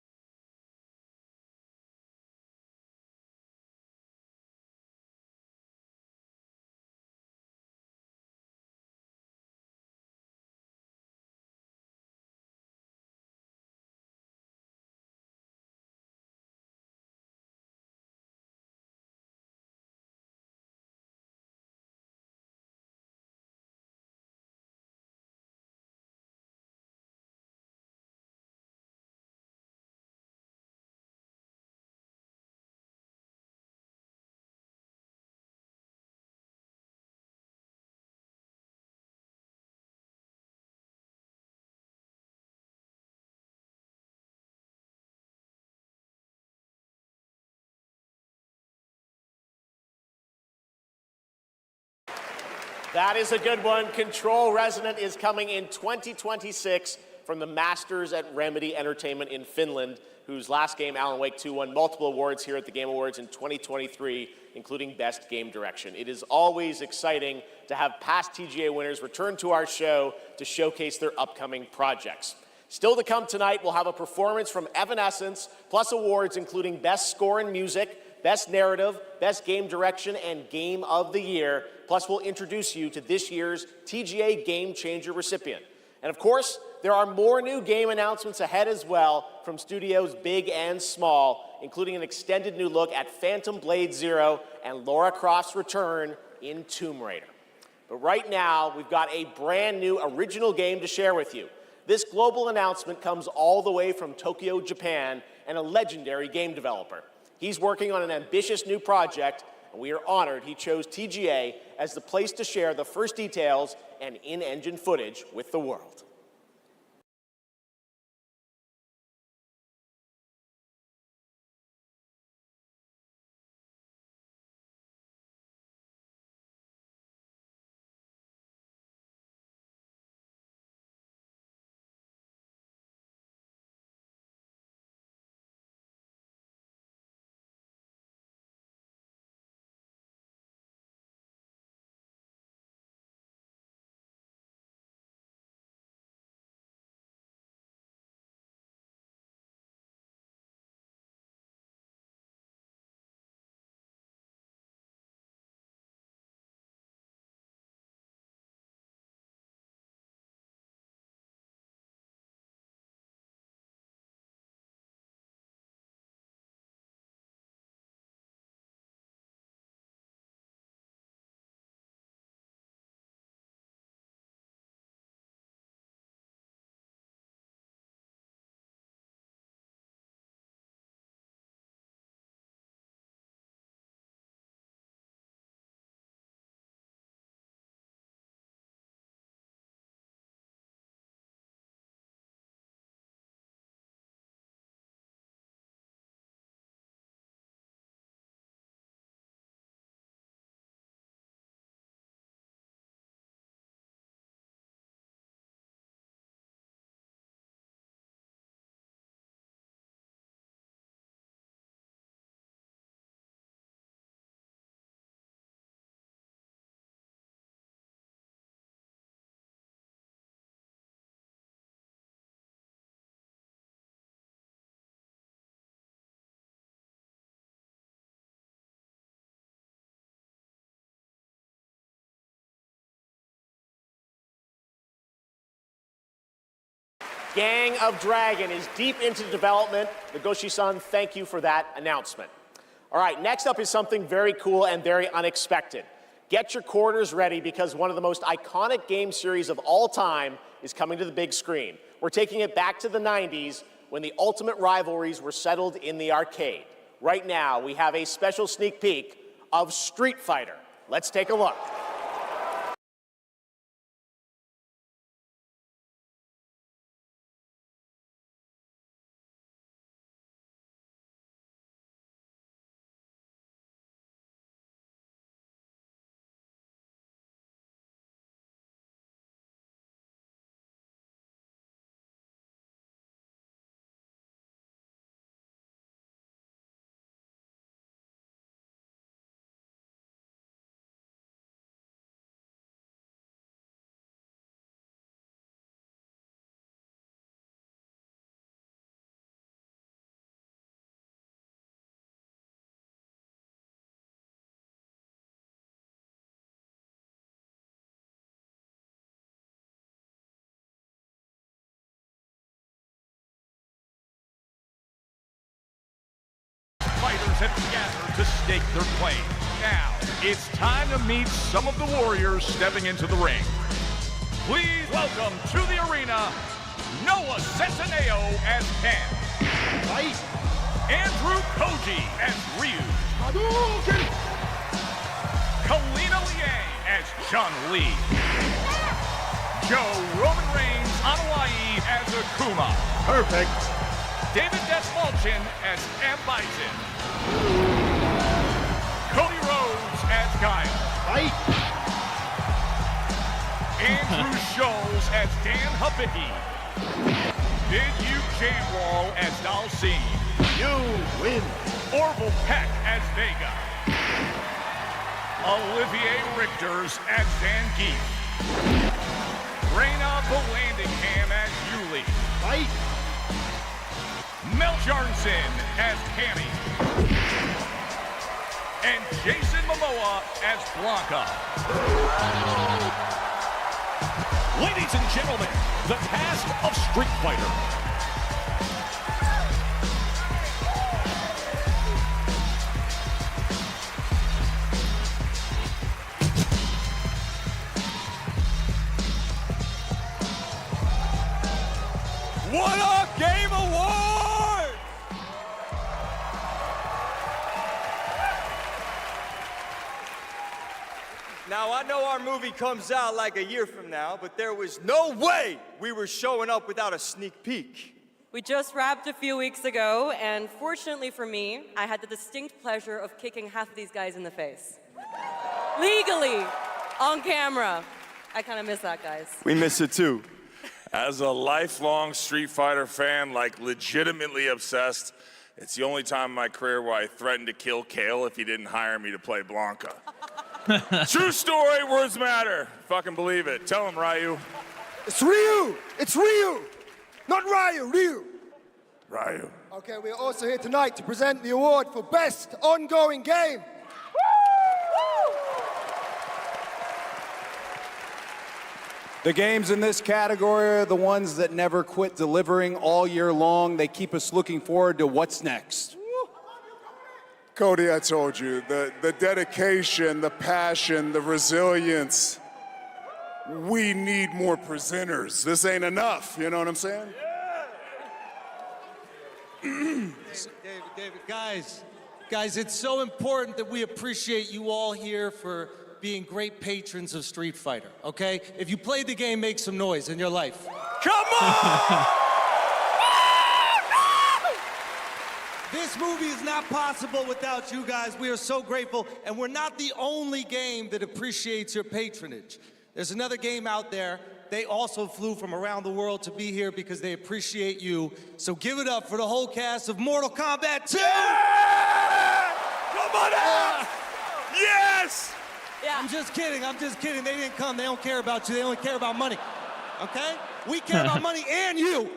That is a good one. Control Resonant is coming in 2026 from the masters at Remedy Entertainment in Finland, whose last game, Alan Wake 2, won multiple awards here at the Game Awards in 2023, including Best Game Direction. It is always exciting to have past TGA winners return to our show to showcase their upcoming projects. Still to come tonight, we'll have a performance from Evanescence, plus awards including Best Score in Music, Best Narrative, Best Game Direction, and Game of the Year. Plus, we'll introduce you to this year's TGA Game Changer recipient. And of course, there are more new game announcements ahead as well from studios big and small, including an extended new look at Phantom Blade Zero and Lara Croft's return in Tomb Raider. But right now, we've got a brand new original game to share with you. This global announcement comes all the way from Tokyo, Japan, and a legendary game developer. He's working on an ambitious new project, and we are honored he chose TGA as the place to share the first details and in-engine footage with the world. Gang of Dragon is deep into development. Nagoshi-san, thank you for that announcement. All right, next up is something very cool and very unexpected. Get your quarters ready because one of the most iconic game series of all time is coming to the big screen. We're taking it back to the 90s when the ultimate rivalries were settled in the arcade. Right now, we have a special sneak peek of Street Fighter. Let's take a look. Fighters have gathered to stake their claim. Now, it's time to meet some of the warriors stepping into the ring. Please welcome to the arena, Noah Centineo as Ken. Fight. Andrew Koji as Ryu. Hadouken! Kalina Liang as Chun-Li. Joe Roman Reigns on Hawaii as Akuma. Perfect. David Desmalchin as M. Bison. Cody Rhodes as Guile. Fight. Andrew Scholes as Dan Habicki. Did you Jamwall as Dalcine? You win. Orville Peck as Vega. Olivier Richters as Zangief. Reyna Volandingham as Yuli. Fight. Mel Jarnson as Cammy. And Jason Momoa as Blanca. Ladies and gentlemen, the cast of Street Fighter. What a Game Award! Now, I know our movie comes out like a year from now, but there was no way we were showing up without a sneak peek. We just wrapped a few weeks ago, and fortunately for me, I had the distinct pleasure of kicking half of these guys in the face. Legally, on camera. I kind of miss that, guys. We miss it too. As a lifelong Street Fighter fan, like legitimately obsessed, it's the only time in my career where I threatened to kill Kale if he didn't hire me to play Blanca. True story, words matter. Fucking believe it. Tell him, Ryu. It's Ryu! It's Ryu! Not Ryu, Ryu! Ryu. Okay, we're also here tonight to present the award for Best Ongoing Game. The games in this category are the ones that never quit delivering all year long. They keep us looking forward to what's next. Cody, I told you, the dedication, the passion, the resilience. We need more presenters. This ain't enough, you know what I'm saying? David, guys, it's so important that we appreciate you all here for being great patrons of Street Fighter, okay? If you played the game, make some noise in your life. Come on! This movie is not possible without you guys. We are so grateful, and we're not the only game that appreciates your patronage. There's another game out there. They also flew from around the world to be here because they appreciate you. So give it up for the whole cast of Mortal Kombat 2! Yeah! Come on out! Yes! Yeah. I'm just kidding. They didn't come. They don't care about you. They only care about money. Okay? We care about money and you.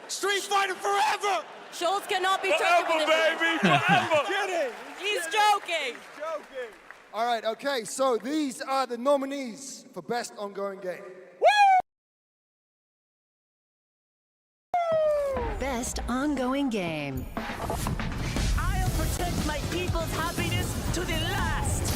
Street Fighter forever! Schultz cannot be forever, joking. baby, forever! Kidding. He's joking. All right, okay, so these are the nominees for Best Ongoing Game. Best Ongoing Game. I'll protect my people's happiness to the last.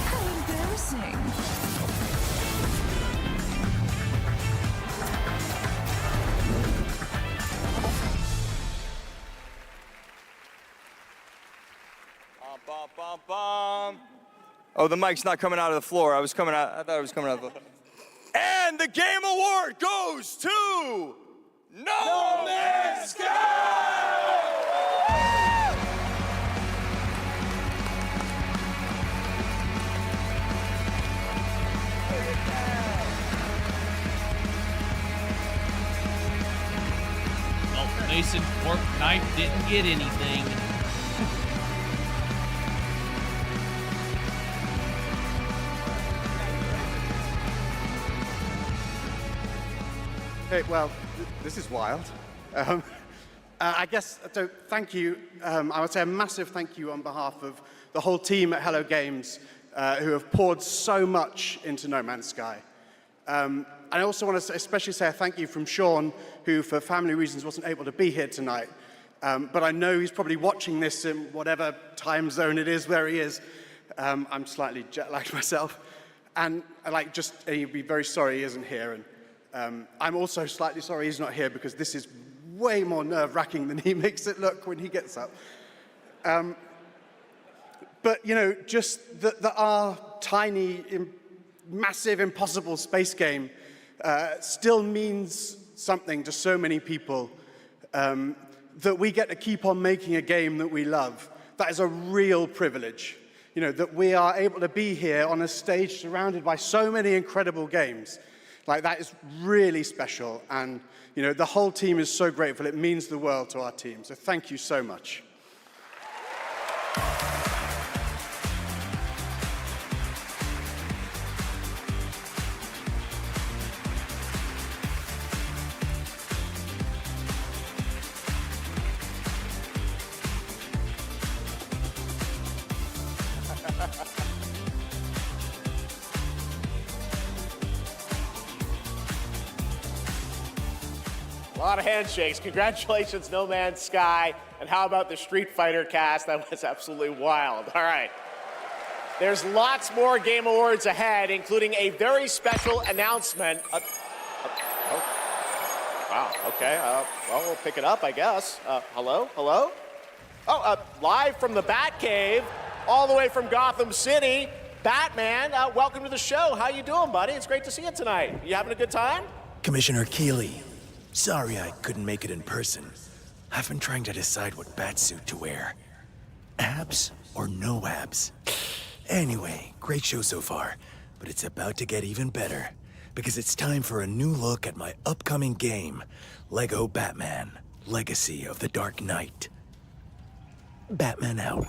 How embarrassing. Bum, bum, bum. Oh, the mic's not coming out of the floor. I thought it was coming out of the floor. And the Game Award goes to No Man's Sky! Well, Mason Fortnite didn't get anything. Hey, well, this is wild. I guess, so thank you. I would say a massive thank you on behalf of the whole team at Hello Games who have poured so much into No Man's Sky. I also want to especially say a thank you from Sean, who for family reasons wasn't able to be here tonight. But I know he's probably watching this in whatever time zone it is where he is. I'm slightly jet-lagged myself. And he'd be very sorry he isn't here. And I'm also slightly sorry he's not here because this is way more nerve-wracking than he makes it look when he gets up. But, you know, just our tiny, massive, impossible space game that we get to keep on making a game that we love. That is a real privilege. You know, that we are able to be here on a stage surrounded by so many incredible games. Like, that is really special. And, you know, the whole team is so grateful. It means the world to our team. So thank you so much. A lot of handshakes. Congratulations, No Man's Sky. And how about the Street Fighter cast? That was absolutely wild. All right. There's lots more Game Awards ahead, including a very special announcement. Wow, okay. Well, we'll pick it up, I guess. Hello? Hello? Oh, live from the Batcave, all the way from Gotham City, Batman, welcome to the show. How you doing, buddy? It's great to see you tonight. You having a good time? Commissioner Keeley, sorry I couldn't make it in person. I've been trying to decide what batsuit to wear. Abs or no abs? Anyway, great show so far, but it's about to get even better, because it's time for a new look at my upcoming game, Lego Batman, Legacy of the Dark Knight. Batman out.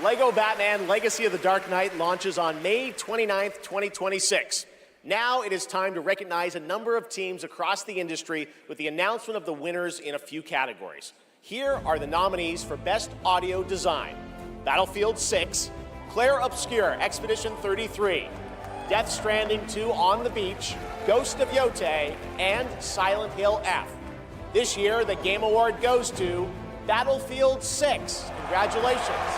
Lego Batman Legacy of the Dark Knight launches on May 29th, 2026. Now it is time to recognize a number of teams across the industry with the announcement of the winners in a few categories. Here are the nominees for Best Audio Design: Battlefield 6, Claire Obscure Expedition 33, Death Stranding 2 On the Beach, Ghost of Yotei, and Silent Hill F. This year, the Game Award goes to Battlefield 6. Congratulations.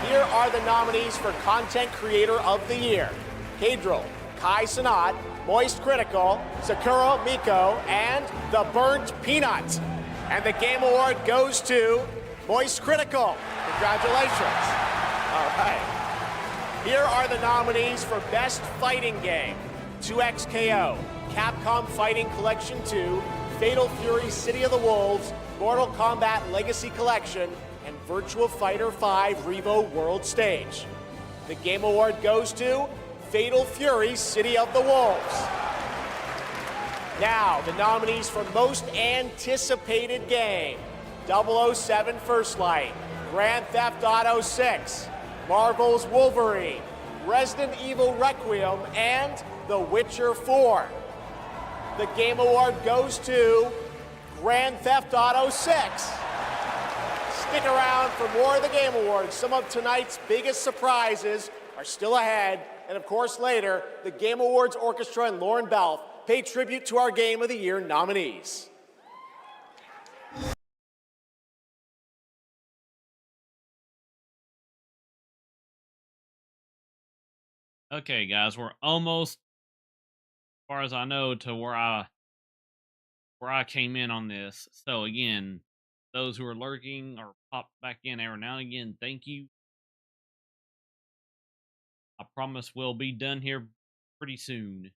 Here are the nominees for Content Creator of the Year: Cadril, Kai Sanat, Moist Critical, Sakura Miko, and The Burnt Peanut. And the Game Award goes to Moist Critical. Congratulations. All right. Here are the nominees for Best Fighting Game: 2XKO, Capcom Fighting Collection 2, Fatal Fury City of the Wolves, Mortal Kombat Legacy Collection, and Virtua Fighter 5 Revo World Stage. The Game Award goes to Fatal Fury City of the Wolves. Now, the nominees for Most Anticipated Game: 007 First Light, Grand Theft Auto 6, Marvel's Wolverine, Resident Evil Requiem, and The Witcher 4. The Game Award goes to Grand Theft Auto 6. Stick around for more of the Game Awards. Some of tonight's biggest surprises are still ahead And of course, later, the Game Awards Orchestra and Lauren Balfe pay tribute to our Game of the Year nominees. Okay, guys, we're almost, as far as I know, to where I came in on this. So again, those who are lurking or pop back in every now and again, thank you. I promise we'll be done here pretty soon.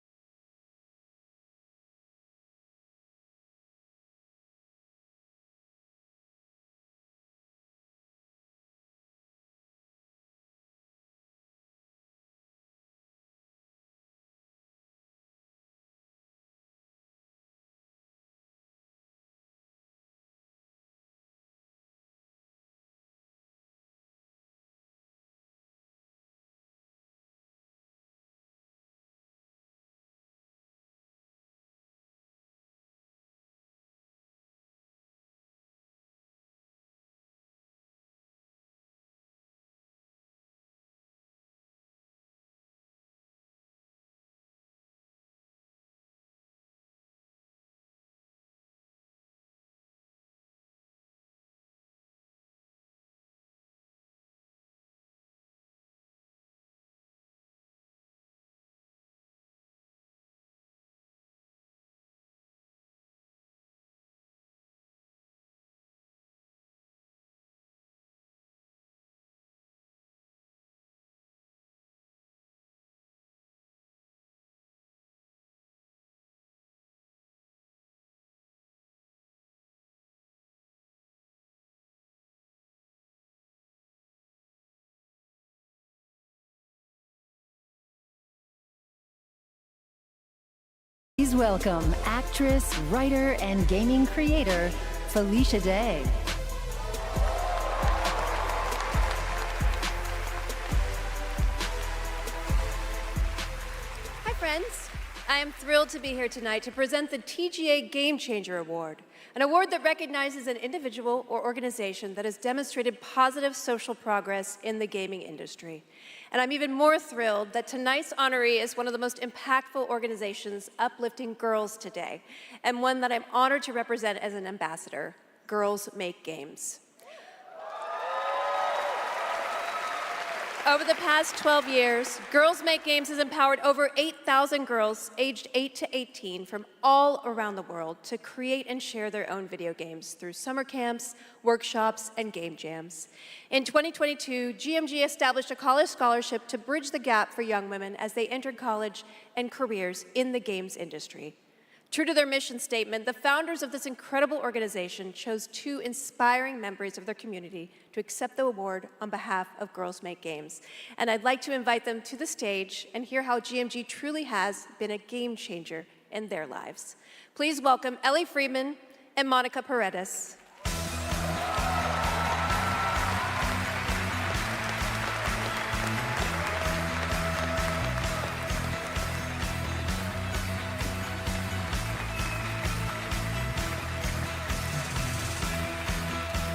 Please welcome actress, writer, and gaming creator, Felicia Day. Hi, friends. I am thrilled to be here tonight to present the TGA Game Changer Award, an award that recognizes an individual or organization that has demonstrated positive social progress in the gaming industry. And I'm even more thrilled that tonight's honoree is one of the most impactful organizations uplifting girls today, and one that I'm honored to represent as an ambassador, Girls Make Games. Over the past 12 years, Girls Make Games has empowered over 8,000 girls aged 8 to 18 from all around the world to create and share their own video games through summer camps, workshops, and game jams. In 2022, GMG established a college scholarship to bridge the gap for young women as they entered college and careers in the games industry. True to their mission statement, the founders of this incredible organization chose 2 inspiring members of their community to accept the award on behalf of Girls Make Games. And I'd like to invite them to the stage and hear how GMG truly has been a game changer in their lives. Please welcome Ellie Friedman and Monica Paredes.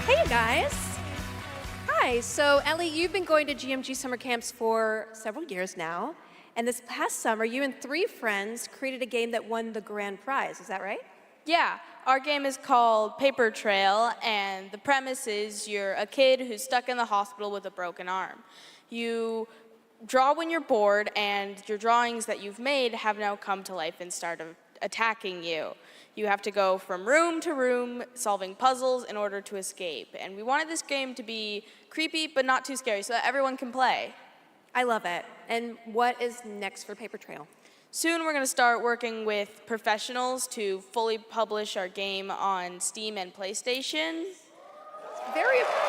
Hey, you guys. Hi, so Ellie, you've been going to GMG summer camps for several years now, and this past summer, you and 3 friends created a game that won the grand prize, is that right? Yeah, our game is called Paper Trail, and the premise is you're a kid who's stuck in the hospital with a broken arm. You draw when you're bored, and your drawings that you've made have now come to life and start attacking you. You have to go from room to room, solving puzzles in order to escape. And we wanted this game to be creepy, but not too scary, so that everyone can play. I love it. And what is next for Paper Trail? Soon we're going to start working with professionals to fully publish our game on Steam and PlayStation. Very important.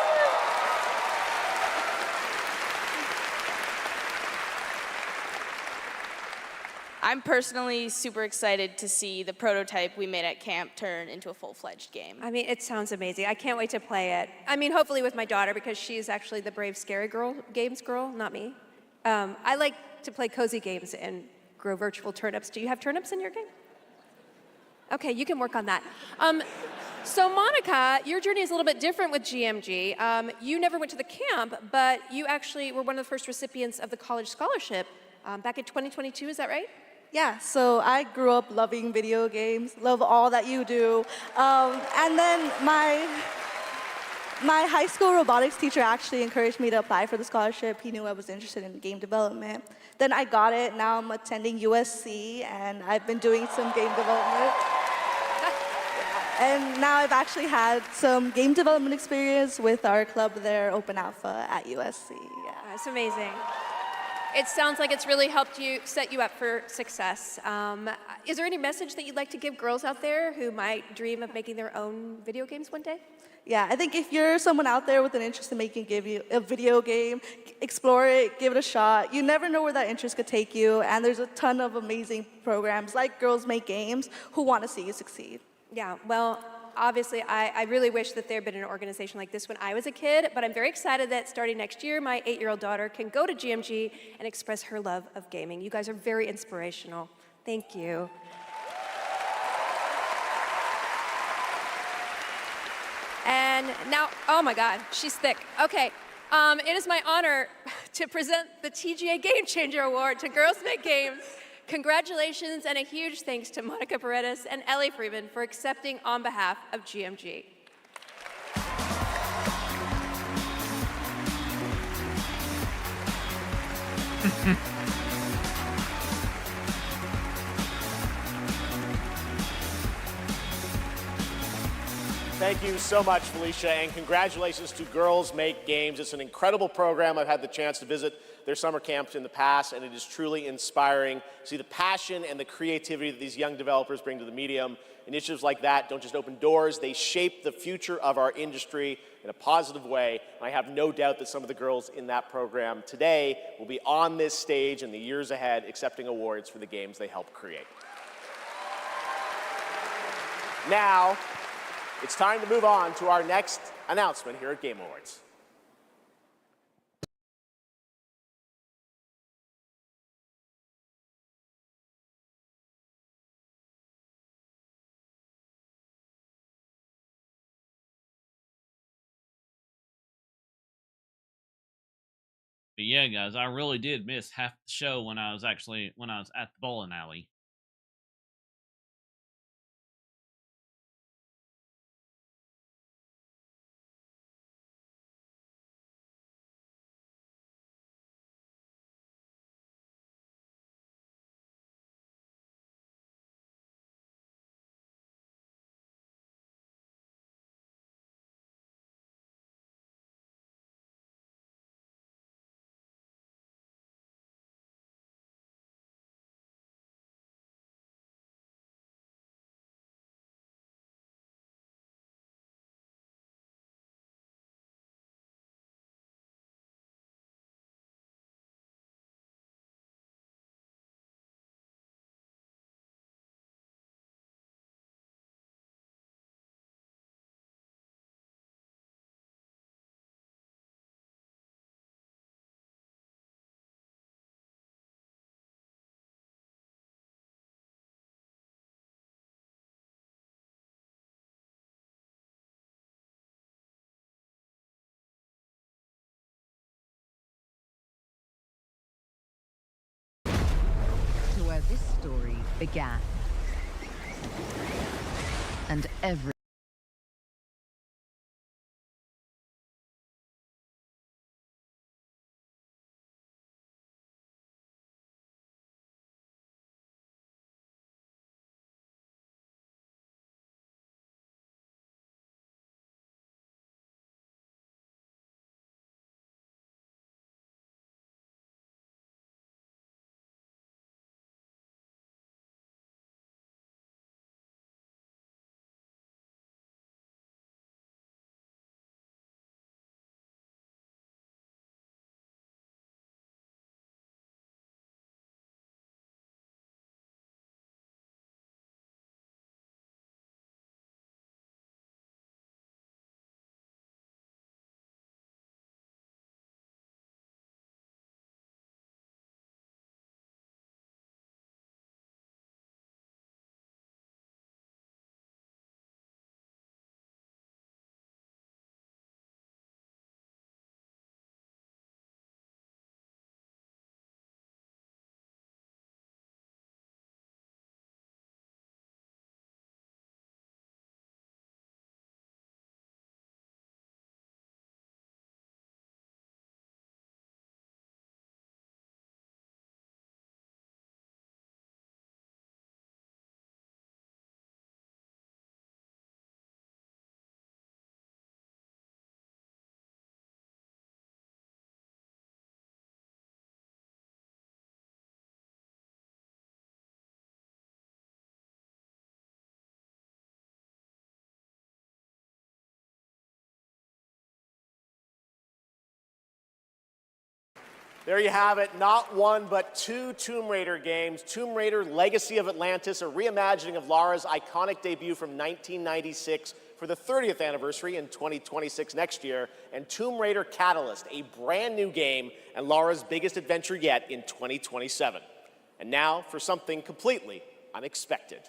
I'm personally super excited to see the prototype we made at camp turn into a full-fledged game. I mean, it sounds amazing. I can't wait to play it. I mean, hopefully with my daughter, because she's actually the brave, scary games girl, not me. I like to play cozy games and grow virtual turnips. Do you have turnips in your game? Okay, you can work on that. So Monica, your journey is a little bit different with GMG. You never went to the camp, but you actually were one of the first recipients of the college scholarship back in 2022, is that right? Yeah, so I grew up loving video games, love all that you do. And then my high school robotics teacher actually encouraged me to apply for the scholarship. He knew I was interested in game development. Then I got it. Now I'm attending USC, and I've been doing some game development. And now I've actually had some game development experience with our club there, Open Alpha at USC. Yeah. That's amazing. It sounds like it's really helped you, set you up for success. Is there any message that you'd like to give girls out there who might dream of making their own video games one day? Yeah, I think if you're someone out there with an interest in making a video game, explore it, give it a shot. You never know where that interest could take you, and there's a ton of amazing programs like Girls Make Games who want to see you succeed. Yeah, well, obviously, I really wish that there had been an organization like this when I was a kid, but I'm very excited that starting next year, my 8-year-old daughter can go to GMG and express her love of gaming. You guys are very inspirational. Thank you. And now, oh my God, she's thick. Okay, it is my honor to present the TGA Game Changer Award to Girls Make Games. Congratulations and a huge thanks to Monica Paredes and Ellie Freeman for accepting on behalf of GMG. Thank you so much, Felicia, and congratulations to Girls Make Games. It's an incredible program. I've had the chance to visit their summer camps in the past, and it is truly inspiring to see the passion and the creativity that these young developers bring to the medium. Initiatives like that don't just open doors, they shape the future of our industry in a positive way. And I have no doubt that some of the girls in that program today will be on this stage in the years ahead accepting awards for the games they helped create. Now, it's time to move on to our next announcement here at Game Awards. But yeah, guys, I really did miss half the show when I was at the bowling alley. To where this story began. And every There you have it, not one but two Tomb Raider games. Tomb Raider Legacy of Atlantis, a reimagining of Lara's iconic debut from 1996 for the 30th anniversary in 2026 next year, and Tomb Raider Catalyst, a brand new game and Lara's biggest adventure yet in 2027. And now for something completely unexpected.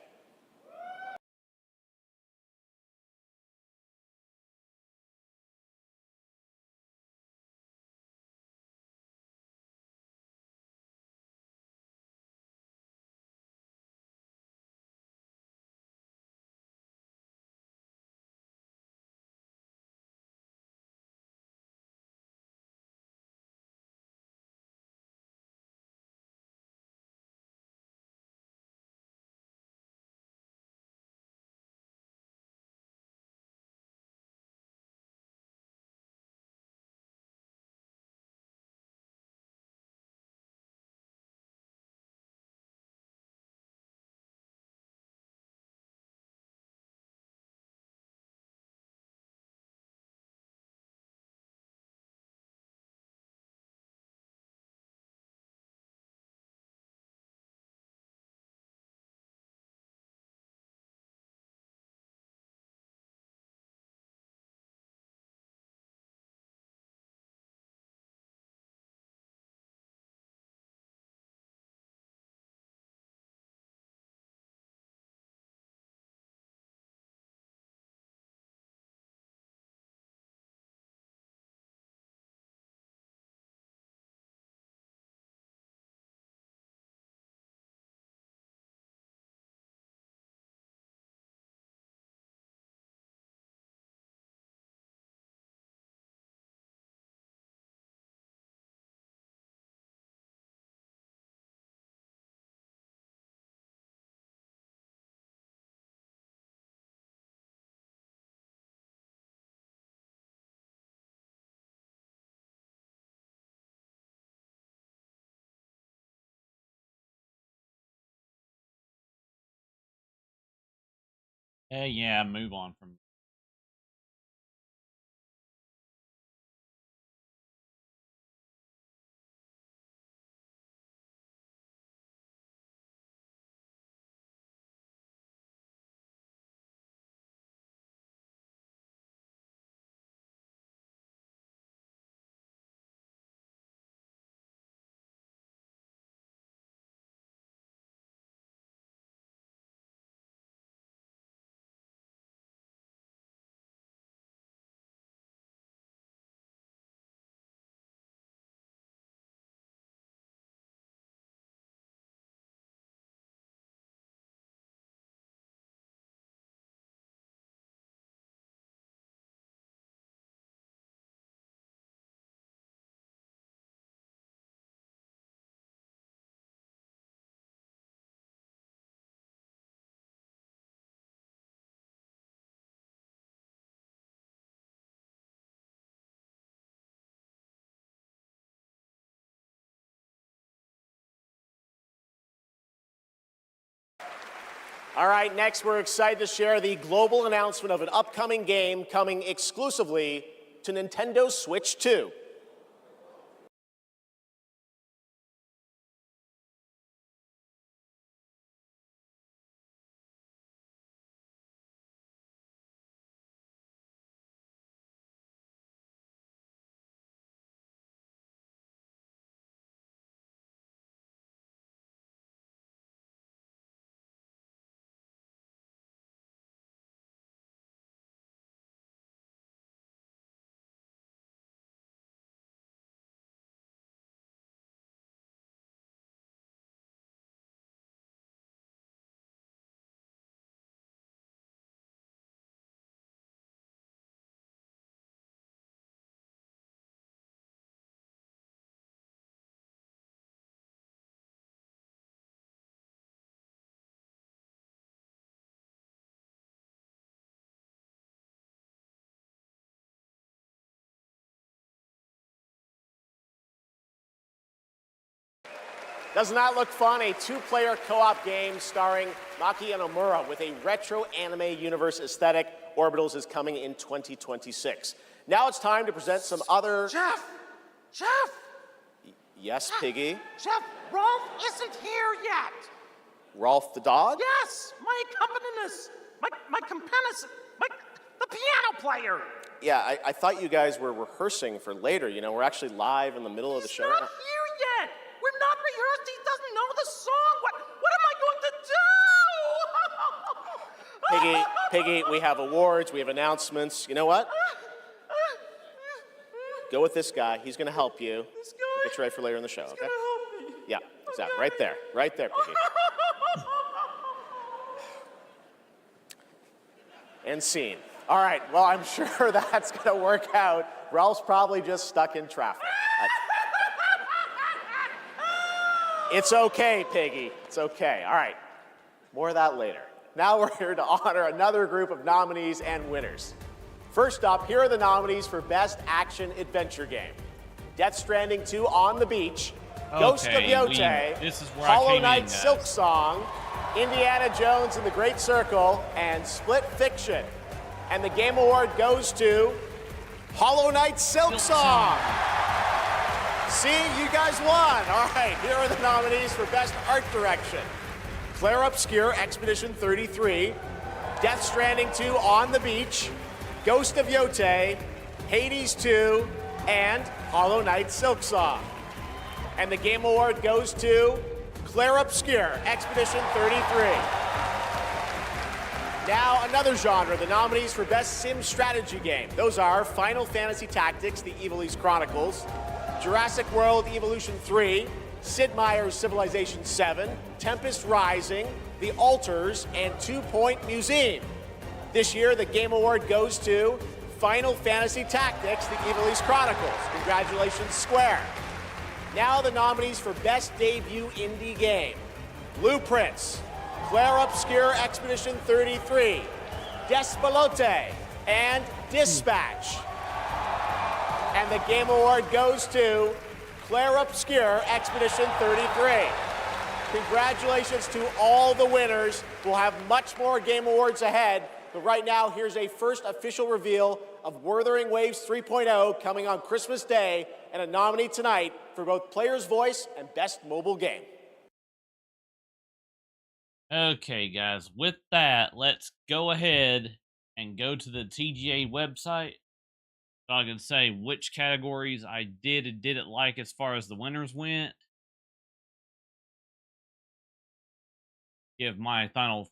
Yeah, move on from. All right, next we're excited to share the global announcement of an upcoming game coming exclusively to Nintendo Switch 2. Doesn't that look fun? A two-player co-op game starring Maki and Omura with a retro anime universe aesthetic. Orbitals is coming in 2026. Now it's time to present some other... Jeff! Yes, Piggy. Chef, Rolf isn't here yet. Rolf the dog? Yes, my accompanist, the piano player. Yeah, I thought you guys were rehearsing for later. You know, we're actually live in the middle of the show. He's not here yet. We're not rehearsed. He doesn't know the song. What am I going to do? Piggy, we have awards, we have announcements. You know what? Go with this guy. He's going to help you. This guy? Get you ready for later in the show, okay? Gonna help me. Yeah, exactly. Right there, Piggy. And scene. All right, well, I'm sure that's going to work out. Ralph's probably just stuck in traffic. It's okay, Piggy. It's okay. All right, more of that later. Now we're here to honor another group of nominees and winners. First up, here are the nominees for Best Action Adventure Game. Death Stranding 2 On the Beach, Ghost of Yote, this is where Hollow Knight Silksong, Indiana Jones and the Great Circle, and Split Fiction. And the Game Award goes to Hollow Knight Silksong. See, you guys won. All right, here are the nominees for Best Art Direction. Claire Obscure, Expedition 33, Death Stranding 2 On the Beach, Ghost of Yote, Hades 2, and Hollow Knight Silksong. And the Game Award goes to Claire Obscure, Expedition 33. Now, another genre, the nominees for Best Sim Strategy Game. Those are Final Fantasy Tactics, The Ivalice Chronicles, Jurassic World Evolution 3, Sid Meier's Civilization 7, Tempest Rising, The Alters, and 2 Point Museum. This year, the Game Award goes to Final Fantasy Tactics, The Ivalice Chronicles. Congratulations, Square. Now the nominees for Best Debut Indie Game. Blueprints, Claire Obscure Expedition 33, Despelote, and Dispatch. And the Game Award goes to Claire Obscure Expedition 33. Congratulations to all the winners. We'll have much more Game Awards ahead, but right now, here's a first official reveal of Wuthering Waves 3.0 coming on Christmas Day, and a nominee tonight for both Player's Voice and Best Mobile Game. Okay, guys, with that, let's go ahead and go to the TGA website so I can say which categories I did and didn't like as far as the winners went. Give my final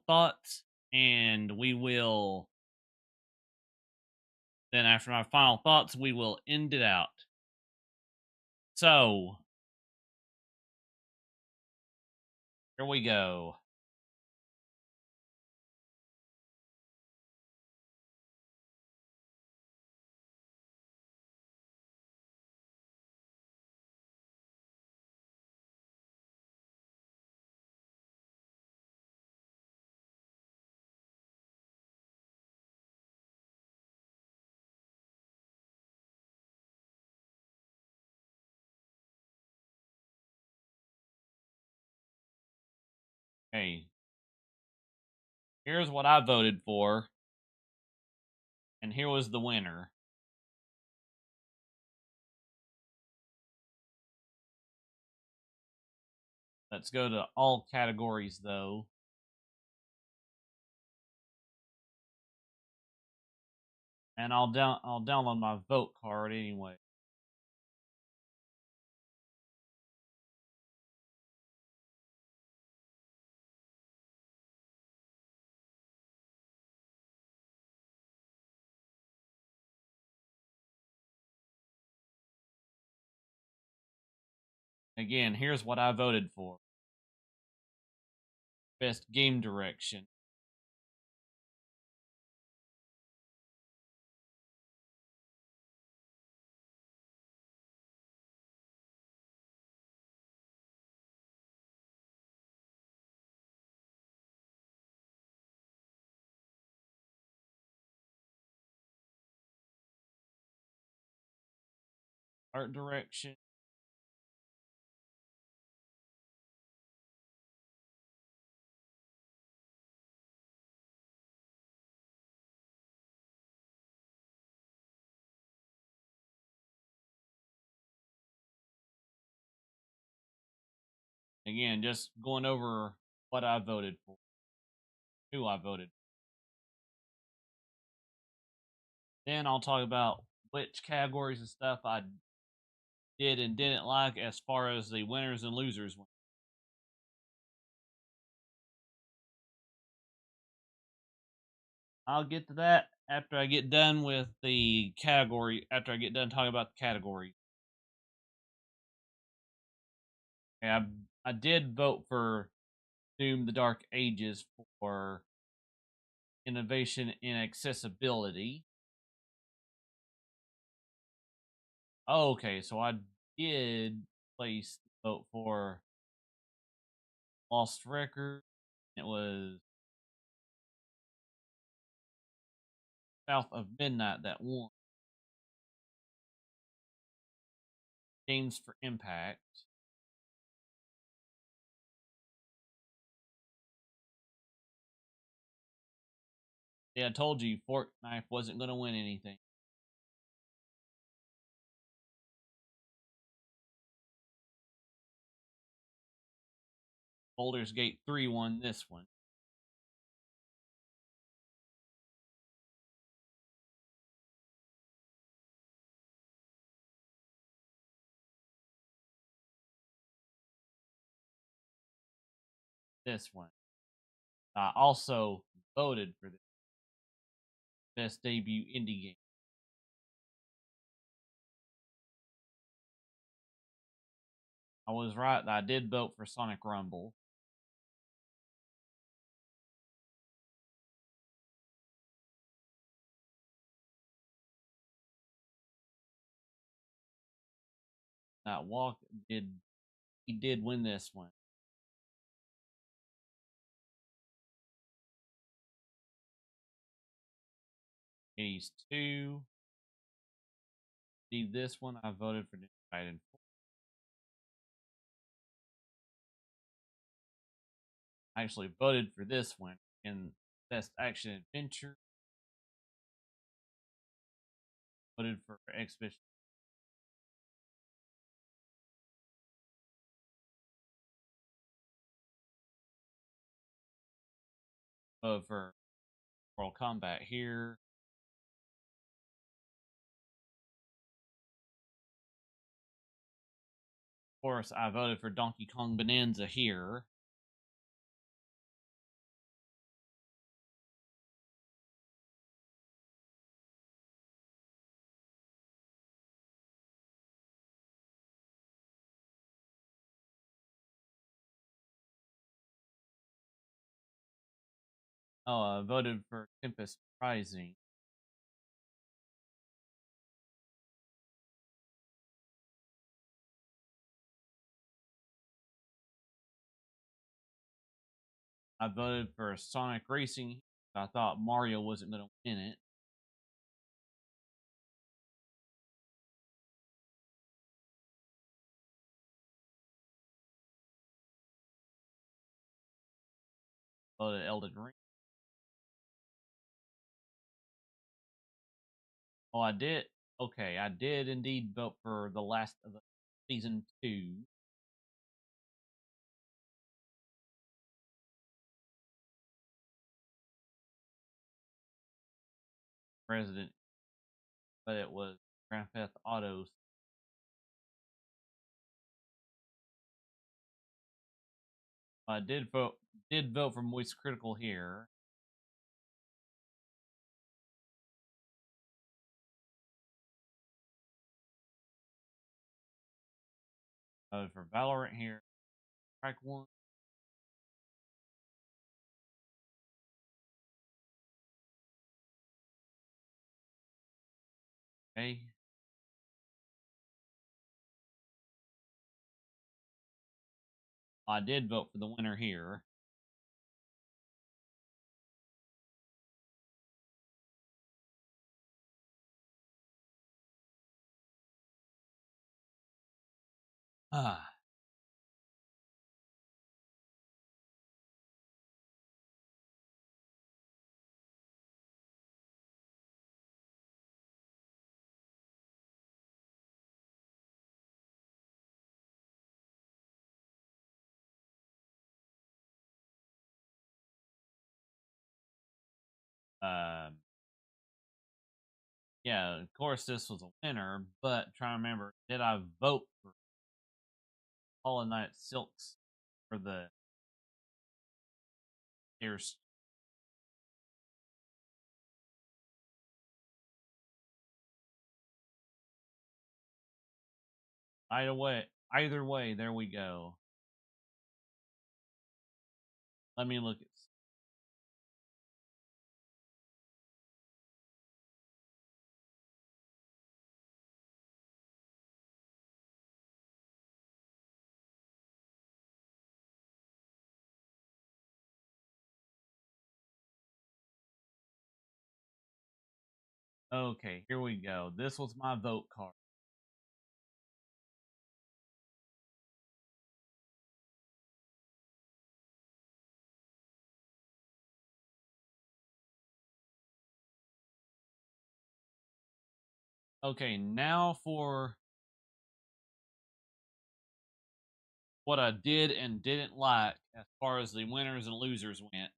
thoughts, and we will then, after my final thoughts, we will end it out. So, here we go. Okay. Here's what I voted for. And here was the winner. Let's go to all categories, though. And I'll download my vote card anyway. Again, here's what I voted for. Best game direction. Art direction. Again, just going over what I voted for, who I voted. Then I'll talk about which categories and stuff I did and didn't like as far as the winners and losers went. I'll get to that after I get done with the category, after I get done talking about the category. Okay, I did vote for Doom the Dark Ages for innovation in accessibility. Okay, so I did place the vote for Lost Record. It was South of Midnight that won. Games for Impact. Yeah, I told you Fork Knife wasn't going to win anything. Baldur's Gate 3 won this one. This one. I also voted for the best debut indie game. I was right. I did vote for Sonic Rumble. That walk he did win this one. He's 2. See this one, I voted for Untitled. I actually voted for this one in Best Action Adventure. Voted for Exhibition. Voted for Mortal Kombat here. Of course, I voted for Donkey Kong Bonanza here. Oh, I voted for Tempest Rising. I voted for Sonic Racing. I thought Mario wasn't going to win it. Voted Elden Ring. Oh, I did. Okay, I did indeed vote for the last of the season 2. President, but it was Grand Theft Auto. I did vote for Moist Critical here. Voted for Valorant here. Track 1. Okay. I did vote for the winner here. Ah. Um, yeah, of course this was a winner, but trying to remember, did I vote for Hollow Knight Silks for the years? Either way, there we go. Let me look at. Okay, here we go. This was my vote card. Okay, now for what I did and didn't like as far as the winners and losers went.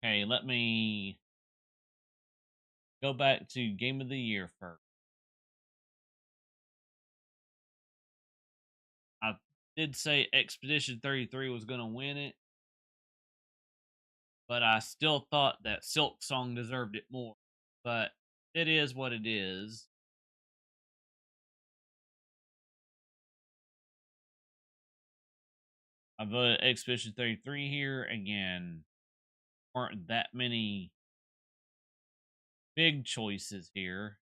Okay, let me go back to Game of the Year first. I did say Expedition 33 was going to win it, but I still thought that Silk Song deserved it more. But it is what it is. I voted Expedition 33 here. Again, weren't that many big choices here.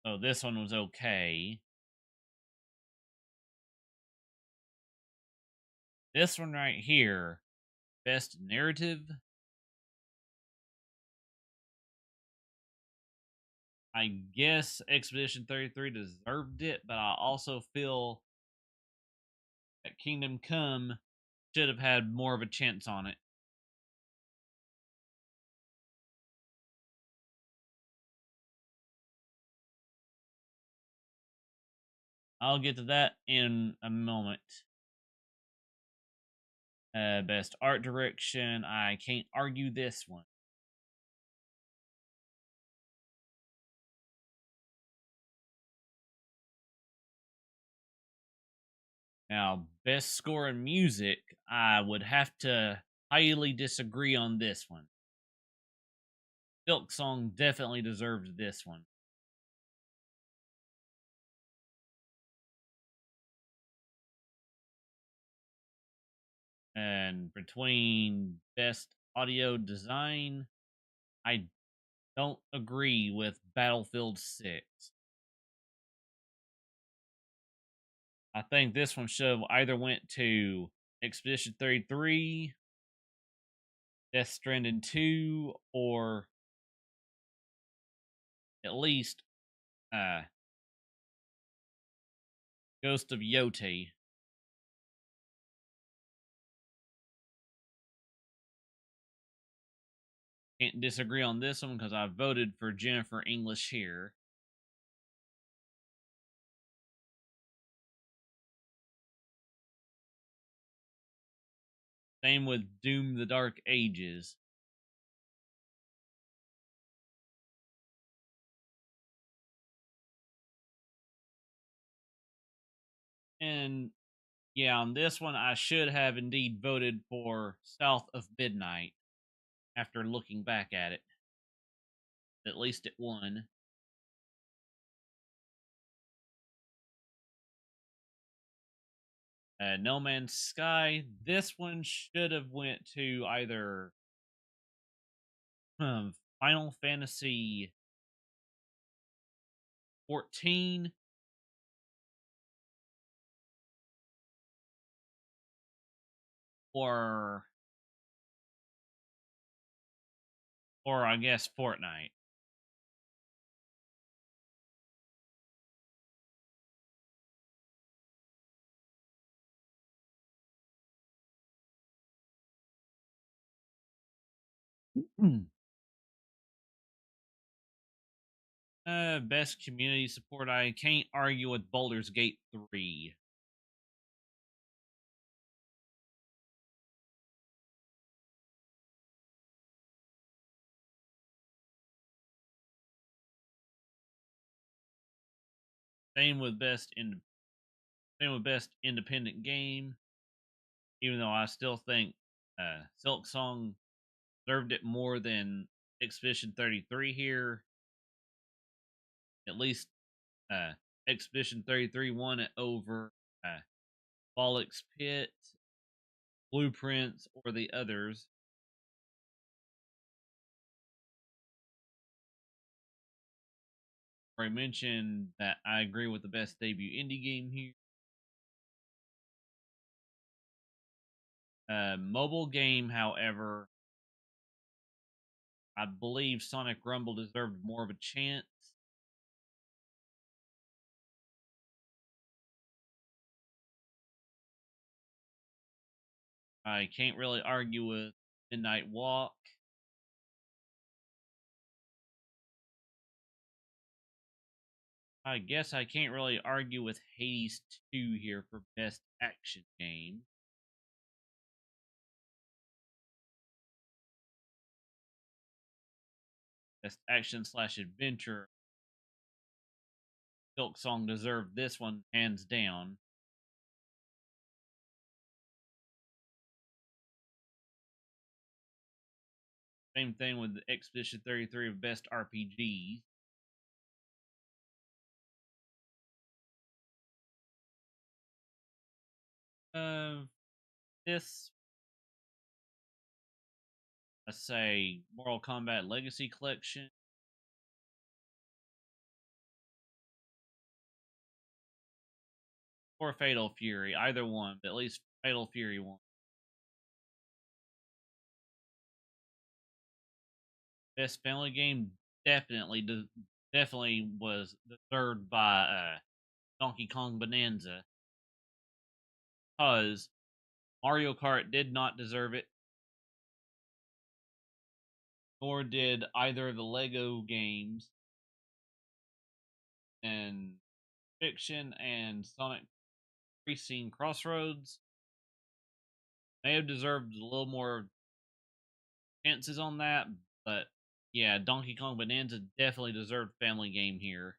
So this one was okay. This one right here, Best Narrative. I guess Expedition 33 deserved it, but I also feel that Kingdom Come should have had more of a chance on it. I'll get to that in a moment. Best art direction. I can't argue this one. Now, best score and music. I would have to highly disagree on this one. Silk Song definitely deserves this one. And between best audio design, I don't agree with Battlefield 6. I think this one should have either went to Expedition 33, Death Stranding 2, or at least Ghost of Yote. Can't disagree on this one because I voted for Jennifer English here. Same with Doom the Dark Ages. And yeah, on this one, I should have indeed voted for South of Midnight after looking back at it. At least it won. No Man's Sky. This one should have went to either Final Fantasy 14 or I guess Fortnite. Best community support. I can't argue with Baldur's Gate 3. Same with same with best independent game. Even though I still think Silk Song deserved it more than Expedition 33 here. At least uh, Expedition 33 won it over Bollock's Pit, Blueprints, or the others. I mentioned that I agree with the best debut indie game here. Mobile game, however, I believe Sonic Rumble deserved more of a chance. I can't really argue with Midnight Walk. I guess I can't really argue with Hades 2 here for best action game. Best action / adventure. Silk Song deserved this one hands down. Same thing with the Expedition 33 of best RPGs. This, let's say, Mortal Kombat Legacy Collection. Or Fatal Fury, either one, but at least Fatal Fury won. Best family game definitely was deserved by Donkey Kong Bonanza, because Mario Kart did not deserve it, nor did either of the Lego games, and Fiction and Sonic Racing Crossroads may have deserved a little more chances on that, but yeah, Donkey Kong Bonanza definitely deserved family game here.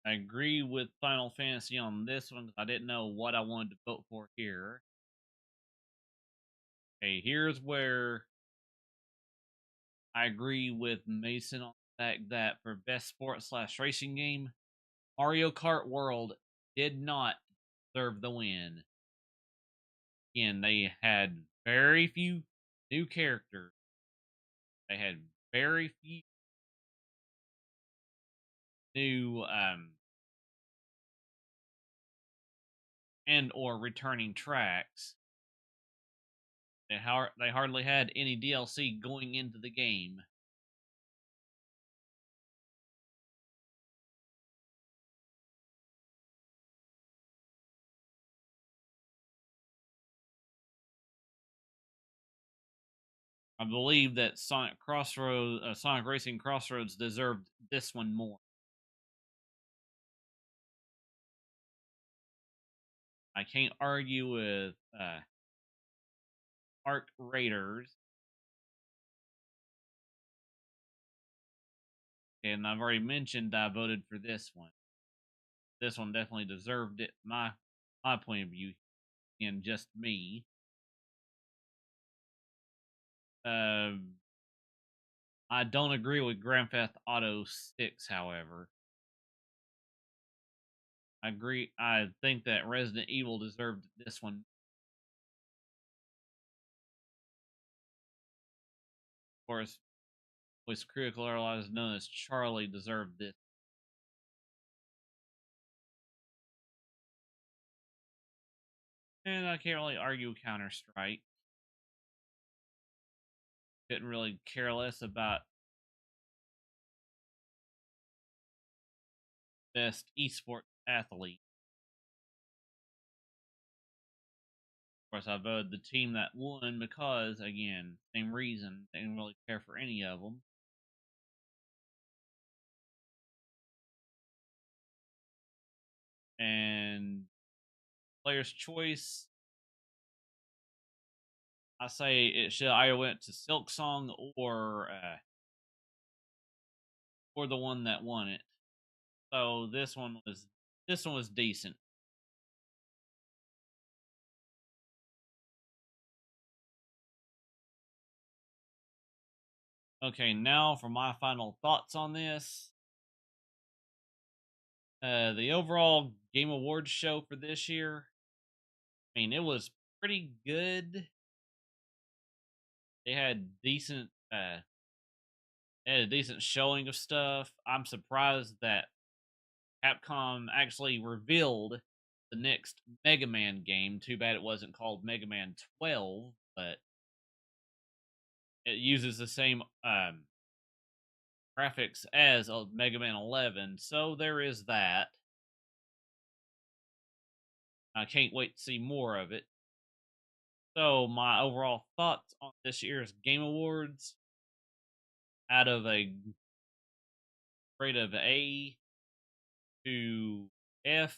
I agree with Final Fantasy on this one. I didn't know what I wanted to vote for here. Okay, here's where I agree with Mason on the fact that for best sports / racing game, Mario Kart World did not deserve the win. Again, they had very few new characters. They had very few new and or returning tracks. They hardly had any DLC going into the game. I believe that Sonic Racing Crossroads deserved this one more. I can't argue with Arc Raiders. And I've already mentioned I voted for this one. This one definitely deserved it, my point of view, and just me. I don't agree with Grand Theft Auto 6, however. I think that Resident Evil deserved this one. Of course, voice critical otherwise known as Charlie deserved this. And I can't really argue Counter-Strike. Couldn't really care less about best esports athlete. Of course, I voted the team that won because, again, same reason, didn't really care for any of them. And player's choice, I say it should either went to Silk Song or the one that won it. So this one was decent. Okay, now for my final thoughts on this. The overall Game Awards show for this year, I mean, it was pretty good. They had a decent showing of stuff. I'm surprised that Capcom actually revealed the next Mega Man game. Too bad it wasn't called Mega Man 12, but it uses the same graphics as Mega Man 11, so there is that. I can't wait to see more of it. So, my overall thoughts on this year's Game Awards, out of a grade of A to F,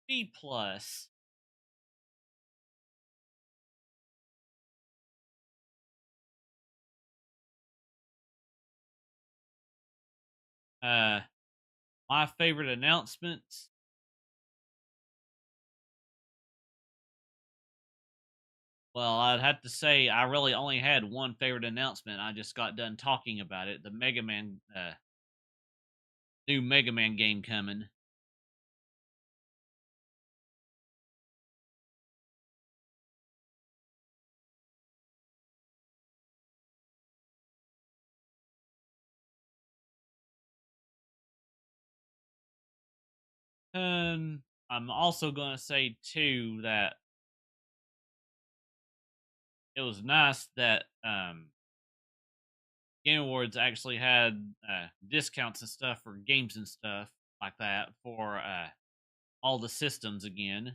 B plus. My favorite announcements. Well, I'd have to say I really only had one favorite announcement. I just got done talking about it. The Mega Man, new Mega Man game coming. And I'm also going to say, too, that it was nice that Game Awards actually had discounts and stuff for games and stuff like that for all the systems again.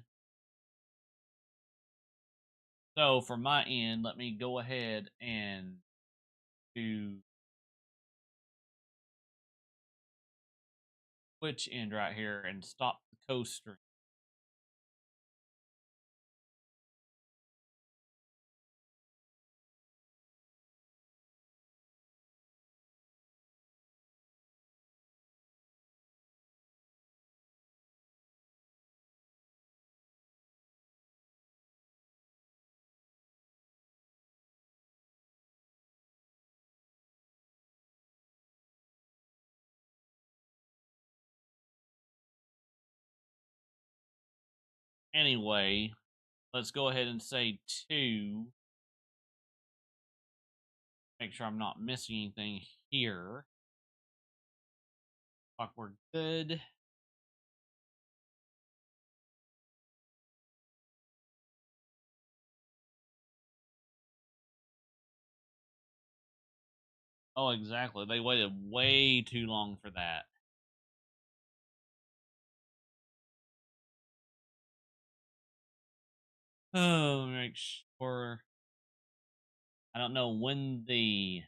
So, for my end, let me go ahead and do Twitch end right here and stop the co-stream. Anyway, let's go ahead and say 2. Make sure I'm not missing anything here. Fuck, we're good. Oh, exactly. They waited way too long for that. Oh, make sure. I don't know when the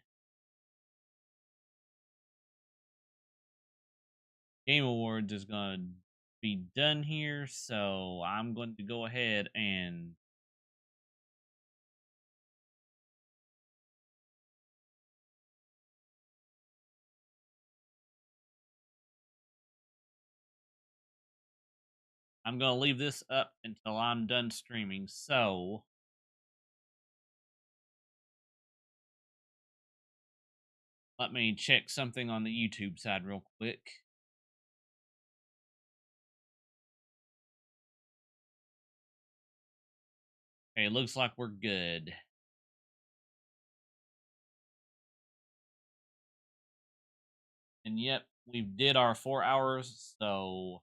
Game Awards is going to be done here, so I'm going to go ahead and I'm going to leave this up until I'm done streaming. So, let me check something on the YouTube side real quick. Okay, looks like we're good. And yep, we did our 4 hours, so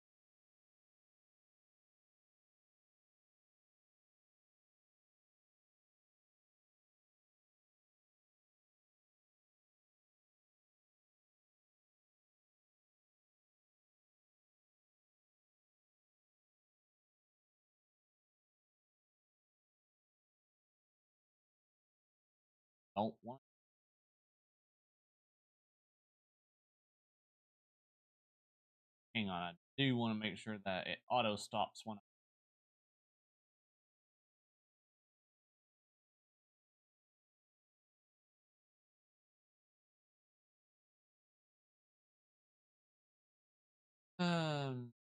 don't want. Hang on, I do want to make sure that it auto stops when. Um.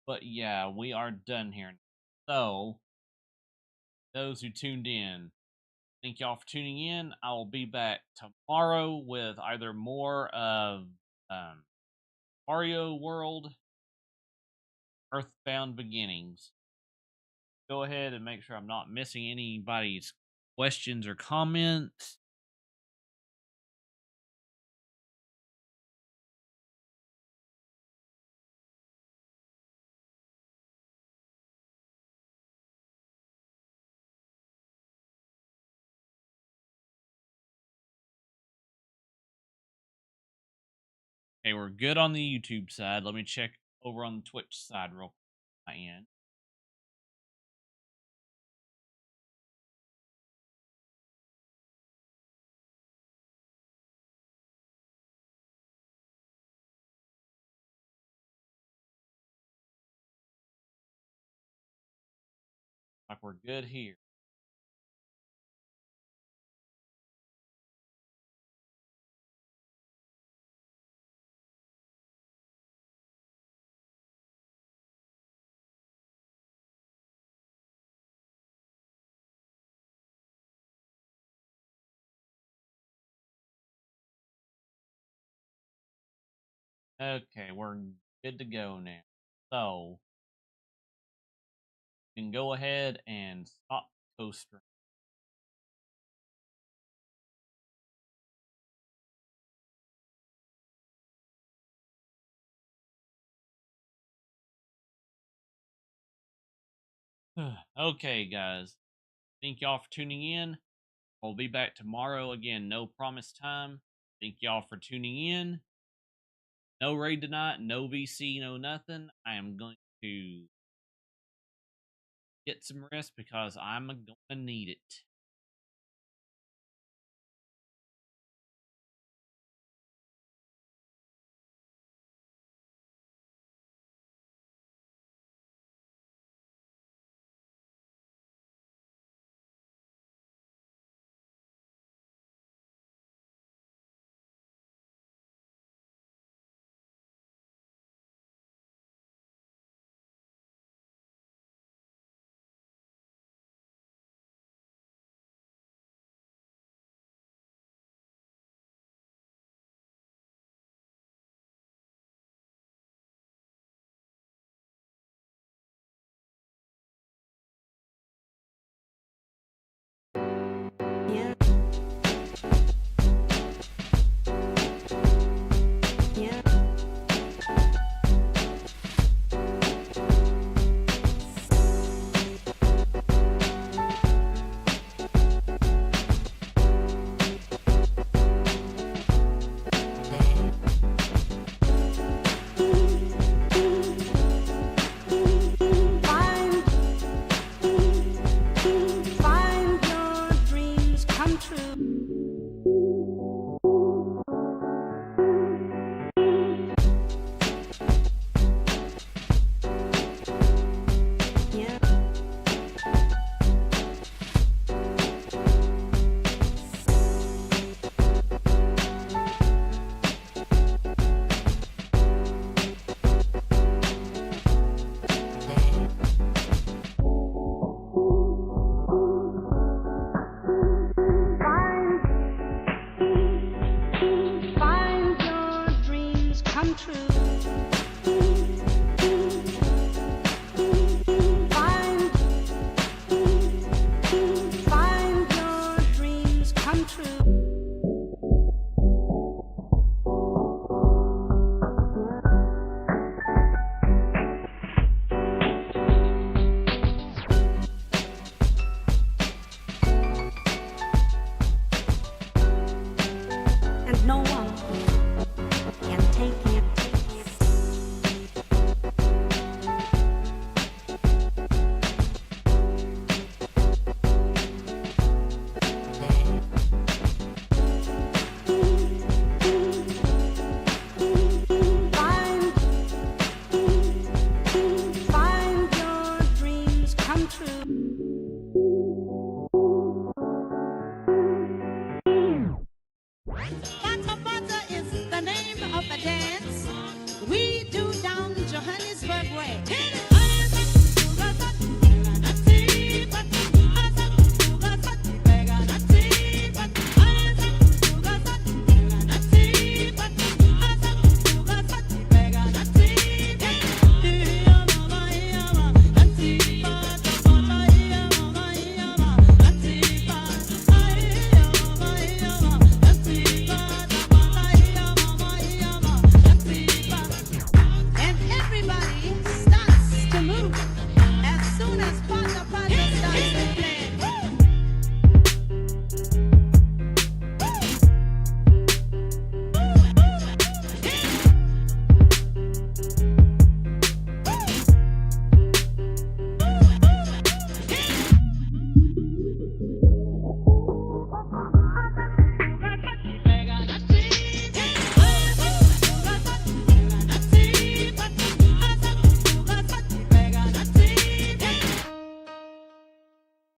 But yeah, we are done here. So, those who tuned in, thank y'all for tuning in. I will be back tomorrow with either more of Mario World, Earthbound Beginnings. Go ahead and make sure I'm not missing anybody's questions or comments. Okay, we're good on the YouTube side. Let me check over on the Twitch side real quick. I am. Like we're good here. Okay, we're good to go now. So, you can go ahead and stop coaster. Okay, guys. Thank y'all for tuning in. I'll be back tomorrow again. No promise time. Thank y'all for tuning in. No raid tonight. No VC. No nothing. I am going to get some rest because I'm going to need it.